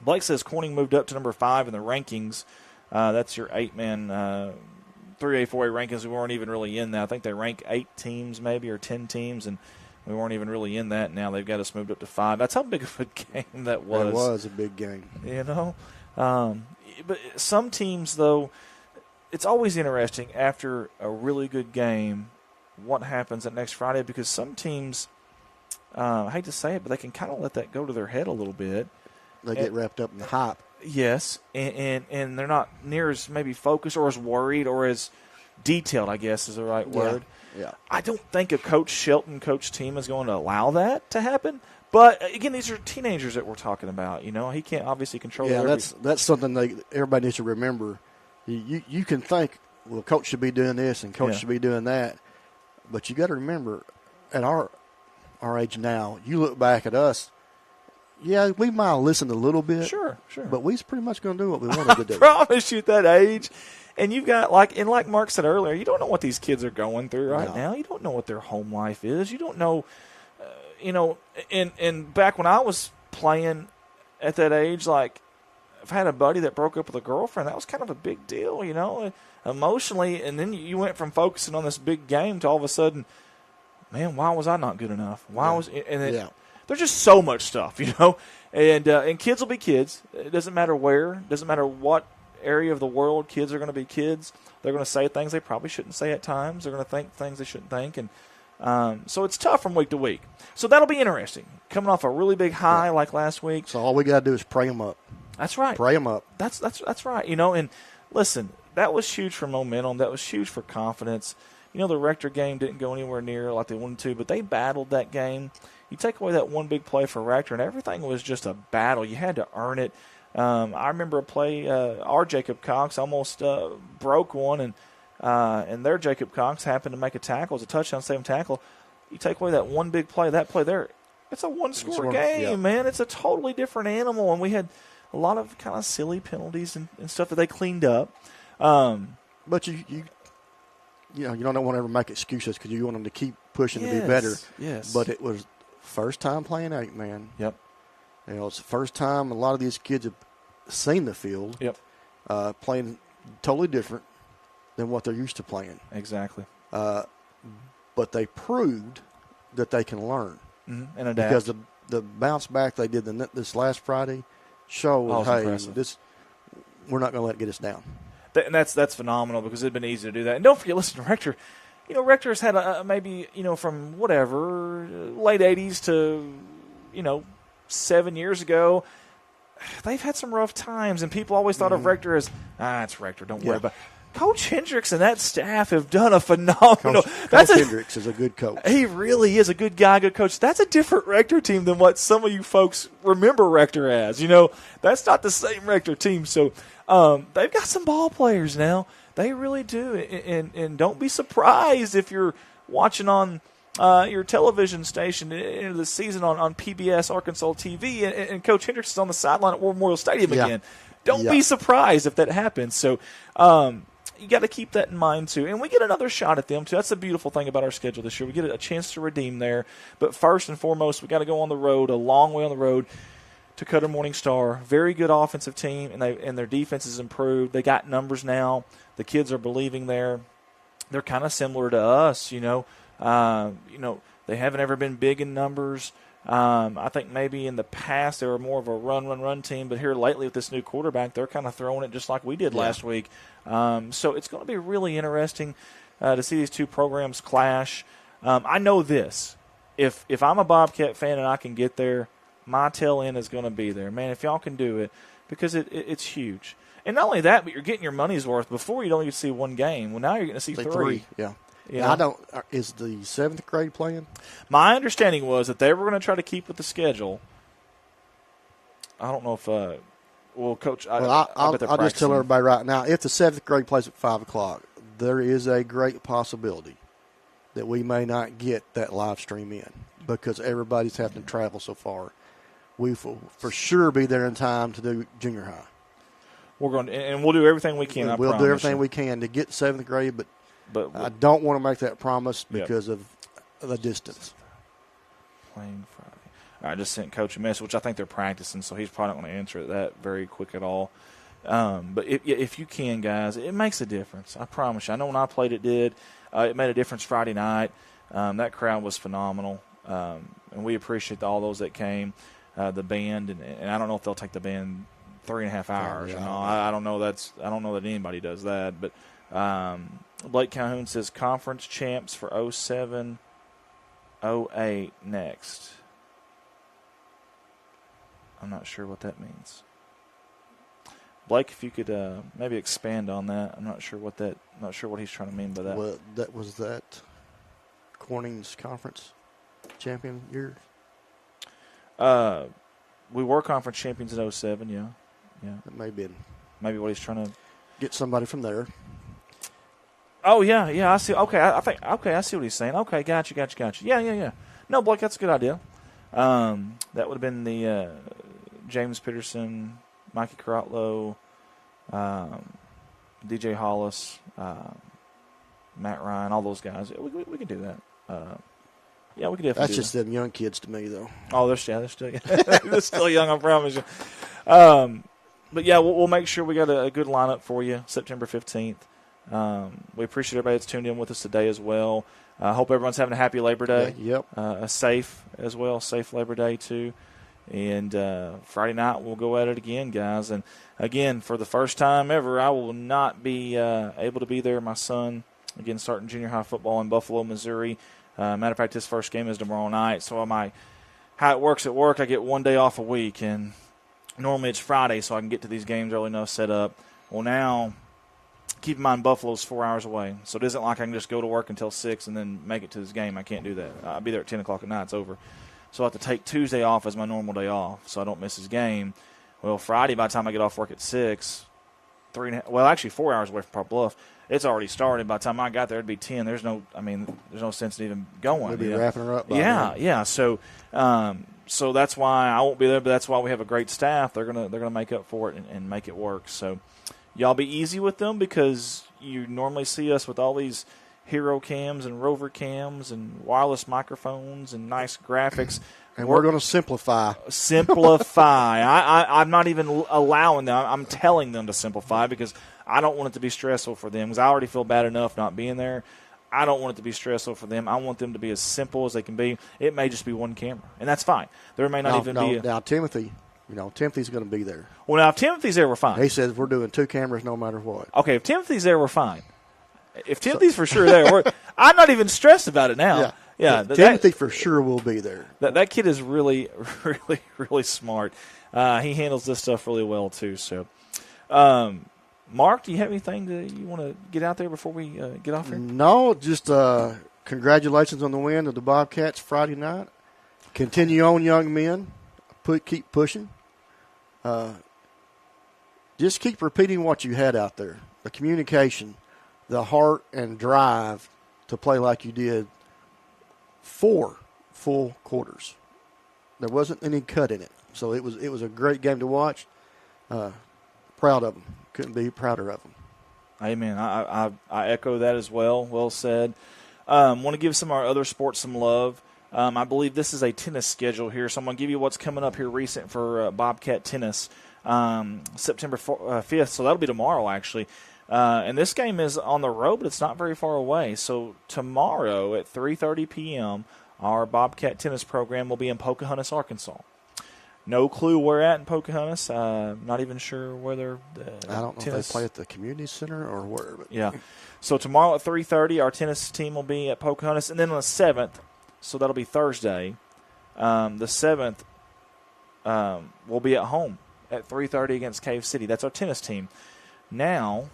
Blake says Corning moved up to number 5 in the rankings. That's your 8-man 3A, 4A rankings. We weren't even really in that. I think they rank 8 teams maybe or 10 teams, and we weren't even really in that. Now they've got us moved up to 5. That's how big of a game that was. It was a big game. But some teams, though, it's always interesting after a really good game what happens that next Friday, because some teams, I hate to say it, but they can kind of let that go to their head a little bit. They get wrapped up in the hype. Yes, and they're not near as maybe focused or as worried or as detailed, I guess is the right word. Yeah. I don't think a Coach Shelton coach team is going to allow that to happen. But, again, these are teenagers that we're talking about. He can't obviously control that's something everybody needs to remember. You can think, well, Coach should be doing this and Coach should be doing that. But you got to remember, at our age now, you look back at us, yeah, we might have listened a little bit. Sure. But we was pretty much going to do what we wanted to do. I promise you at that age. And you've got, like Mark said earlier, you don't know what these kids are going through right now. You don't know what their home life is. You don't know, and back when I was playing at that age, like, I've had a buddy that broke up with a girlfriend. That was kind of a big deal, emotionally. And then you went from focusing on this big game to all of a sudden, man, why was I not good enough? There's just so much stuff, and kids will be kids. It doesn't matter where, it doesn't matter what area of the world, kids are going to be kids. They're going to say things they probably shouldn't say at times. They're going to think things they shouldn't think, and so it's tough from week to week. So that'll be interesting. Coming off a really big high like last week. So all we got to do is pray them up. That's right. Pray them up. That's right. And listen, that was huge for momentum. That was huge for confidence. The Rector game didn't go anywhere near like they wanted to, but they battled that game. You take away that one big play for Rector, and everything was just a battle. You had to earn it. I remember a play, our Jacob Cox almost broke one, and their Jacob Cox happened to make a tackle. It was a touchdown, save tackle. You take away that one big play, that play there, it's a one-score game, man. It's a totally different animal, and we had a lot of kind of silly penalties and stuff that they cleaned up. But you don't want to ever make excuses because you want them to keep pushing to be better. Yes. But it was first time playing 8-man. Yep. It's the first time a lot of these kids have seen the field. Yep. Playing totally different than what they're used to playing. Exactly. But they proved that they can learn. Mm-hmm. And adapt. Because the bounce back they did this last Friday showed, we're not going to let it get us down. And that's phenomenal because it'd been easy to do that. And don't forget, listen, Rector. Rector's had maybe from whatever late '80s to 7 years ago. They've had some rough times, and people always thought of Rector as it's Rector. Don't worry about it. Coach Hendricks and that staff have done a phenomenal. Coach Hendricks is a good coach. He really is a good guy, good coach. That's a different Rector team than what some of you folks remember Rector as. That's not the same Rector team. So they've got some ball players now. They really do. And don't be surprised if you're watching on your television station into the season on PBS Arkansas TV and Coach Hendricks is on the sideline at War Memorial Stadium again. Don't be surprised if that happens. So you got to keep that in mind, too. And we get another shot at them, too. That's the beautiful thing about our schedule this year. We get a chance to redeem there. But first and foremost, we got to go on the road, a long way on the road, to Cutter Morning Star. Very good offensive team, and their defense has improved. They got numbers now. The kids are believing there. They're kind of similar to us, They haven't ever been big in numbers. I think maybe in the past they were more of a run team, but here lately with this new quarterback, they're kind of throwing it just like we did last week. So it's going to be really interesting to see these two programs clash. I know this. If I'm a Bobcat fan and I can get there, my tail end is going to be there. Man, if y'all can do it, because it's huge. And not only that, but you're getting your money's worth. Before, you'd only get to see one game. Well, now you're going to see three. Yeah. You Now, know? Is the 7th grade playing? My understanding was that they were going to try to keep with the schedule. I don't know if Coach, I'll bet they're just tell practicing. everybody right now, if the 7th grade plays at 5 o'clock, there is a great possibility that we may not get that live stream in because everybody's having to travel so far. We will for sure be there in time to do junior high. We're going to, and we'll do everything we can. We'll do everything we can to get 7th grade, but I don't want to make that promise because of the distance. Playing Friday. I just sent Coach a message, which I think they're practicing, so he's probably not going to answer that very quick at all. But if you can, guys, it makes a difference. I promise you. I know when I played it did. It made a difference Friday night. That crowd was phenomenal, and we appreciate all those that came, the band, and I don't know if they'll take the band 3.5 hours. Yeah. You know, I don't know. I don't know that anybody does that. But Blake Calhoun says conference champs for 07, 08 next. I'm not sure what that means. Blake, if you could maybe expand on that. I'm not sure what he's trying to mean by that. Well, that Corning's conference champion year. We were conference champions in 07, yeah. That may be maybe what he's trying to get somebody from there. Oh yeah, I see. Okay, I see what he's saying. Okay, gotcha. Yeah. No, Blake, that's a good idea. That would have been the James Peterson, Mikey Carotlo, DJ Hollis, Matt Ryan, all those guys. We can do that. Yeah, we can definitely. That's just them young kids to me, though. Oh, they're still they're still young. I promise you. But yeah, we'll make sure we got a good lineup for you September 15th. We appreciate everybody that's tuned in with us today as well. I hope everyone's having a happy Labor Day. Yep. A safe Labor Day too. And Friday night we'll go at it again, guys. And again, for the first time ever, I will not be able to be there. My son, again, starting junior high football in Buffalo, Missouri. Matter of fact, his first game is tomorrow night. So how it works at work, I get one day off a week, and normally it's Friday, so I can get to these games early enough, set up. Well, now, keep in mind, Buffalo's 4 hours away, so it isn't like I can just go to work until 6 and then make it to this game. I can't do that. I'll be there at 10 o'clock at night. It's over. So I have to take Tuesday off as my normal day off so I don't miss his game. Well, Friday, by the time I get off work at 6, 4 hours away from Park Bluff, it's already started. By the time I got there, it'd be 10. There's no sense in even going. We'll be wrapping her up by now. Yeah. So that's why I won't be there, but that's why we have a great staff. They're gonna make up for it and make it work. So y'all be easy with them because you normally see us with all these hero cams and rover cams and wireless microphones and nice graphics. And we're going to simplify. I'm not even allowing them. I'm telling them to simplify because I don't want it to be stressful for them because I already feel bad enough not being there. I don't want it to be stressful for them. I want them to be as simple as they can be. It may just be one camera, and that's fine. There may not even be now, Timothy, Timothy's going to be there. Well, now, if Timothy's there, we're fine. He says we're doing 2 cameras no matter what. Okay, if Timothy's there, we're fine. If Timothy's for sure there, I'm not even stressed about it now. Yeah, Timothy for sure will be there. That kid is really, really, really smart. He handles this stuff really well too. So, Mark, do you have anything that you want to get out there before we get off here? No, just congratulations on the win of the Bobcats Friday night. Continue on, young men. Keep pushing. Just keep repeating what you had out there. The communication, the heart and drive to play like you did 4 full quarters. There wasn't any cut in it. So it was a great game to watch. Proud of them. Couldn't be prouder of them. Amen. I echo that as well. Well said. Want to give some of our other sports some love. I believe this is a tennis schedule here, so I'm going to give you what's coming up here recent for Bobcat tennis. September 5th, so that'll be tomorrow actually. And this game is on the road, but it's not very far away. So tomorrow at 3:30 p.m., our Bobcat tennis program will be in Pocahontas, Arkansas. No clue where at in Pocahontas. Not even sure where they're. I don't know if they play at the community center or where. But. Yeah. So tomorrow at 3:30, our tennis team will be at Pocahontas, and then on the 7th, so that'll be Thursday. The 7th, we'll be at home at 3:30 against Cave City. That's our tennis team. Now,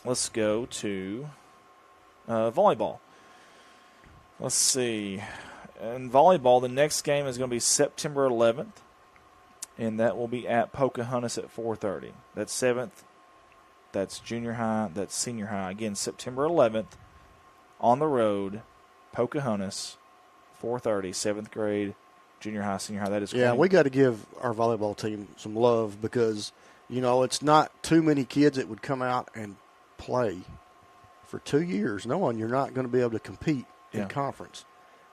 let's go to volleyball. Let's see. In volleyball, the next game is going to be September 11th, and that will be at Pocahontas at 4:30. That's 7th. That's junior high. That's senior high. Again, September 11th, on the road, Pocahontas, 4:30, 7th grade, junior high, senior high. That is Yeah, we got to give our volleyball team some love because, it's not too many kids that would come out and play for 2 years knowing you're not going to be able to compete in conference.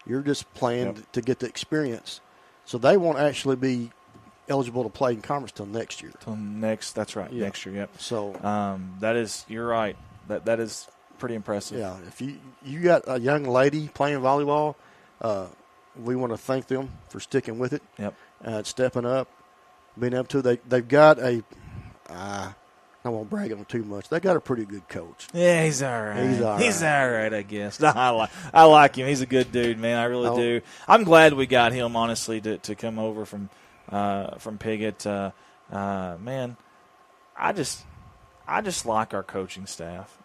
You're just playing to get the experience. So they won't actually be eligible to play in conference till next year. That's right, next year, yep. So you're right. That is pretty impressive. Yeah, if you got a young lady playing volleyball, we want to thank them for sticking with it. Yep. Stepping up, being able to. They've got I won't brag on them too much. They got a pretty good coach. Yeah, he's all right. He's all right, I guess. I like him. He's a good dude, man. I really do. I'm glad we got him, honestly, to come over from Piggott. Man, I just like our coaching staff,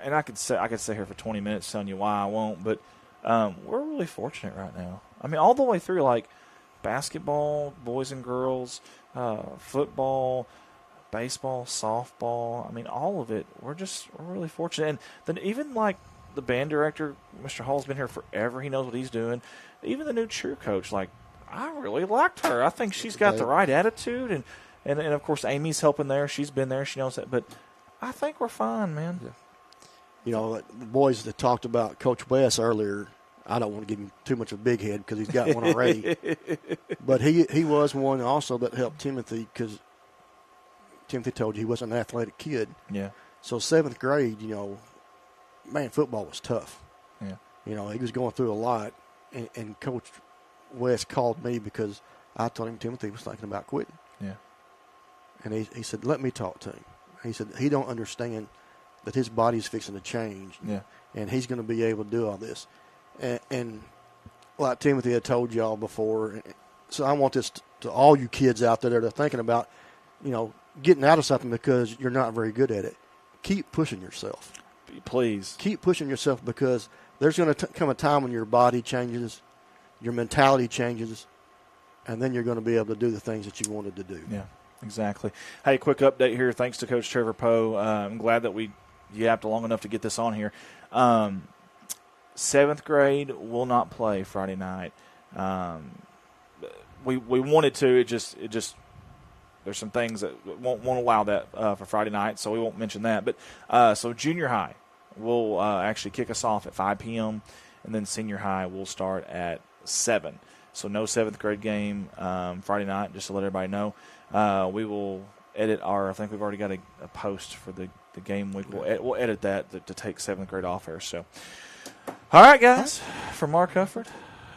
and I could sit here for 20 minutes telling you why I won't, but we're really fortunate right now. I mean, all the way through, like basketball, boys and girls, football, baseball, softball. I mean, all of it. We're really fortunate. And then even like the band director, Mr. Hall's been here forever. He knows what he's doing. Even the new cheer coach, like, I really liked her. I think she's got the right attitude. And of course, Amy's helping there. She's been there. She knows that. But I think we're fine, man. Yeah. The boys that talked about Coach West earlier, I don't want to give him too much of a big head because he's got one already. But he was one also that helped Timothy because Timothy told you he wasn't an athletic kid. Yeah. So 7th grade, man, football was tough. Yeah. He was going through a lot. And Coach West called me because I told him Timothy was thinking about quitting. Yeah. And he said, let me talk to him. He said he don't understand that his body's fixing to change. Yeah. And he's going to be able to do all this. And like Timothy had told y'all before, so I want this to all you kids out there that are thinking about, getting out of something because you're not very good at it. Keep pushing yourself. Please. Keep pushing yourself because there's going to come a time when your body changes, your mentality changes, and then you're going to be able to do the things that you wanted to do. Yeah, exactly. Hey, quick update here. Thanks to Coach Trevor Poe. I'm glad that we yapped long enough to get this on here. 7th grade will not play Friday night. We wanted to. It just there's some things that won't allow that for Friday night, so we won't mention that. But so junior high will actually kick us off at 5 p.m., and then senior high will start at 7. So no 7th grade game Friday night, just to let everybody know. We will edit I think we've already got a post for the game week. We'll edit that to take 7th grade off here. So, all right, guys, for Mark Hufford,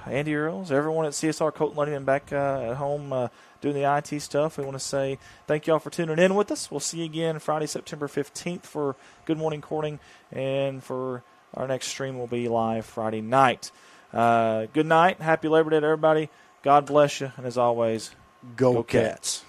Andy Earls, everyone at CSR, Colton Ludington back at home doing the IT stuff, we want to say thank you all for tuning in with us. We'll see you again Friday, September 15th for Good Morning Corning, and for our next stream will be live Friday night. Good night. Happy Labor Day to everybody. God bless you. And as always, go Cats.